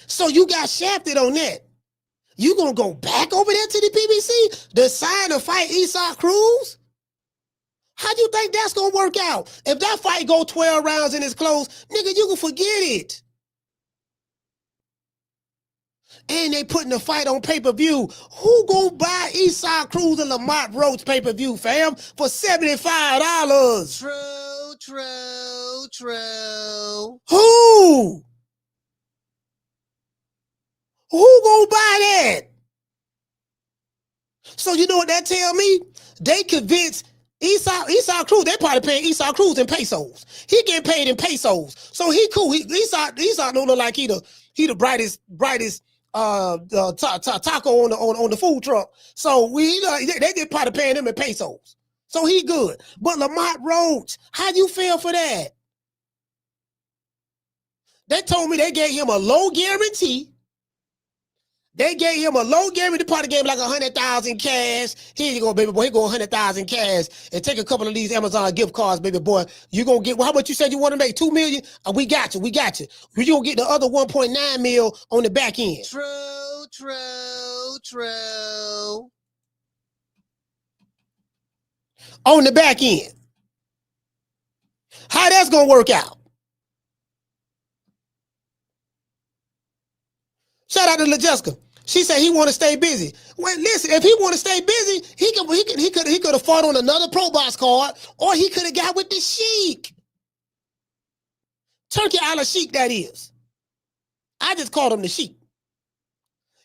So you got shafted on that. You gonna go back over there to the PBC to sign and fight Esau Cruz? How do you think that's gonna work out? If that fight go 12 rounds and it's close, nigga, you can forget it. And they putting the fight on pay-per-view. Who gonna buy Esau Cruz and Lamont Roach pay-per-view, fam, for $75? True. Who? Who gonna buy that? So you know what that tell me? They convinced Esau Cruz, they probably paying Esau Cruz in pesos. He getting paid in pesos. So he cool. Esau don't look like he the brightest taco on the food truck. So they get probably paying him in pesos. So he good. But Lamont Roach, how you feel for that? They told me they gave him a low guarantee. They gave him a low guarantee, probably gave him like 100,000 cash. Here you go, baby boy. Here go 100,000 cash and take a couple of these Amazon gift cards, baby boy. You gonna get, well, how much you said you want to make? $2 million? We got you. You gonna get the other 1.9 mil on the back end. True. On the back end. How that's gonna work out? Shout out to LaJessica. She said he want to stay busy. Well, listen, if he want to stay busy, he could have fought on another pro box card, or he could have got with the Sheik. Turkey a la Sheik, that is. I just called him the Sheik.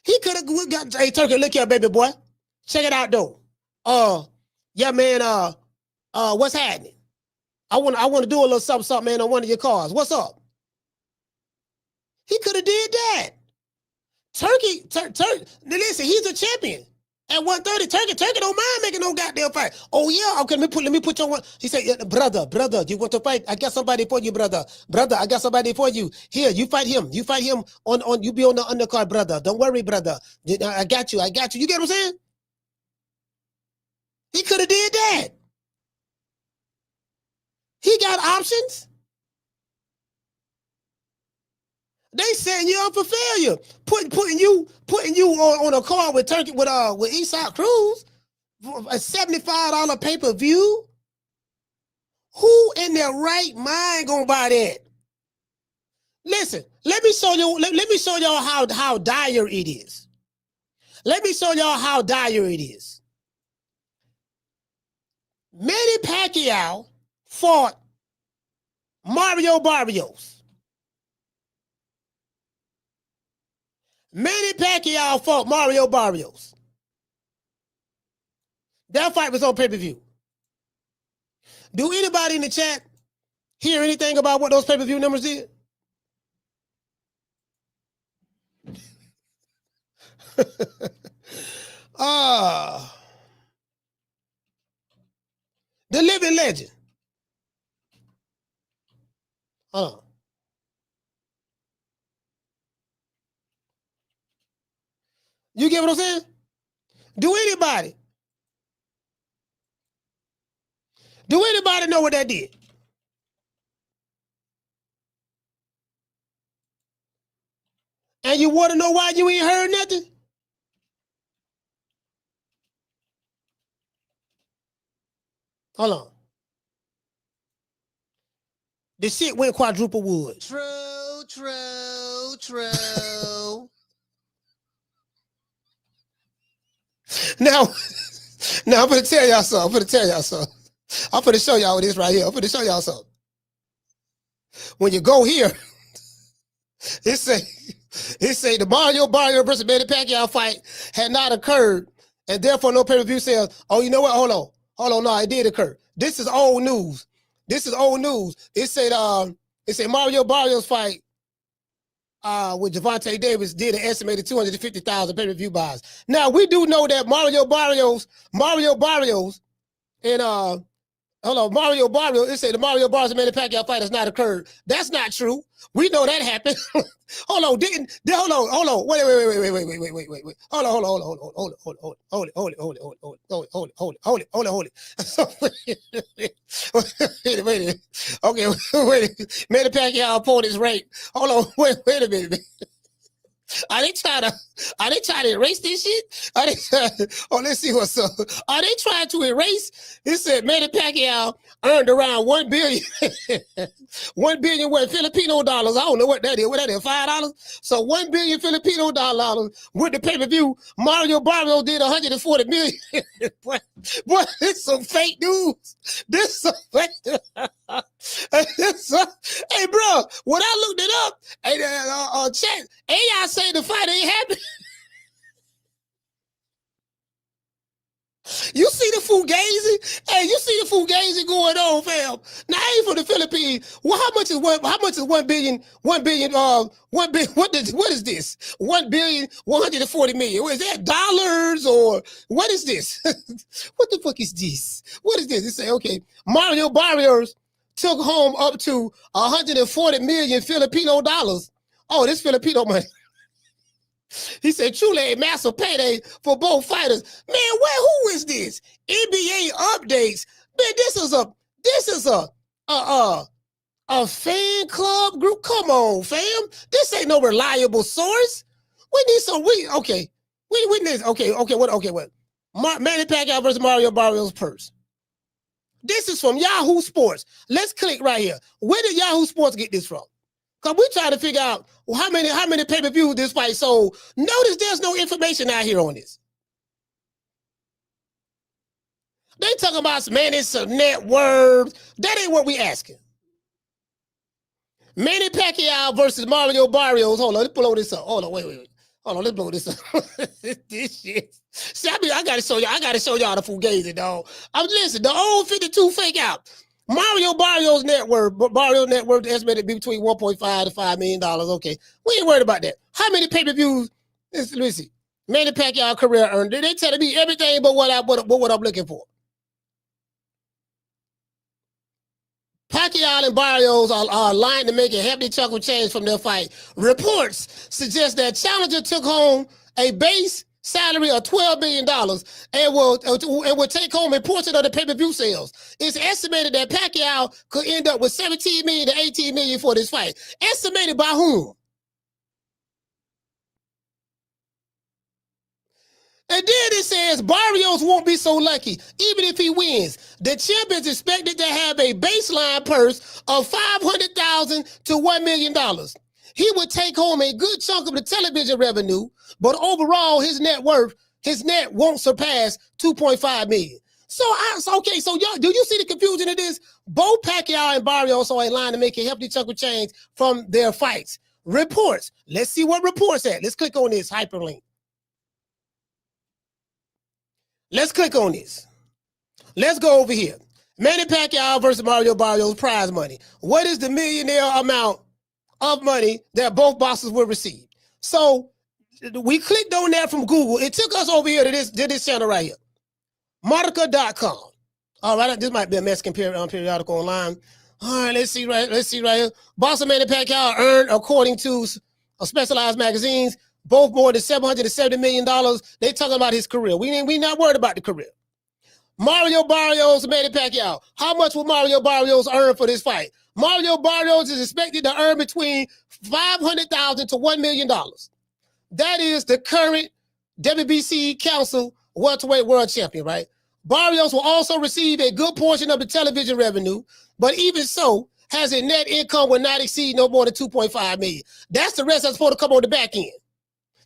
He could have got, hey, Turkey, look here, baby boy. Check it out, though. Yeah, man, what's happening? I want to do a little something, man, on one of your cars. What's up? He could have did that. Turkey, listen, he's a champion. At 130, Turkey don't mind making no goddamn fight. Oh yeah, okay, let me put you on one. He said, yeah, brother, you want to fight? I got somebody for you, brother. Brother, I got somebody for you. Here, you fight him. You fight him on you be on the undercard, brother. Don't worry, brother. I got you. You get what I'm saying? He could have did that. He got options. They setting you up for failure. Putting you on a card with Turkey with Eastside Cruz, a $75 pay-per-view. Who in their right mind gonna buy that? Listen, let me show y'all how dire it is. Let me show y'all how dire it is. Manny Pacquiao fought Mario Barrios. Manny Pacquiao fought Mario Barrios. That fight was on pay-per-view. Do anybody in the chat hear anything about what those pay-per-view numbers did? The living legend. You get what I'm saying? Do anybody know what that did? And you want to know why you ain't heard nothing? Hold on. The shit went quadruple wood. True. Now I'm gonna tell y'all something. I'm gonna show y'all this right here. I'm gonna show y'all something. When you go here, it say the Mario Barrios versus Manny Pacquiao fight had not occurred, and therefore no pay-per-view sales. Oh, you know what? Hold on. No, it did occur. This is old news. It said Mario Barrios fight with Gervonta Davis did an estimated 250,000 pay-per-view buys. Now we do know that Mario Barrios, and Mario Barrios, it said the Mario Barrios and Manny Pacquiao fight has not occurred. That's not true. We know that happened. Hold on. Wait. Hold it. Wait. Okay, wait. Manny Pacquiao opponent's rape. Hold on. Wait a minute. Are they trying to erase this shit? Let's see what's up. Are they trying to erase? It said Manny Pacquiao earned around $1 billion. $1 billion what? Filipino dollars. I don't know what that is. What that is? $5? So $1 billion Filipino dollars with the pay-per-view. Mario Barrios did $140 million. Boy, this some fake news. This some fake news. Hey, bro, when I looked it up, chat, AI say the fight ain't happening. You see the fugazi? Hey, you see the fugazi going on, fam? Now, I ain't from the Philippines. Well, how much is 1 billion? 1 billion, what is this? 1,140 million. What is that, dollars or what is this? What the fuck is this? What is this? It say, okay, Mario Barrios took home up to 140 million Filipino dollars. Oh, this Filipino money. He said, truly a massive payday for both fighters. Man, who is this? NBA updates. Man, this is a fan club group. Come on, fam. This ain't no reliable source. We need some, okay. We need, okay, what? Manny Pacquiao versus Mario Barrios purse. This is from Yahoo Sports. Let's click right here. Where did Yahoo Sports get this from? Because we're trying to figure out how many pay-per-views this fight sold. Notice there's no information out here on this. They talking about, man, it's some net worth. That ain't what we asking. Manny Pacquiao versus Mario Barrios. Hold on, let's blow this up. Hold on, wait. Hold on, let's blow this up. This shit. See, I gotta show y'all the fugazi, dog. Listen, the old 52 fake out. Mario Barrios' net worth estimated to be between $1.5 to $5 million. Okay, we ain't worried about that. How many pay-per-views? Let me see. Manny Pacquiao career earned. They telling me everything but what I'm looking for. Pacquiao and Barrios are aligned to make a hefty chunk of change from their fight. Reports suggest that challenger took home a base salary of $12 million and will take home a portion of the pay-per-view sales. It's estimated that Pacquiao could end up with $17 million to $18 million for this fight. Estimated by whom? And then it says Barrios won't be so lucky, even if he wins. The champ is expected to have a baseline purse of $500,000 to $1 million. He would take home a good chunk of the television revenue, but overall his net won't surpass $2.5 million. So y'all, do you see the confusion of this? Both Pacquiao and Barrios are in line to make a hefty chunk of change from their fights. Reports. Let's see what reports at. Let's click on this hyperlink. Let's click on this. Let's go over here. Manny Pacquiao versus Mario Barrios prize money. What is the millionaire amount of money that both boxers will receive? So we clicked on that from Google. It took us over here to this channel right here. Marca.com. All right, this might be a Mexican periodical online. All right, let's see right here. Boxer Manny Pacquiao earned, according to specialized magazines, both more than $770 million. They talking about his career. We not worried about the career. Mario Barrios and Manny Pacquiao. How much will Mario Barrios earn for this fight? Mario Barrios is expected to earn between $500,000 to $1 million. That is the current WBC Council welterweight world champion, right? Barrios will also receive a good portion of the television revenue, but even so, has a net income will not exceed no more than $2.5 million. That's the rest that's supposed to come on the back end.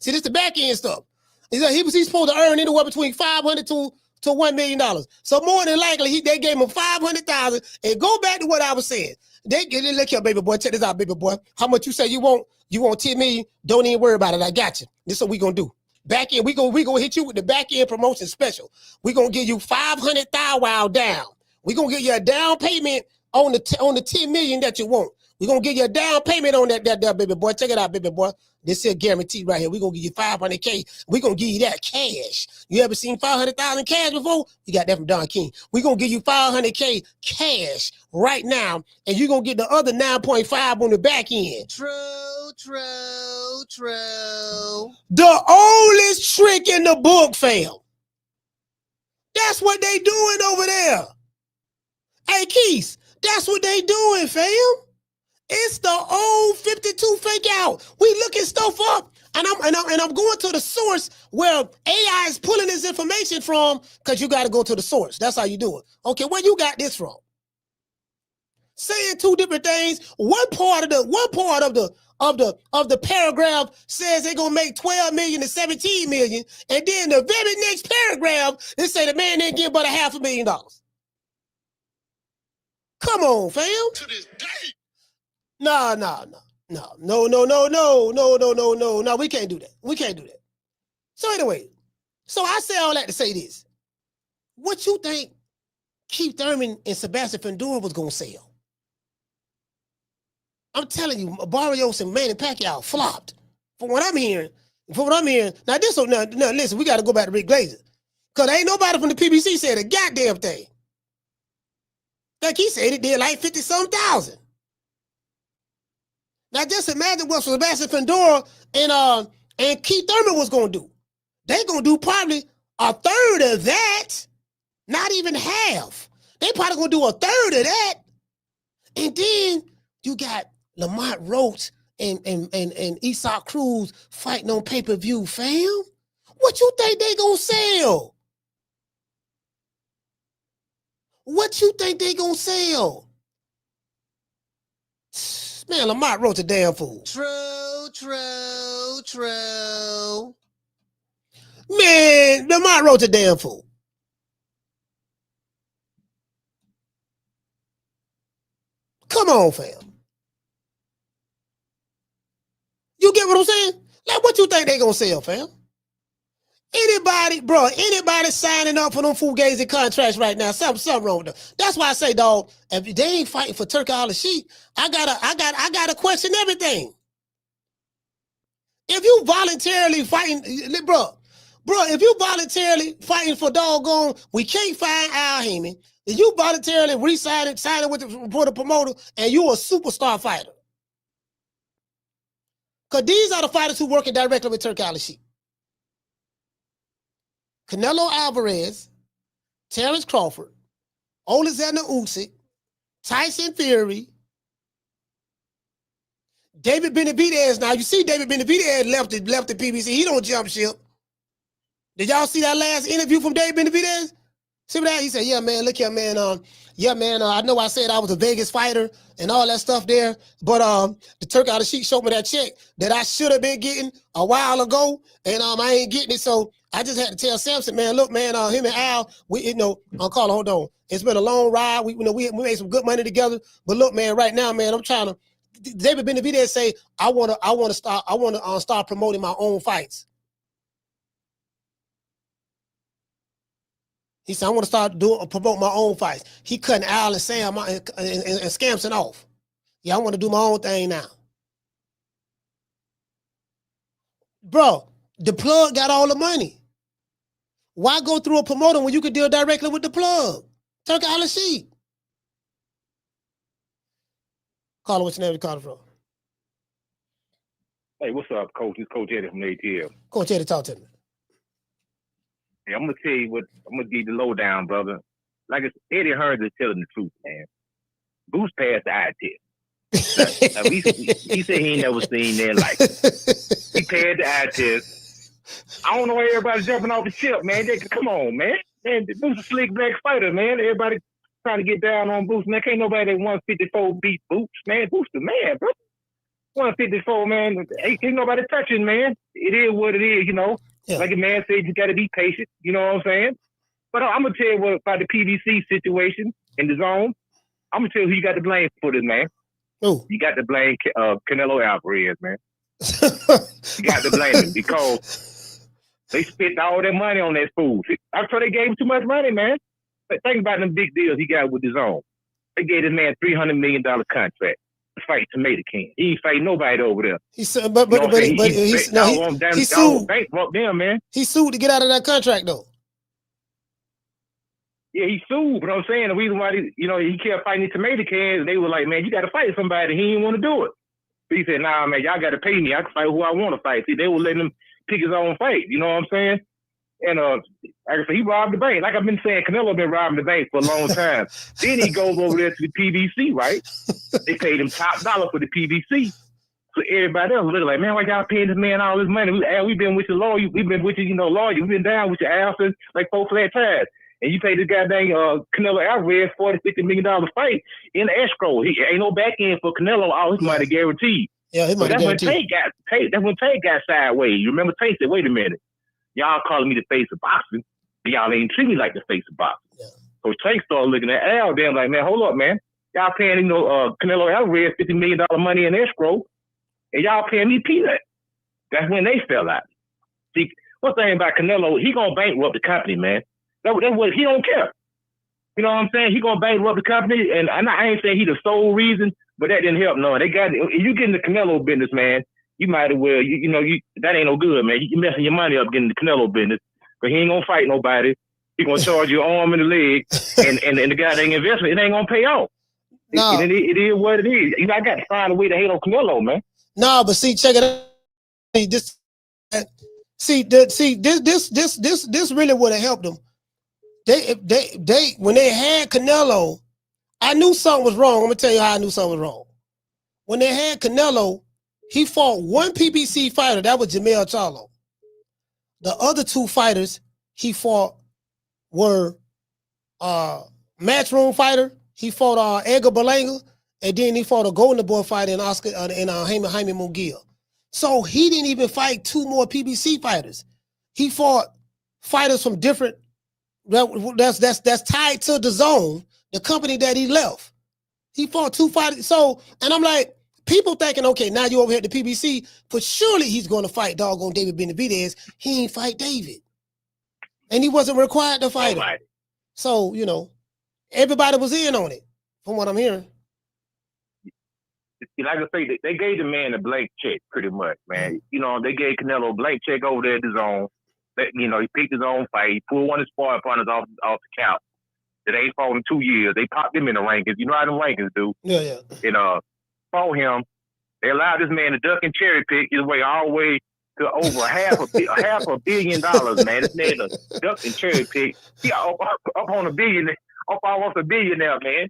See, this is the back end stuff. He's supposed to earn anywhere between $500,000 to $1 million. So more than likely, they gave him $500,000. And go back to what I was saying. Look here, baby boy. Check this out, baby boy. How much you say you want? You want $10 million? Don't even worry about it. I got you. This is what we gonna do. Back end, we gonna hit you with the back end promotion special. We gonna give you $500,000 down. We gonna give you a down payment on the $10 million that you want. We gonna give you a down payment on that baby boy. Check it out, baby boy. This is a guarantee right here. We're going to give you $500K. We're going to give you that cash. You ever seen $500,000 cash before? You got that from Don King. We're going to give you $500K cash right now, and you're going to get the other 9.5 on the back end. True. The oldest trick in the book, fam. That's what they doing over there. Hey, Keith, that's what they doing, fam. It's the old 52 fake out. We looking stuff up, and I'm going to the source where AI is pulling this information from, because you got to go to the source. That's how you do it. Okay, where you got this from? Saying two different things. One part of the paragraph says they're gonna make $12 million to $17 million, and then the very next paragraph they say the man didn't get but $500,000. Come on, fam. To this day. No, we can't do that. We can't do that. So anyway, so I say all that to say this. What you think Keith Thurman and Sebastian Fundora was going to sell? I'm telling you, Barrios and Manny Pacquiao flopped. From what I'm hearing, now listen, we got to go back to Rick Glazer. Because ain't nobody from the PBC said a goddamn thing. Like he said it did like 50-some thousand. Now just imagine what Sebastian Fundora and Keith Thurman was gonna do. They gonna do probably a third of that, not even half. They probably gonna do a third of that. And then you got Lamont Roach and Isaac Cruz fighting on pay-per-view, fam. What you think they gonna sell? What you think they gonna sell? Man, Lamont Roach a damn fool. True. Man, Lamont Roach a damn fool. Come on, fam. You get what I'm saying? Like, what you think they gonna sell, fam? Anybody signing up for them fugazi contracts right now, something wrong with them. That's why I say, dog, if they ain't fighting for Turkey Hall Sheep, I gotta question everything. If you voluntarily fighting, bro, Bro, if you voluntarily fighting for doggone, we can't find Al Heyman, if you voluntarily signing with the promoter, and you a superstar fighter. Because these are the fighters who working directly with Turk Al-Sheikh. Canelo Alvarez, Terence Crawford, Alexander Usyk, Tyson Fury, David Benavidez. Now, you see David Benavidez left the PBC. He don't jump ship. Did y'all see that last interview from David Benavidez? See what he said? Yeah, man, look here, man. I know I said I was a Vegas fighter and all that stuff there, but the Turk Al-Sheikh showed me that check that I should have been getting a while ago, and I ain't getting it. So I just had to tell Samson, man, look, man, him and Al, Carla, hold on. It's been a long ride. We made some good money together, but look, man, right now, man, I'm trying to. David Benavidez say I want to start promoting my own fights. He said, I want to start promote my own fights. He cutting Al and Sam and Scampson off. Yeah, I want to do my own thing now. Bro, the plug got all the money. Why go through a promoter when you could deal directly with the plug? Turk Al-Sheikh. Carla, what's your name to call from? Hey, what's up, Coach? It's Coach Eddie from ATL. Coach Eddie, talk to me. Hey, I'm gonna tell you what. I'm gonna give you the lowdown, brother. Like Eddie Hearn is telling the truth, man. Boots passed the eye test. Now, he said he ain't never seen that like he passed the eye test. I don't know why everybody's jumping off the ship, man. Come on, man. Boots a slick black fighter, man. Everybody trying to get down on Boots, man. Can't nobody at 154 beat Boots, man. Boots the man, bro. 154, man. Ain't nobody touching, man. It is what it is, you know. Yeah. Like a man said, you got to be patient. You know what I'm saying? But I'm going to tell you what about the PBC situation in the zone. I'm going to tell you who you got to blame for this, man. Ooh. You got to blame Canelo Alvarez, man. You got to blame him because they spent all that money on that fool. I'm sure they gave him too much money, man. But think about them big deals he got with his own. They gave this man $300 million contract to fight Tomato King. He ain't fighting nobody over there. He sued, but he sued. Bankrupt them, man. He sued to get out of that contract, though. Yeah, he sued. But I'm saying the reason why he kept fighting the Tomato Cans, they were like, man, you got to fight somebody. He didn't want to do it. But he said, nah, man, y'all got to pay me. I can fight who I want to fight. See, they were letting him pick his own fight. You know what I'm saying? And like I said, he robbed the bank. Like I've been saying, Canelo been robbing the bank for a long time. Then he goes over there to the PBC, right? They paid him top dollar for the PBC. So everybody else look like, man, why y'all paying this man all this money? We've been with your lawyer. We've been with you, lawyer. We've been down with your ass since like 4 flat tires. And you pay this goddamn Canelo Alvarez $40-50 million fight in the escrow. He ain't no back end for Canelo. All his money guaranteed. Yeah, his money guaranteed. That's when Tate got sideways. You remember Tate said, wait a minute. Y'all calling me the face of boxing, but y'all ain't treat me like the face of boxing. Yeah. So Tate started looking at Al, damn, like, man, hold up, man. Y'all paying, Canelo Alvarez $50 million money in escrow, and y'all paying me peanuts. That's when they fell out. See, one thing about Canelo, he gonna bankrupt the company, man. That's what he don't care. You know what I'm saying? He gonna bankrupt the company, and I ain't saying he the sole reason, but that didn't help none. They got you get in the Canelo business, man. You might as well, that ain't no good, man. You messing your money up getting the Canelo business, but he ain't gonna fight nobody. He gonna charge your arm and the leg, and the goddamn investment, it ain't gonna pay off. No. It is what it is. I got to find a way to hate on Canelo, man. No, but see, check it out. This really would have helped them. They when they had Canelo, I knew something was wrong. I'm gonna tell you how I knew something was wrong. When they had Canelo, he fought one PBC fighter, that was Jamel Charlo. The other 2 fighters he fought were Matchroom fighter. He fought Edgar Berlanga, and then he fought a Golden Boy fighter in Oscar and Jaime Munguia. So he didn't even fight 2 more PBC fighters. He fought fighters from different that's tied to the zone, the company that he left. He fought 2 fighters. So, and I'm like, people thinking, okay, now you over here at the PBC, but surely he's going to fight doggone David Benavidez. He ain't fight David. And he wasn't required to fight him. So, everybody was in on it, from what I'm hearing. Like I say, they gave the man a blank check, pretty much, man. They gave Canelo a blank check over there at the zone. he picked his own fight. He pulled one of his sparring partners off the couch. That ain't fought in 2 years. They popped him in the rankings. You know how the rankings do. Yeah. And fought him. They allowed this man to duck and cherry pick his way all the way to over half $1 billion, man. This man a duck and cherry pick. He up on $1 billion, up almost $1 billionaire, man.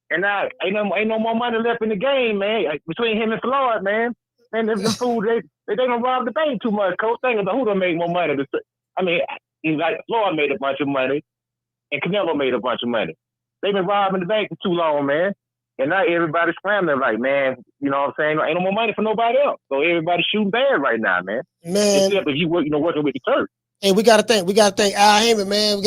And now ain't no more money left in the game, man. Between him and Floyd, man. And the food they don't rob the bank too much. Coach, think about who done make more money. I mean, like Floyd made a bunch of money, and Canelo made a bunch of money. They've been robbing the bank for too long, man. And now everybody's scrambling like, man, you know what I'm saying? Ain't no more money for nobody else. So everybody's shooting bad right now, man. Man. Except if you work, working with the church. Hey, we gotta thank Al Heyman, man.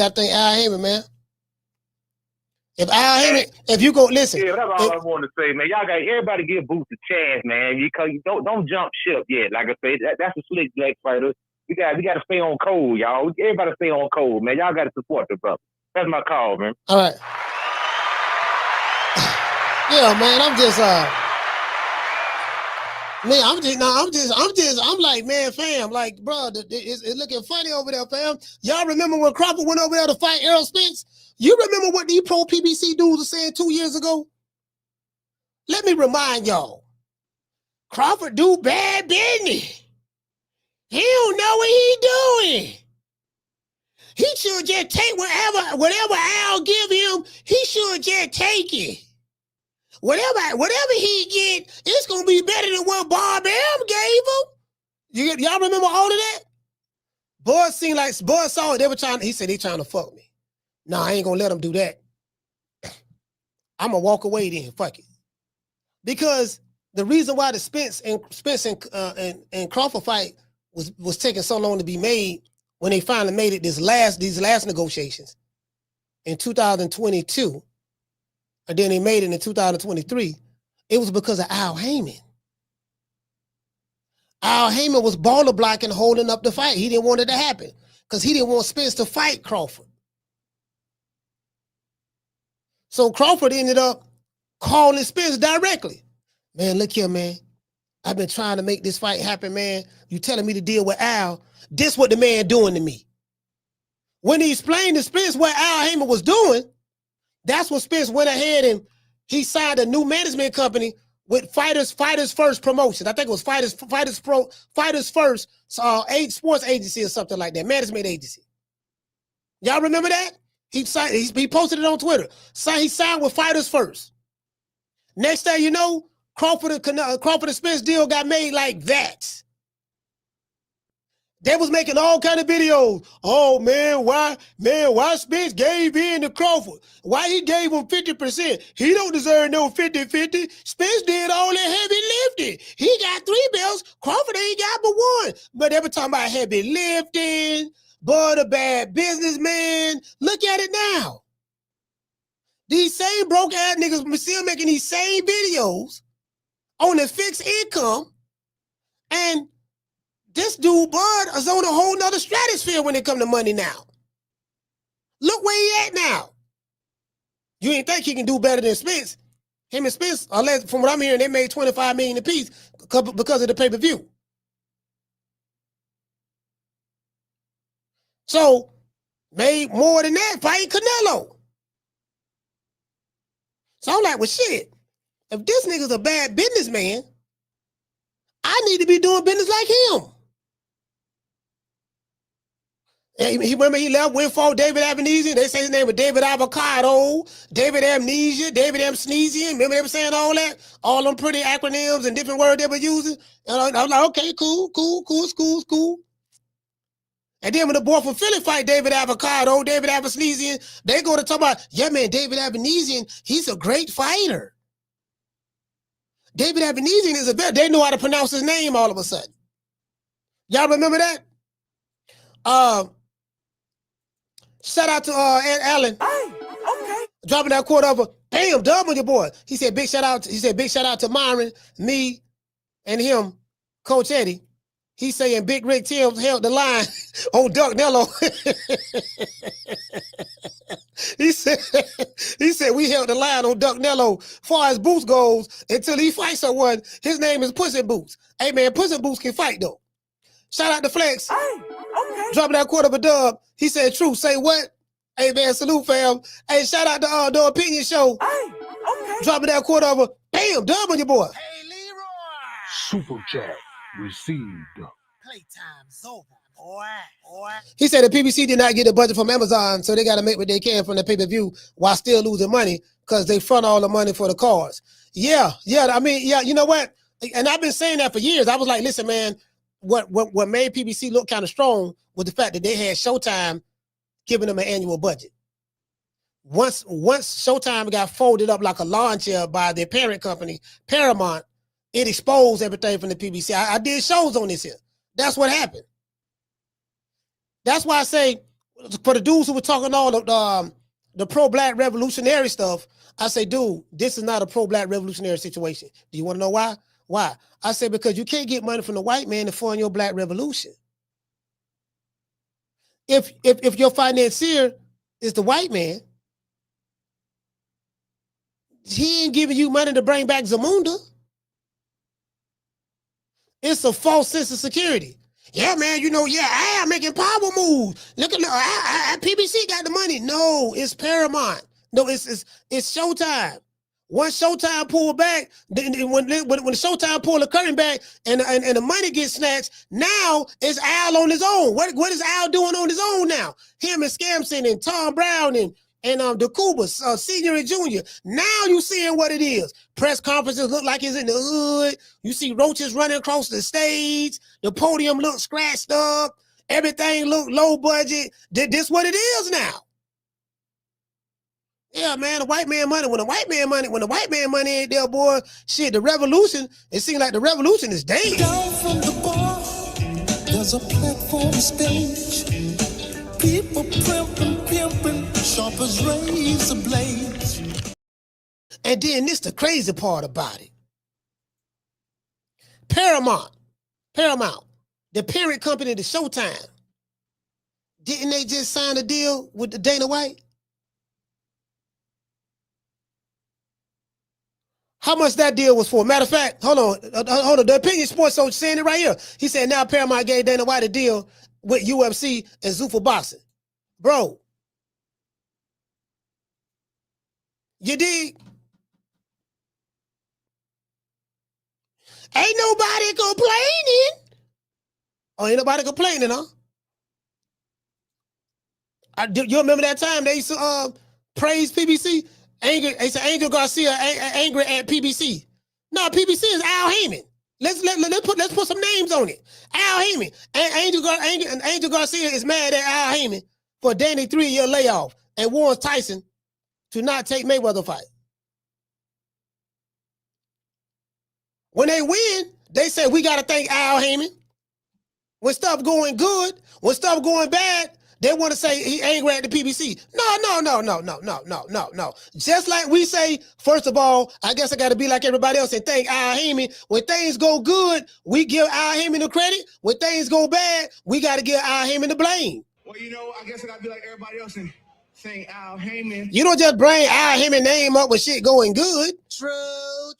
If Al Heyman, if you go listen. Yeah, that's all I wanted to say, man. Y'all got everybody give Boots a chance, man. You don't jump ship yet. Like I said, that's a slick black fighter. We got to stay on cold, y'all. Everybody stay on cold, man. Y'all got to support the brother. That's my call, man. All right. Yeah, man. I'm like, man, fam, like, bro, it's looking funny over there, fam. Y'all remember when Crawford went over there to fight Errol Spence? You remember what these pro PBC dudes were saying 2 years ago? Let me remind y'all. Crawford do bad business. He don't know what he doing. He should just take whatever Al give him, he should just take it. Whatever he get, it's gonna be better than what Bob M gave him. Y'all remember all of that? Bud saw it. He said they trying to fuck me. Nah, I ain't gonna let them do that. I'm gonna walk away then. Fuck it. Because the reason why the Spence and Crawford fight was taking so long to be made, when they finally made it these last negotiations in 2022, and then they made it in 2023, it was because of Al Heyman. Al Heyman was baller blocking, holding up the fight. He didn't want it to happen because he didn't want Spence to fight Crawford. So Crawford ended up calling Spence directly. Man, look here, man. I've been trying to make this fight happen, man. You telling me to deal with Al. This what the man doing to me. When he explained to Spence what Al Heyman was doing, that's when Spence went ahead and he signed a new management company with Fighters First Promotions. I think it was Fighters First sports agency or something like that, management agency. Y'all remember that? He posted it on Twitter. He signed with Fighters First. Next thing you know, Crawford and Spence deal got made like that. They was making all kind of videos. Oh man, why Spence gave in to Crawford? Why he gave him 50%? He don't deserve no 50-50. Spence did all that heavy lifting. He got 3 belts. Crawford ain't got but 1. But every time about heavy lifting, Bud a bad businessman. Look at it now. These same broke ass niggas still making these same videos on a fixed income, and this dude Bud is on a whole nother stratosphere when it come to money now. Look where he at now. You ain't think he can do better than Spence. Him and Spence, unless from what I'm hearing, they made $25 million apiece because of the pay-per-view. So, made more than that fighting Canelo. So I'm like, well, shit. If this nigga's a bad businessman, I need to be doing business like him. And he left, went for David Avenesian. They say his name was David Avocado, David Amnesia, David M. Sneesian. Remember they were saying all that? All them pretty acronyms and different words they were using. And I was like, okay, cool. And then when the boy from Philly fight David Avocado, David Avenesian, they go to talk about, yeah, man, David Avenesian, he's a great fighter. David Avenesian is a vet. They know how to pronounce his name all of a sudden. Y'all remember that? Shout out to Allen. Hey, okay. Dropping that quote over. Bam, dub on your boy. He said big shout out to Myron, me, and him, Coach Eddie. He's saying Big Rick Timms held the line on Duck Nello. He said we held the line on Duck Nello far as Boots goes until he fights someone. His name is Puss in Boots. Hey man, Puss in Boots can fight though. Shout out to Flex. Hey, okay. Dropping that quarter of a dub. He said, "True, say what?" Hey, man, salute, fam. Hey, shout out to the Opinion Show. Hey, okay. Dropping that quarter of a, bam, dub on your boy. Hey, Leroy. Super chat received. Playtime's over, boy. He said the PBC did not get a budget from Amazon, so they got to make what they can from the pay-per-view while still losing money because they front all the money for the cars. Yeah. I mean, yeah, you know what? And I've been saying that for years. I was like, listen, man, what made PBC look kind of strong was the fact that they had Showtime giving them an annual budget. Once Showtime got folded up like a lawn chair by their parent company, Paramount, it exposed everything from the PBC. I did shows on this here. That's what happened. That's why I say, for the dudes who were talking all the pro-black revolutionary stuff, I say, dude, this is not a pro-black revolutionary situation. Do you want to know why? Why? I say, because you can't get money from the white man to fund your black revolution. If your financier is the white man, he ain't giving you money to bring back Zamunda. It's a false sense of security. Yeah, man, I'm making power moves. Look, PBC got the money. No, it's Paramount. No, it's Showtime. Once Showtime pull back, when Showtime pull the curtain back and the money gets snatched, now it's Al on his own. What is Al doing on his own now? Him and Scamson and Tom Brown and the Kubas, senior and junior. Now you seeing what it is. Press conferences look like it's in the hood. You see roaches running across the stage. The podium looks scratched up. Everything look low budget. This what it is now. Yeah, man, the white man money. When the white man money ain't there, boy, shit, the revolution, it seems like the revolution is dead. Down from the bar, there's a platform stage. People pimping, sharp as razor blades. And then this the crazy part about it. Paramount, the parent company to Showtime, didn't they just sign a deal with the Dana White? How much that deal was for? Matter of fact, hold on. The Opinion Sports Show saying it right here. He said now Paramount gave Dana White a deal with UFC and Zuffa Boxing. Bro. You dig? Ain't nobody complaining. Oh, ain't nobody complaining, huh? You remember that time they used to praise PBC? They said Angel Garcia angry at PBC. No, PBC is Al Heyman. Let's put some names on it. Al Heyman. Angel Garcia is mad at Al Heyman for a Danny 3-year layoff and warns Tyson to not take Mayweather fight. When they win, they say we got to thank Al Heyman. When stuff going good, when stuff going bad, they want to say he angry at the PBC. No. Just like we say, first of all, I guess I got to be like everybody else and thank Al Heyman. When things go good, we give Al Heyman the credit. When things go bad, we got to give Al Heyman the blame. Well, I guess I got to be like everybody else and saying Al Heyman. You don't just bring Al Heyman name up when shit going good. True.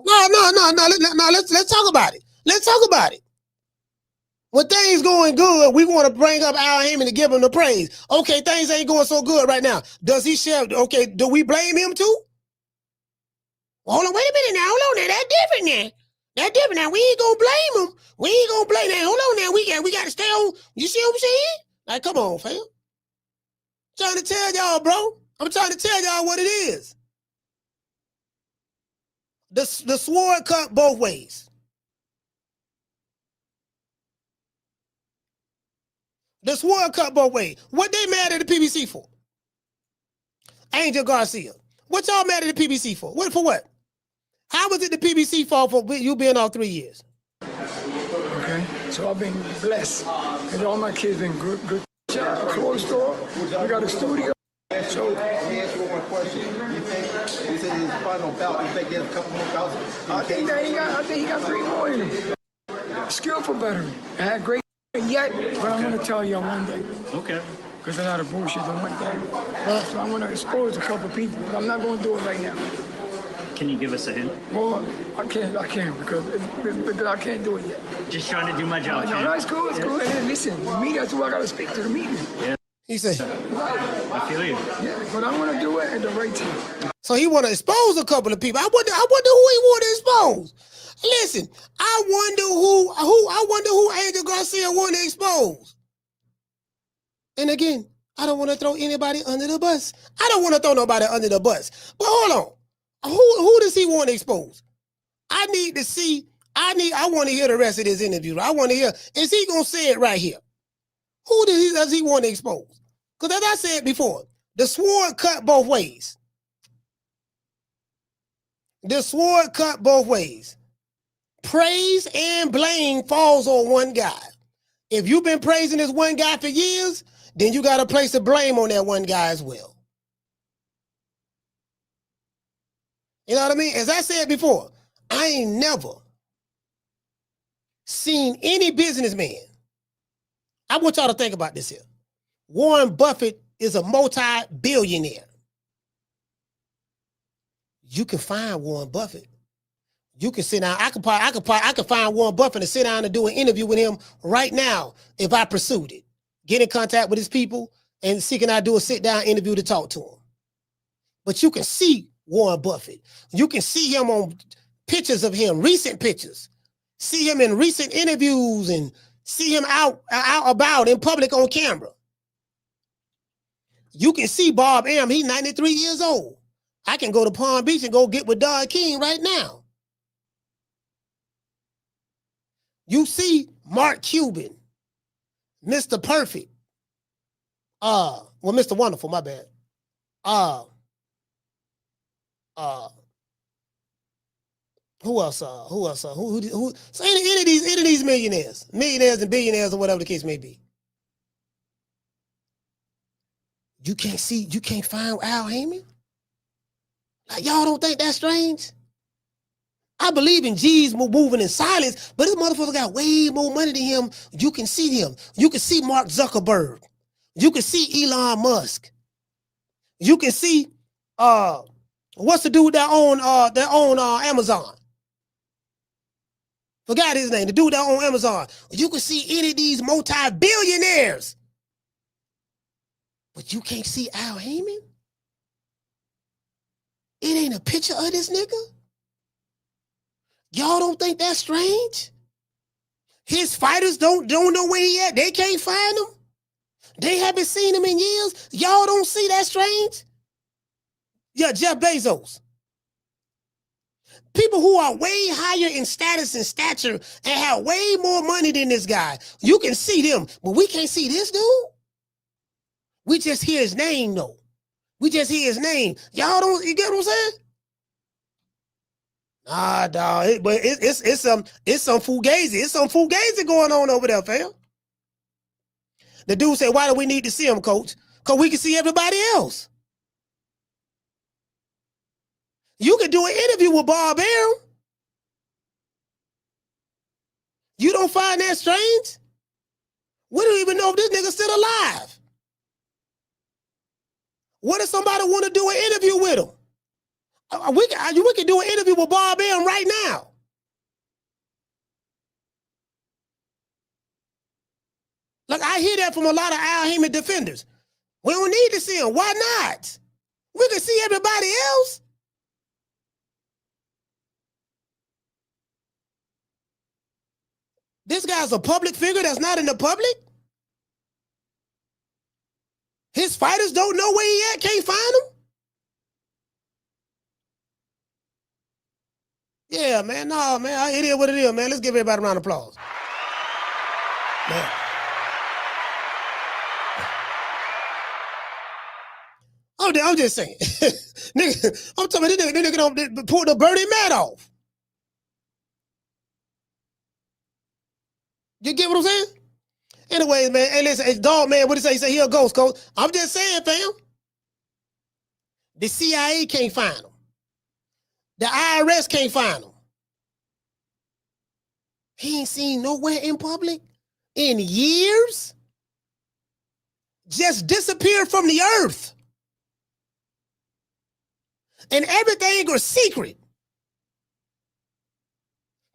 No. Let's talk about it. When things going good, we want to bring up Al Heyman to give him the praise. Okay, things ain't going so good right now. Does he share? Okay, do we blame him too? Well, hold on, wait a minute now. Hold on now. That's different now. We ain't gonna blame him. We ain't gonna blame him. Hold on now. We got to stay on. You see what I'm saying? Like, come on, fam. I'm trying to tell y'all, bro. I'm trying to tell y'all what it is. The sword cut both ways. The sword cut both ways. What they mad at the PBC for? Angel Garcia. What y'all mad at the PBC for? What for what? How was it the PBC fault for you being off 3 years? Okay, so I've been blessed. And all my kids been good job. Closed door. We got a studio. So let me ask you one question. You think he said his final bout, you think he has a couple more bouts? I think he got 3 more in him. Skillful veteran. I had great yet, but I'm gonna tell y'all one day. Okay. Because a lot of bullshit on one day. So I'm gonna expose a couple people, but I'm not gonna do it right now. Can you give us a hint? Well, I can't because I can't do it yet. Just trying to do my job. No, it's cool, it's cool. And listen, the media, that's who I gotta speak to the media. Yeah. He said, Right. I feel you. Yeah, but I wanna do it at the right time. so he want to expose a couple of people. I wonder who he want to expose. Listen, I wonder who Angel Garcia want to expose. And again, I don't want to throw anybody under the bus. I don't want to throw nobody under the bus. But hold on. Who does he want to expose? I need to see, I want to hear the rest of this interview. I want to hear, is he going to say it right here? Who does he want to expose? Because as I said before, the sword cut both ways. The sword cut both ways. Praise and blame falls on one guy. If you've been praising this one guy for years, then you got to place the blame on that one guy as well. You know what I mean? As I said before, I ain't never seen any businessman. I want y'all to think about this here. Warren Buffett is a multi-billionaire. You can find Warren Buffett. You can sit down. I could find Warren Buffett and sit down and do an interview with him right now if I pursued it. Get in contact with his people and see can I do a sit-down interview to talk to him. But you can see Warren Buffett. You can see him on pictures of him, recent pictures. See him in recent interviews and see him out about in public on camera. You can see Bob Arum. He's 93 years old. I can go to Palm Beach and go get with Don King right now. You see Mark Cuban, Mr. Perfect. Mr. Wonderful, my bad. Who else? So any of these millionaires and billionaires or whatever the case may be. You can't find Al Heyman? Like, y'all don't think that's strange? I believe in G's moving in silence, but this motherfucker got way more money than him. You can see him. You can see Mark Zuckerberg. You can see Elon Musk. You can see what's the dude that own Amazon? Forgot his name. The dude that own Amazon. You can see any of these multi-billionaires, but you can't see Al Heyman. It ain't a picture of this nigga. Y'all don't think that's strange? His fighters don't know where he at. They can't find him. They haven't seen him in years. Y'all don't see that strange? Yeah, Jeff Bezos. People who are way higher in status and stature and have way more money than this guy. You can see them, but we can't see this dude. We just hear his name, though. We just hear his name. Y'all don't, you get what I'm saying? Nah, dog. But it's some fugazi. It's some fugazi going on over there, fam. The dude said, why do we need to see him, coach? Because we can see everybody else. You could do an interview with Bob Arum. You don't find that strange? We don't even know if this nigga's still alive. What if somebody want to do an interview with him? We can do an interview with Bob Arum right now. Like, I hear that from a lot of Al Heyman defenders. We don't need to see him. Why not? We can see everybody else. This guy's a public figure that's not in the public. His fighters don't know where he at, can't find him. Yeah, man. No, man. It is what it is, man. Let's give everybody a round of applause. Man. I'm just saying. Nigga, I'm talking about this nigga don't pull the Bernie Matt off. You get what I'm saying? Anyways, man, hey, listen, it's dog, man, what do you say? He said, he a ghost, coach. I'm just saying, fam. The CIA can't find him. The IRS can't find him. He ain't seen nowhere in public in years. Just disappeared from the earth. And everything was secret.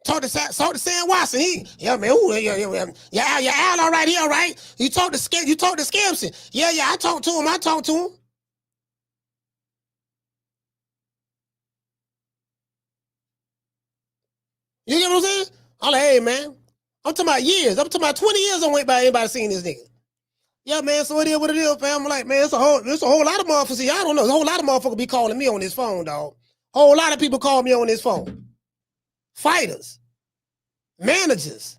Talk to Sam Watson. Yeah, man. Ooh, yeah, Al, all right, he all right. You talk to Scampson. Yeah, I talked to him. You get what I'm saying? I'm like, hey, man. I'm talking about years. I'm talking about 20 years I went by anybody seeing this nigga. Yeah, man, so it is what it is, fam. I'm like, man, it's a whole lot of motherfuckers. See, I don't know. There's a whole lot of motherfuckers be calling me on this phone, dog. Whole lot of people call me on this phone. Fighters. Managers.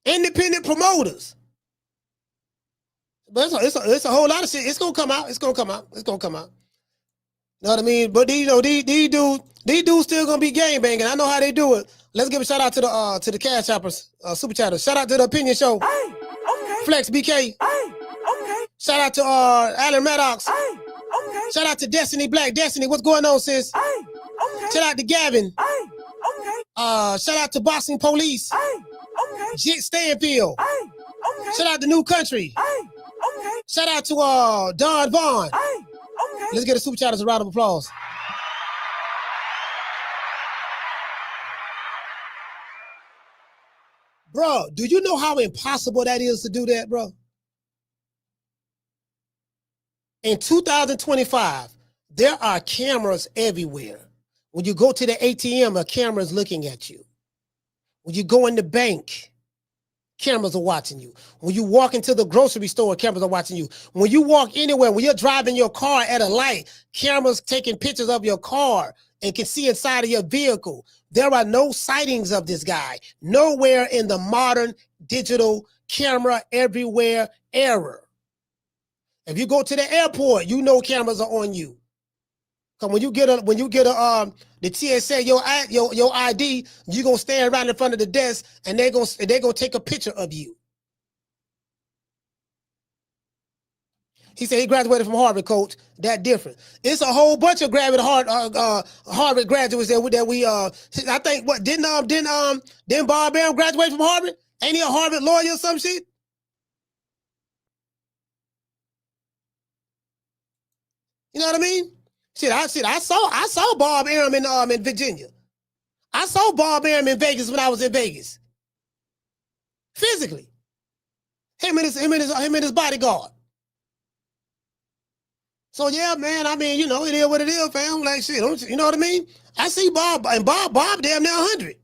Independent promoters. But it's a whole lot of shit. It's gonna come out. It's gonna come out. You know what I mean? But these dudes still gonna be game banging. I know how they do it. Let's give a shout out to the Cash Choppers, Super Chatters. Shout out to the Opinion Show. Hey, okay. Flex BK. Hey, okay. Shout out to Alan Maddox. Hey, okay. Shout out to Destiny Black. Destiny, what's going on, sis? Hey, okay. Shout out to Gavin. Hey, okay. Shout out to Boxing Police. Hey, okay. Jit Stanfield. Hey, okay. Shout out to New Country. Hey, okay. Shout out to Don Vaughn. Hey, okay. Let's get a Super Chatters a round of applause. Bro, do you know how impossible that is to do that, bro? In 2025, there are cameras everywhere. When you go to the ATM, a camera is looking at you. When you go in the bank, cameras are watching you. When you walk into the grocery store, cameras are watching you. When you walk anywhere, when you're driving your car at a light, cameras taking pictures of your car and can see inside of your vehicle. There are no sightings of this guy. Nowhere in the modern digital camera everywhere era. If you go to the airport, you know cameras are on you. Cause when you get the TSA your ID, you gonna stand right in front of the desk and they're gonna take a picture of you. He said he graduated from Harvard, coach. That different. It's a whole bunch of Harvard graduates that we I think what didn't Bahkram graduate from Harvard? Ain't he a Harvard lawyer or some shit? You know what I mean? I saw Bahkram in Virginia. I saw Bahkram in Vegas when I was in Vegas. Physically. Him and his bodyguard. So yeah, man, I mean, you know, it is what it is, fam. Like shit, you know what I mean? I see Bob damn near 100.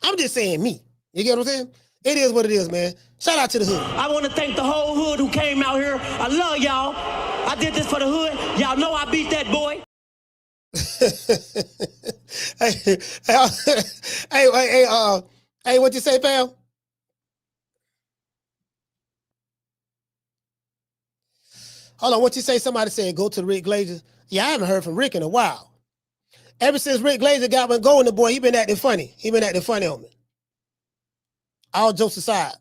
I'm just saying me. You get what I'm saying? It is what it is, man. Shout out to the hood. I want to thank the whole hood who came out here. I love y'all. I did this for the hood. Y'all know I beat that boy. Hey, what you say, fam? Hold on, what you say? Somebody said go to Rick Glazer. Yeah, I haven't heard from Rick in a while. Ever since Rick Glazer got one going, the boy, he been acting funny. He been acting funny on me. All jokes aside,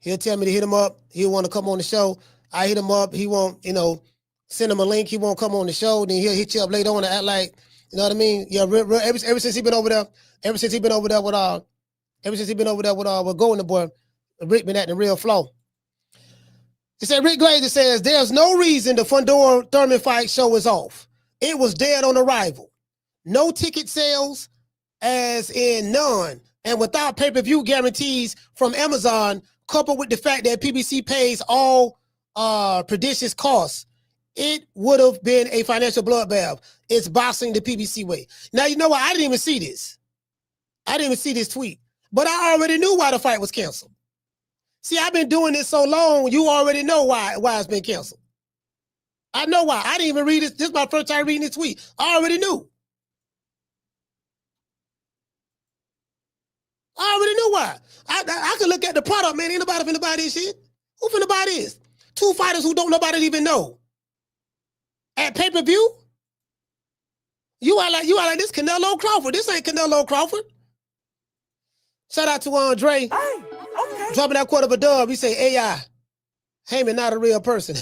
he'll tell me to hit him up. He'll want to come on the show. I hit him up. He won't, send him a link. He won't come on the show. Then he'll hit you up later on and act like, you know what I mean? Yeah, ever since he been over there, with going the boy, Rick been acting real flow. He said, Rick Glazer says, there's no reason the Fundora Thurman fight show is off. It was dead on arrival. No ticket sales, as in none. And without pay-per-view guarantees from Amazon, coupled with the fact that PBC pays all prodigious costs, it would have been a financial bloodbath. It's boxing the PBC way. Now, you know what? I didn't even see this. I didn't even see this tweet. But I already knew why the fight was canceled. See, I've been doing this so long, you already know why it's been canceled. I know why. I didn't even read this. This is my first time reading this tweet. I already knew. I already knew why. I could look at the product, man. Ain't nobody finna buy this shit. Who finna buy this? Two fighters who don't nobody even know. At pay-per-view? You are like this Canelo Crawford. This ain't Canelo Crawford. Shout out to Andre. Hey, okay. Dropping that quarter of a dub. He say AI. Heyman not a real person.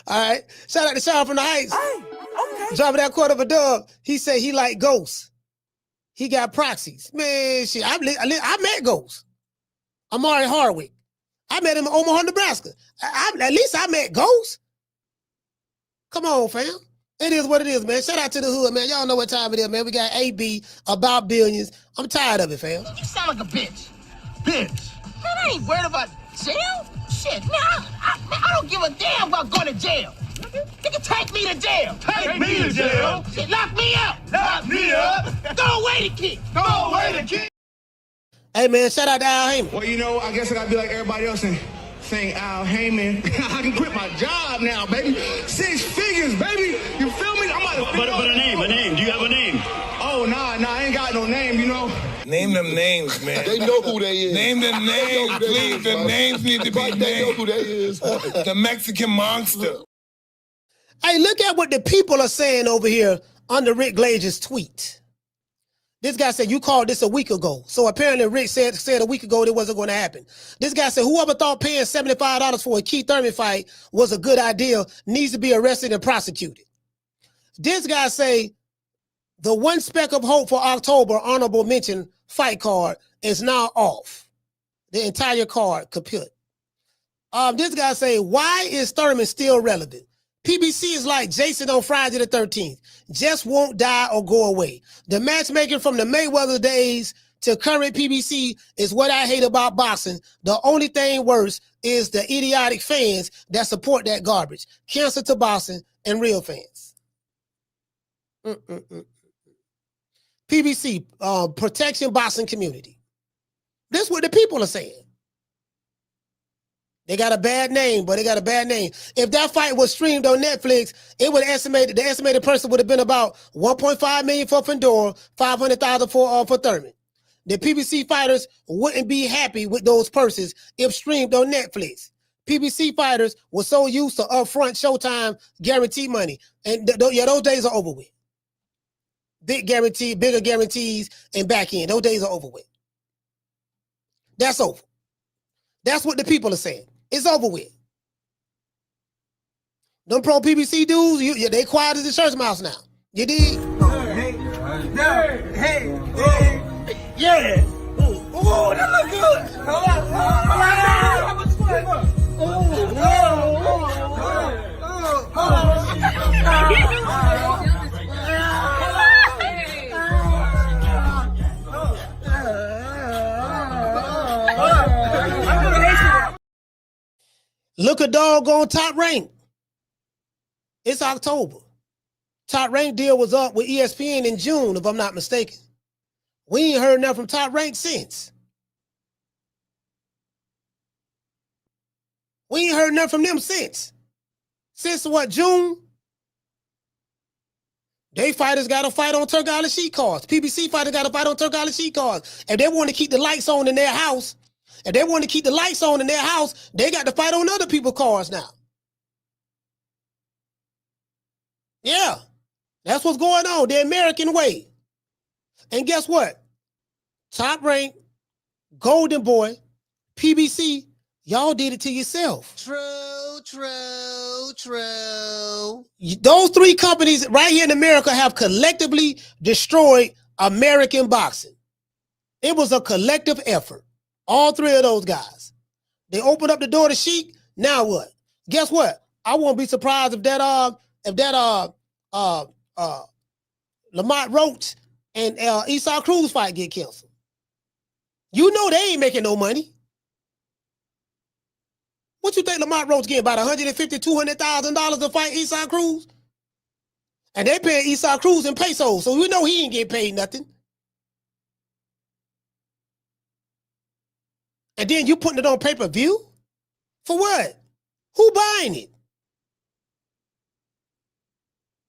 All right. Shout out to Sean from the Heights. Hey, okay. Dropping that quarter of a dub. He say he like ghosts. He got proxies. Man, shit. I met Ghost. Amari Hardwick. I met him in Omaha, Nebraska. At least I met Ghost. Come on, fam. It is what it is, man. Shout out to the hood, man. Y'all know what time it is, man. We got AB about billions. I'm tired of it, fam. You sound like a bitch. Bitch. Man, I ain't worried about jail. Shit, man, I don't give a damn about going to jail. Nigga, take me to jail. Take me to jail. Shit, lock me up. Lock me up. Throw away the key. Throw away the key. Hey, man, shout out to Al Heyman. Well, you know, I guess I gotta be like everybody else and thank Al Heyman. I can quit my job now, baby. 6 figures, baby. You feel me? I'm about to But a name. Do you have a name? Oh, nah, I ain't got no name, you know. Name them names, man. They know who they is. Name them names, please. The names need to be named. They know who they is. The Mexican monster. Hey, look at what the people are saying over here under Rick Glager's tweet. This guy said, you called this a week ago. So apparently Rick said a week ago it wasn't going to happen. This guy said, whoever thought paying $75 for a Keith Thurman fight was a good idea needs to be arrested and prosecuted. This guy say, the one speck of hope for October honorable mention fight card is now off. The entire card kaput. This guy say, why is Thurman still relevant? PBC is like Jason on Friday the 13th. Just won't die or go away. The matchmaking from the Mayweather days to current PBC is what I hate about boxing. The only thing worse is the idiotic fans that support that garbage. Cancer to boxing and real fans. PBC, protection boxing community. This is what the people are saying. They got a bad name, but they got a bad name. If that fight was streamed on Netflix, it would estimate the estimated person would have been about $1.5 million for Fundora, $500,000 for Thurman. The PBC fighters wouldn't be happy with those purses if streamed on Netflix. PBC fighters were so used to upfront Showtime guaranteed money, and those days are over with. Bigger guarantees and back end. Those days are over with. That's over. That's what the people are saying. It's over with. Them pro PBC dudes, they quiet as the church mouse now. You dig? Hey. Yeah. Oh, that look good. Look a dog on Top Rank. It's October. Top Rank deal was up with ESPN in June, if I'm not mistaken. We ain't heard nothing from Top Rank since. We ain't heard nothing from them since. Since what, June? They fighters got to fight on Turk Island sheet cards. PBC fighters got to fight on Turk Island sheet cards. If they want to keep the lights on in their house, they got to fight on other people's cards now. Yeah, that's what's going on, the American way. And guess what? Top Rank, Golden Boy, PBC, y'all did it to yourself. True. Those three companies right here in America have collectively destroyed American boxing. It was a collective effort. All three of those guys. They opened up the door to Sheik. Now what? Guess what? I won't be surprised if that Lamont Roach and Esau Cruz fight get canceled. You know they ain't making no money. What you think Lamont Roach getting, about $150,000, $200,000 to fight Esau Cruz? And they paying Esau Cruz in pesos, so we know he ain't getting paid nothing. And then you putting it on pay-per-view? For what? Who buying it?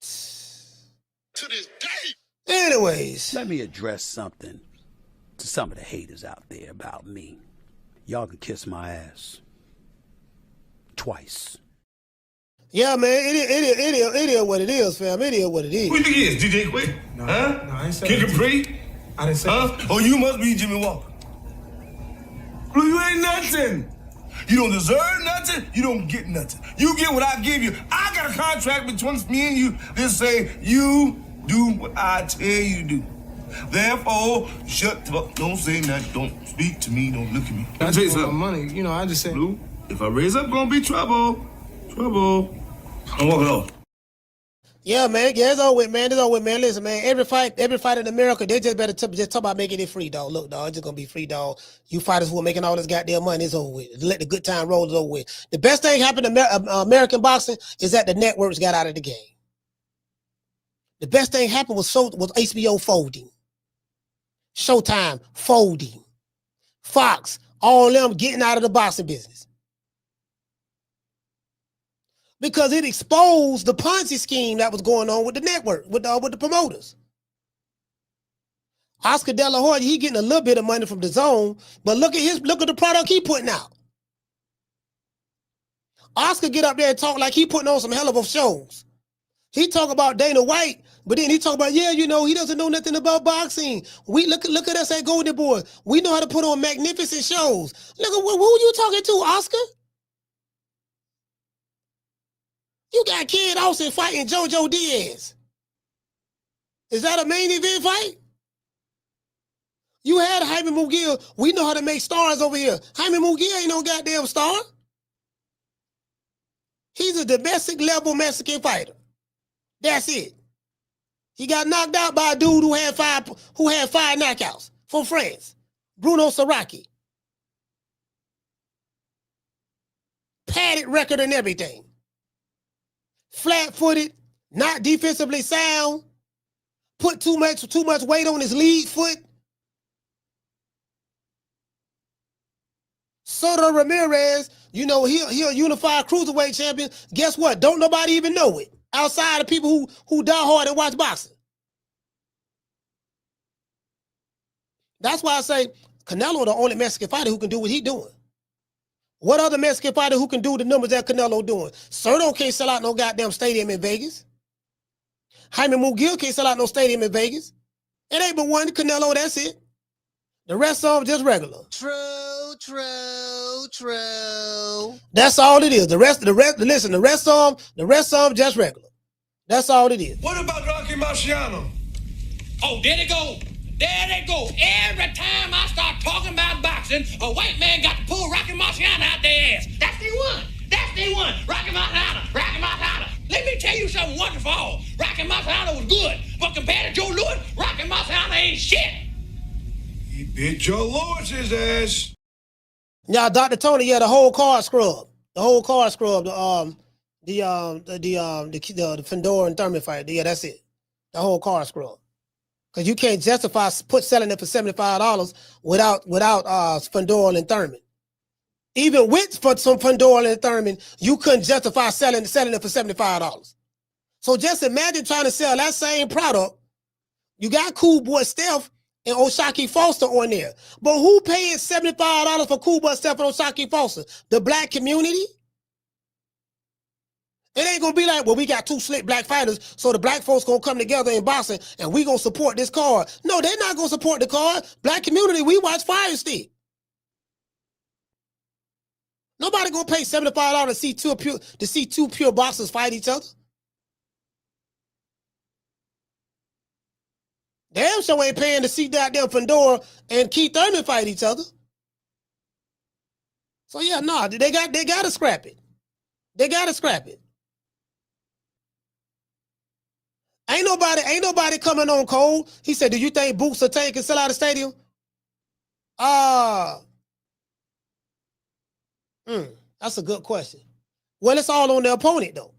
To this day. Anyways. Let me address something to some of the haters out there about me. Y'all can kiss my ass. Twice. Yeah, man, it is what it is, fam. It is what it is. Who you think he is, DJ Quick? No, I ain't say that. Kick a Pre? I didn't say that. Oh, you must be Jimmy Walker. Blue, you ain't nothing. You don't deserve nothing. You don't get nothing. You get what I give you. I got a contract between me and you that say you do what I tell you to do. Therefore, shut up. Don't say nothing. Don't speak to me. Don't look at me. I tell you something. Money, I just said. Blue, if I raise up, gonna be trouble. Trouble. I'm walking off. Yeah, man. Yeah, it's over with, man. It's over with, man. Listen, man. Every fight in America, they just better just talk about making it free, dog. Look, dog, it's just gonna be free, dog. You fighters who are making all this goddamn money, it's over with. Let the good time roll, it's over with. The best thing happened to American boxing is that the networks got out of the game. The best thing happened was HBO folding, Showtime folding, Fox, all of them getting out of the boxing business. Because it exposed the Ponzi scheme that was going on with the network, with the promoters. Oscar De La Hoya, he getting a little bit of money from the zone, but look at the product he putting out. Oscar get up there and talk like he putting on some hell of a shows. He talk about Dana White, but then he talk about, yeah, you know, he doesn't know nothing about boxing. We look at us at Golden Boy. We know how to put on magnificent shows. Look at who you talking to, Oscar? You got Kid Austin fighting JoJo Diaz. Is that a main event fight? You had Jaime Mugiel. We know how to make stars over here. Jaime Mugiel ain't no goddamn star. He's a domestic level Mexican fighter. That's it. He got knocked out by a dude who had five knockouts from France. Bruno Saraki. Padded record and everything. Flat-footed, not defensively sound, put too much weight on his lead foot. Soto Ramirez, you know, he'll unified cruiserweight champion. Guess what? Don't nobody even know it outside of people who die hard and watch boxing. That's why I say Canelo the only Mexican fighter who can do what he's doing. What other Mexican fighter who can do the numbers that Canelo doing? Soto can't sell out no goddamn stadium in Vegas. Jaime Mugiel can't sell out no stadium in Vegas. It ain't but one Canelo, that's it. The rest of them just regular. True. That's all it is. The rest of them just regular. That's all it is. What about Rocky Marciano? Oh, there they go. There they go. Every time I start talking about boxing, a white man got to pull Rocky Marciano out their ass. That's the one. That's the one. Rocky Marciano. Rocky Marciano. Let me tell you something wonderful. Rocky Marciano was good, but compared to Joe Louis, Rocky Marciano ain't shit. He bit Joe Louis's ass. Now, Dr. Tony, yeah, the whole card scrub. The Fundora and Thurman fight. Yeah, that's it. The whole card scrub. Because you can't justify selling it for $75 without Fundora and Thurman. Even with some Fundora and Thurman, you couldn't justify selling it for $75. So just imagine trying to sell that same product. You got Cool Boy Steph and Oshaki Foster on there. But who paying $75 for Cool Boy Steph and Oshaki Foster? The black community? It ain't gonna be like, well, we got two slick black fighters, so the black folks gonna come together in boxing and we gonna support this card. No, they're not gonna support the card. Black community, we watch Fire Stick. Nobody gonna pay $75 to see two pure boxers fight each other. Damn sure ain't paying to see goddamn Fundora and Keith Thurman fight each other. So yeah, no, they gotta scrap it. They gotta scrap it. Ain't nobody coming on cold. He said, do you think Boots or Tank can sell out a stadium? That's a good question. Well, it's all on the opponent, though.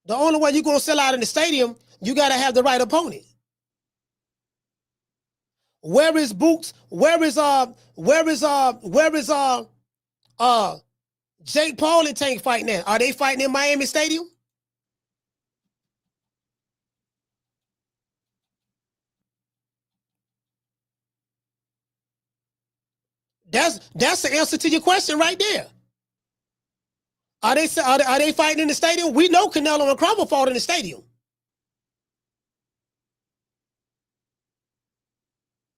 The only way you're gonna sell out in the stadium, you gotta have the right opponent. Where is Boots? Where is Jake Paul and Tank fighting at? Are they fighting in Miami Stadium? That's the answer to your question right there. Are they fighting in the stadium? We know Canelo and Crawford fought in the stadium.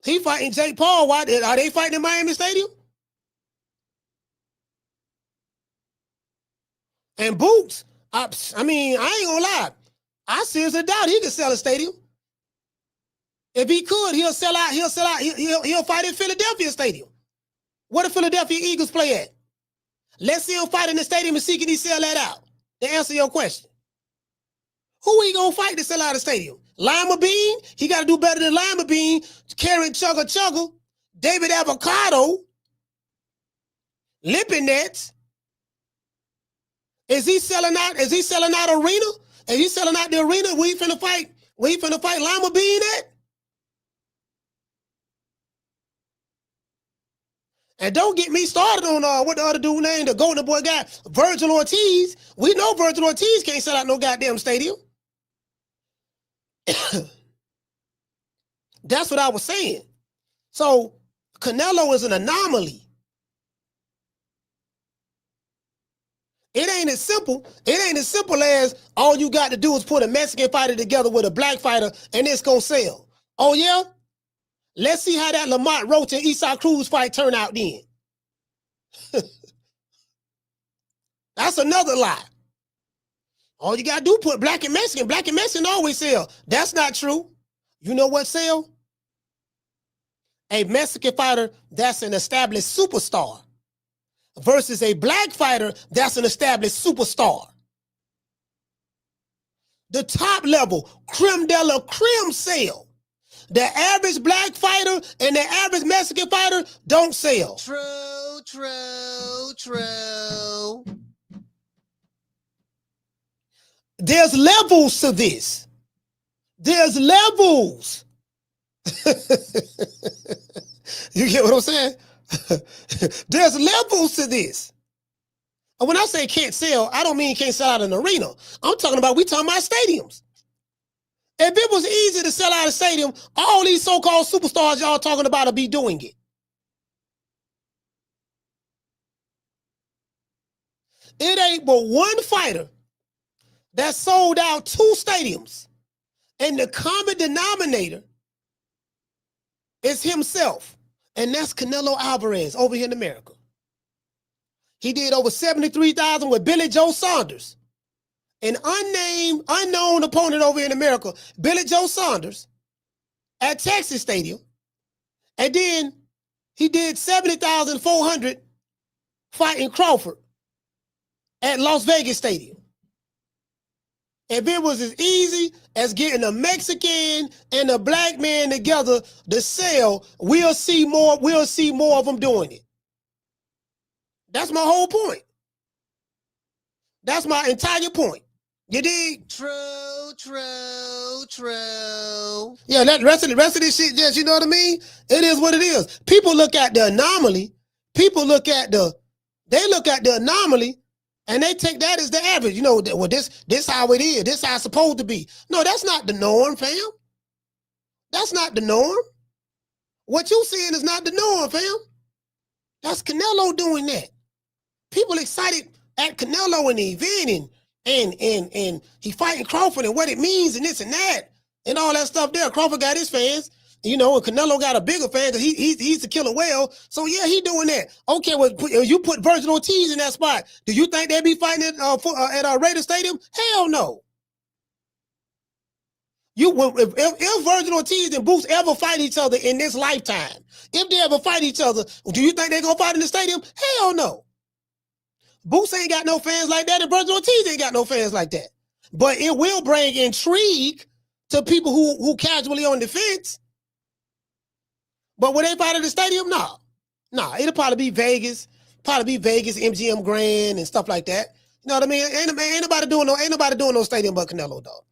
He fighting Jake Paul. Why are they fighting in Miami Stadium? And Boots, I mean, I ain't gonna lie. I seriously doubt he could sell a stadium. If he could, he'll sell out. He'll fight in Philadelphia Stadium. Where the Philadelphia Eagles play at? Let's see him fight in the stadium and see can he sell that out. To answer your question. Who he gonna fight to sell out the stadium? Lima Bean? He got to do better than Lima Bean. Karen Chugga, David Avocado, Lippin Nets. Is he selling out? Is he selling out arena? Is he selling out the arena? We finna fight Lima Bean at? And don't get me started on what the other dude named, the Golden Boy guy, Vergil Ortiz. We know Vergil Ortiz can't sell out no goddamn stadium. That's what I was saying. So Canelo is an anomaly. It ain't as simple as all you got to do is put a Mexican fighter together with a black fighter and it's gonna sell. Oh yeah? Let's see how that Lamont Roach and Esau Cruz fight turn out then. That's another lie. All you gotta do put black and Mexican. Black and Mexican always sell. That's not true. You know what sell? A Mexican fighter that's an established superstar versus a black fighter that's an established superstar. The top level, creme de la creme sell. The average black fighter and the average Mexican fighter don't sell. True. There's levels to this. There's levels. You get what I'm saying? There's levels to this. And when I say can't sell, I don't mean can't sell out an arena. We talking about stadiums. If it was easy to sell out a stadium, all these so-called superstars y'all talking about will be doing it. It ain't but one fighter that sold out 2 stadiums, and the common denominator is himself, and that's Canelo Alvarez over here in America. He did over 73,000 with Billy Joe Saunders. An unknown opponent over in America, Billy Joe Saunders, at Texas Stadium. And then he did 70,400 fighting Crawford at Las Vegas Stadium. If it was as easy as getting a Mexican and a black man together to sell, we'll see more of them doing it. That's my whole point. That's my entire point. You dig? True. Yeah, that rest of this shit, just, you know what I mean? It is what it is. People look at the anomaly. People look at the anomaly, and they take that as the average. You know, well, this how it is. This how it's supposed to be. No, that's not the norm, fam. That's not the norm. What you seeing is not the norm, fam. That's Canelo doing that. People excited at Canelo and the event and he fighting Crawford and what it means and this and that and all that stuff there. Crawford got his fans, you know, and Canelo got a bigger fan because he's the killer whale. So yeah, he doing that. Okay, well, you put Vergil Ortiz in that spot. Do you think they'd be fighting at Raider Stadium? Hell no. If Vergil Ortiz and Boots ever fight each other in this lifetime, if they ever fight each other, do you think they're gonna fight in the stadium? Hell no. Boots ain't got no fans like that, and Vergil Ortiz ain't got no fans like that. But it will bring intrigue to people who casually on the fence. But when they fight at the stadium, nah, it'll probably be Vegas, MGM Grand and stuff like that. You know what I mean? Ain't nobody doing no stadium but Canelo, dog.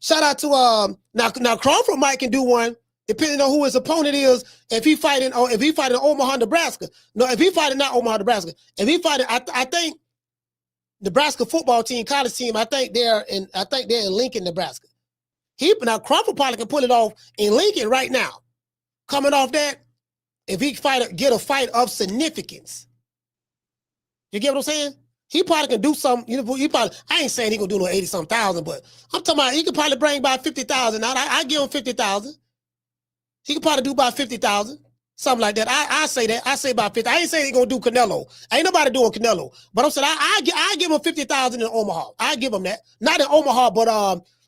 Shout out to now Crawford might can do one depending on who his opponent is. If he fighting Omaha, Nebraska. No, if he fighting not Omaha, Nebraska. If he fighting, I think Nebraska football team, college team. I think they're in Lincoln, Nebraska. Now Crawford probably can pull it off in Lincoln right now. Coming off that, if he get a fight of significance, you get what I'm saying? He probably can do something. You know, I ain't saying he gonna do no 80-some thousand, but I'm talking about he could probably bring by 50,000. I give him 50,000. He could probably do about 50,000, something like that. I say that. I say about 50. I ain't saying he gonna do Canelo. Ain't nobody doing Canelo. But I'm saying I give him 50,000 in Omaha. I give him that. Not in Omaha,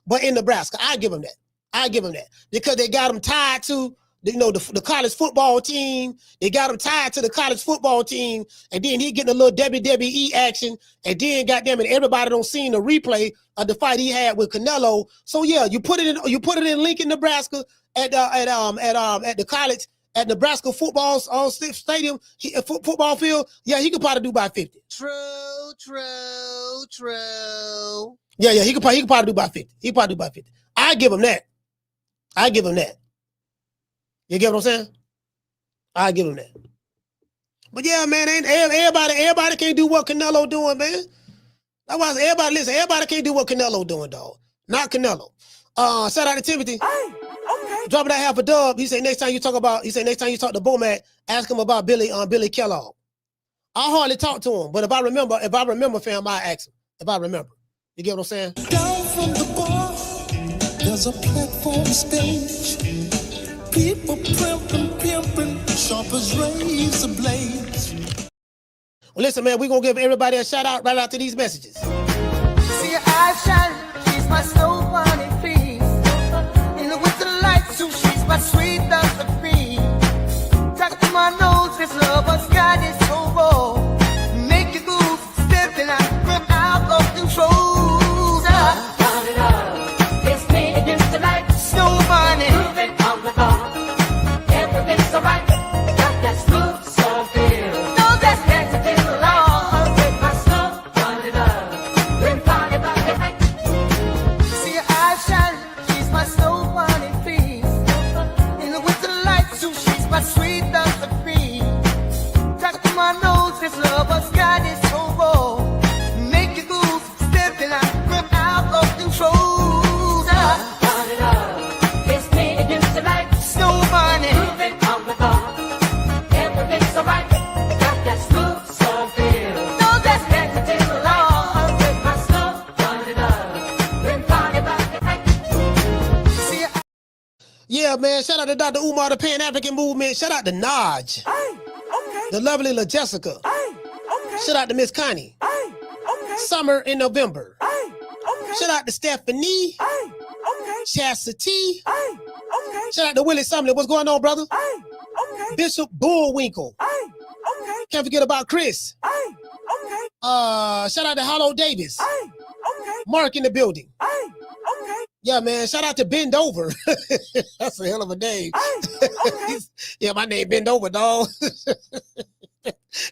but in Nebraska. I give him that. Because they got him tied to the college football team. They got him tied to the college football team, and then he getting a little WWE action, and then goddamn it, everybody don't see the replay of the fight he had with Canelo. So yeah, you put it in Lincoln, Nebraska at the college at Nebraska football stadium, football field. Yeah, he could probably do about 50. True. Yeah, he could probably do about 50. He probably do about 50. I give him that. You get what I'm saying? I give him that. But yeah, man, ain't everybody can't do what Canelo doing, man. That's why everybody can't do what Canelo doing, dog. Not Canelo. Shout out to Timothy. Dropping that half a dub. He said next time you talk to Bomac, ask him about Billy Kellogg. I hardly talk to him, but if I remember, fam, I ask him. If I remember. You get what I'm saying? Down from the bar, there's a platform stage. People pimping, sharp as razor blades. Well, listen, man, we're going to give everybody a shout out right after these messages. See your eyes shine, she's my snow bunny, please. And with the lights, too, she's my sweet Dr. Queen. Talk to my nose, this lover's got it so raw. Make you move, stepping out of control. It's me against the light, snow bunny. Moving on the bar, everything's so right. Got that smooth, so feel. No, that's next to the law. With my snow bunny love, we're party by the night. See her eyes shine, she's my snow bunny, please. And with the lights, too, she's my sweet Dr. Queen. Talk to my nose, this lover's got it so raw. Make you move, stepping out of control. It's me against the light, snow bunny. Moving on the bar, everything's so right. Got that smooth, so feel. No, that's next to the law. With my snow bunny love, we're party by the night. See, Yeah, man, shout out to Dr. Umar, the Pan-African movement. Shout out to Naj. The lovely La Jessica. Shout out to Miss Connie. Summer in November. Shout out to Stephanie. Chastity. Shout out to Willie Sumlin. What's going on, brother? Bishop Bullwinkle. Can't forget about Chris. Shout out to Hollow Davis. Mark in the building. Yeah, man. Shout out to Bend Over. That's a hell of a name. Yeah, my name Bend Over, dog.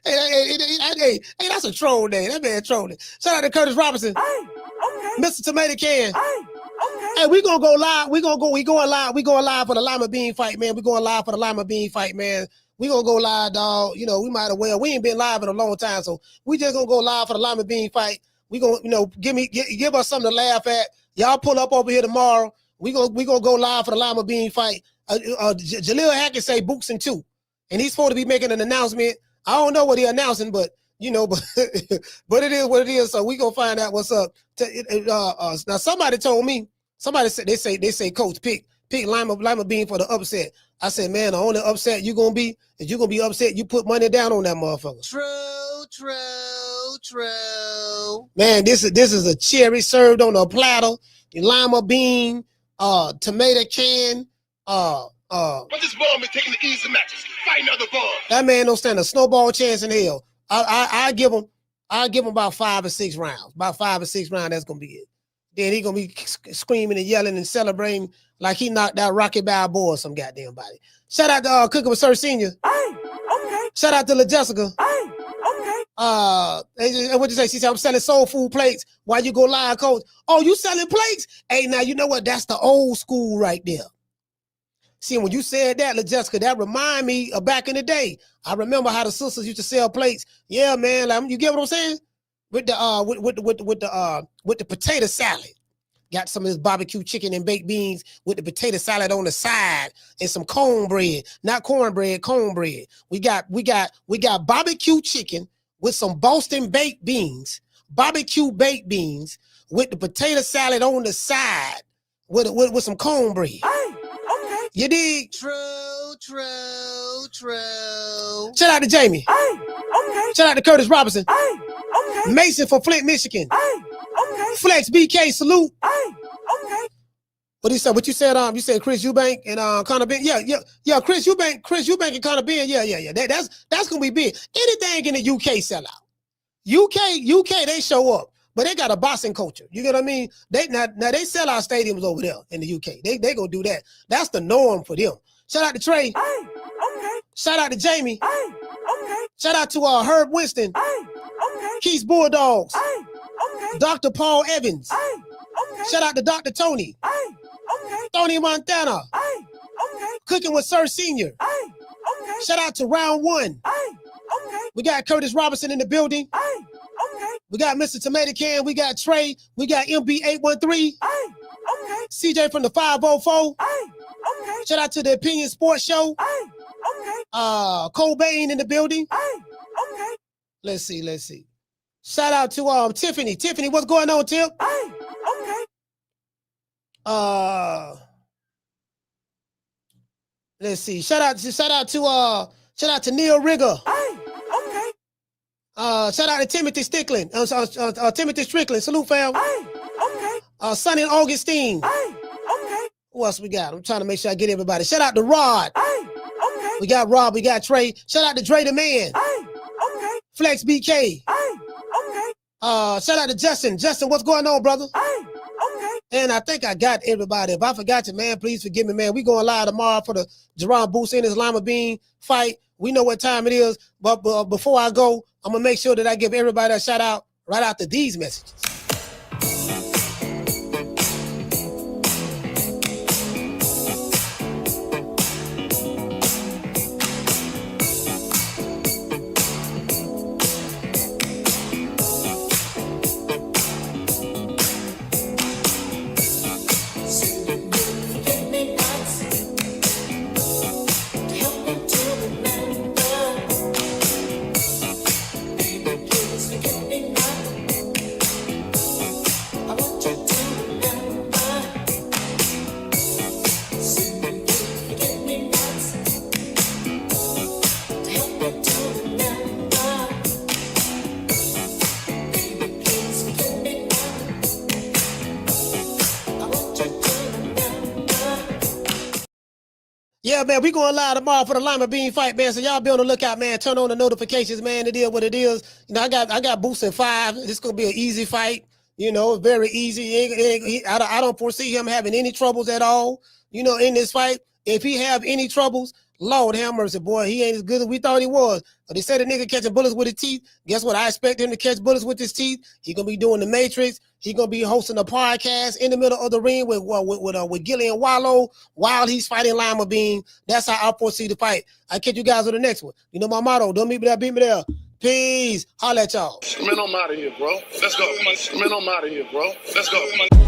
Hey, that's a troll name. That man trolling. Shout out to Curtis Robinson. Mr. Tomato Can. Hey, we gonna go live. We going live for the Lima Bean fight, man. We going live for the Lima Bean fight, man. We gonna go live, dog. You know, we might as well. We ain't been live in a long time, so we just gonna go live for the Lima Bean fight. We gonna, give us something to laugh at. Y'all pull up over here tomorrow. We gonna go live for the Lima Bean fight. Jaleel Hackett say Books in 2, and he's supposed to be making an announcement. I don't know what he's announcing, but but it is what it is. So we gonna find out what's up. Now somebody told me. Somebody said they say Coach pick Lima Bean for the upset. I said, man, the only upset you gonna be is you gonna be upset. You put money down on that motherfucker. True. Man, this is a cherry served on a platter. Lima bean, tomato can, But this ball been taking the easy matches, fighting other balls. That man don't stand a snowball chance in hell. I give him about 5 or 6 rounds. About 5 or 6 rounds, that's gonna be it. Then he gonna be screaming and yelling and celebrating like he knocked out Rocky Balboa or some goddamn body. Shout out to Cooking with Sir Senior. Shout out to La Jessica. And what you say? She said, I'm selling soul food plates while you go live, Coach. Oh, you selling plates? Hey, now you know what? That's the old school right there. See, when you said that, La Jessica, that remind me of back in the day. I remember how the sisters used to sell plates. Yeah, man. Like, you get what I'm saying? With the potato salad. Got some of this barbecue chicken and baked beans with the potato salad on the side and some cornbread. Not cornbread, cornbread. We got barbecue chicken with some Boston baked beans, barbecue baked beans with the potato salad on the side with some cornbread. You dig? True. Shout out to Jamie. Shout out to Curtis Robinson. Mason from Flint, Michigan. Flex BK, salute. What he said? What you said? You said Chris Eubank and Conor Ben. Yeah. Chris Eubank and Conor Ben. Yeah. That's gonna be big. Anything in the UK sell out. UK, they show up, but they got a boxing culture. You get what I mean? They now they sell out stadiums over there in the UK. They gonna do that. That's the norm for them. Shout out to Trey. Okay. Shout out to Jamie. Okay. Shout out to Herb Winston. Okay. Keith's Bulldogs. Okay. Dr. Paul Evans. Okay. Shout out to Dr. Tony. Okay. Tony Montana. Okay. Cooking with Sir Senior. Okay. Shout out to Round One. Okay. We got Curtis Robinson in the building. Okay. We got Mr. Tomato Can. We got Trey. We got MB813. Okay. CJ from the 504. Okay. Shout out to the Opinion Sports Show. Okay. Cobain in the building. Okay. Let's see. Shout out to Tiffany. Tiffany, what's going on, Tip? Okay. Let's see. Shout out to Neil Rigger. Okay. Shout out to Timothy Strickland. Timothy Strickland. Salute, fam. Okay. Sonny Augustine. Okay. Who else we got? I'm trying to make sure I get everybody. Shout out to Rod. Okay. We got Rob. We got Trey. Shout out to Dre the Man. Okay. Flex BK. Okay. Shout out to Justin. Justin, what's going on, brother? Okay. And I think I got everybody. If I forgot you, man, please forgive me, man. We going live tomorrow for the Jaron Boots Ennis Lima Bean fight. We know what time it is, but before I go, I'm gonna make sure that I give everybody a shout out right after these messages. Yeah, man, we going live tomorrow for the Lima Bean fight, man. So y'all be on the lookout, man. Turn on the notifications, man. It is what it is. You know, I got Boots in 5. It's gonna be an easy fight. You know, very easy. I don't foresee him having any troubles at all. You know, in this fight, if he have any troubles, Lord have mercy, boy, he ain't as good as we thought he was. But they said the nigga catching bullets with his teeth. Guess what? I expect him to catch bullets with his teeth. He gonna be doing the Matrix. He gonna be hosting a podcast in the middle of the ring with Gillian Wallow while he's fighting Lima Bean. That's how I foresee the fight. I catch you guys on the next one. You know my motto: don't meet me there, beat me there. Peace. Holla at y'all. Man, I'm out of here, bro. Let's go. Man, I'm out of here, bro. Let's go.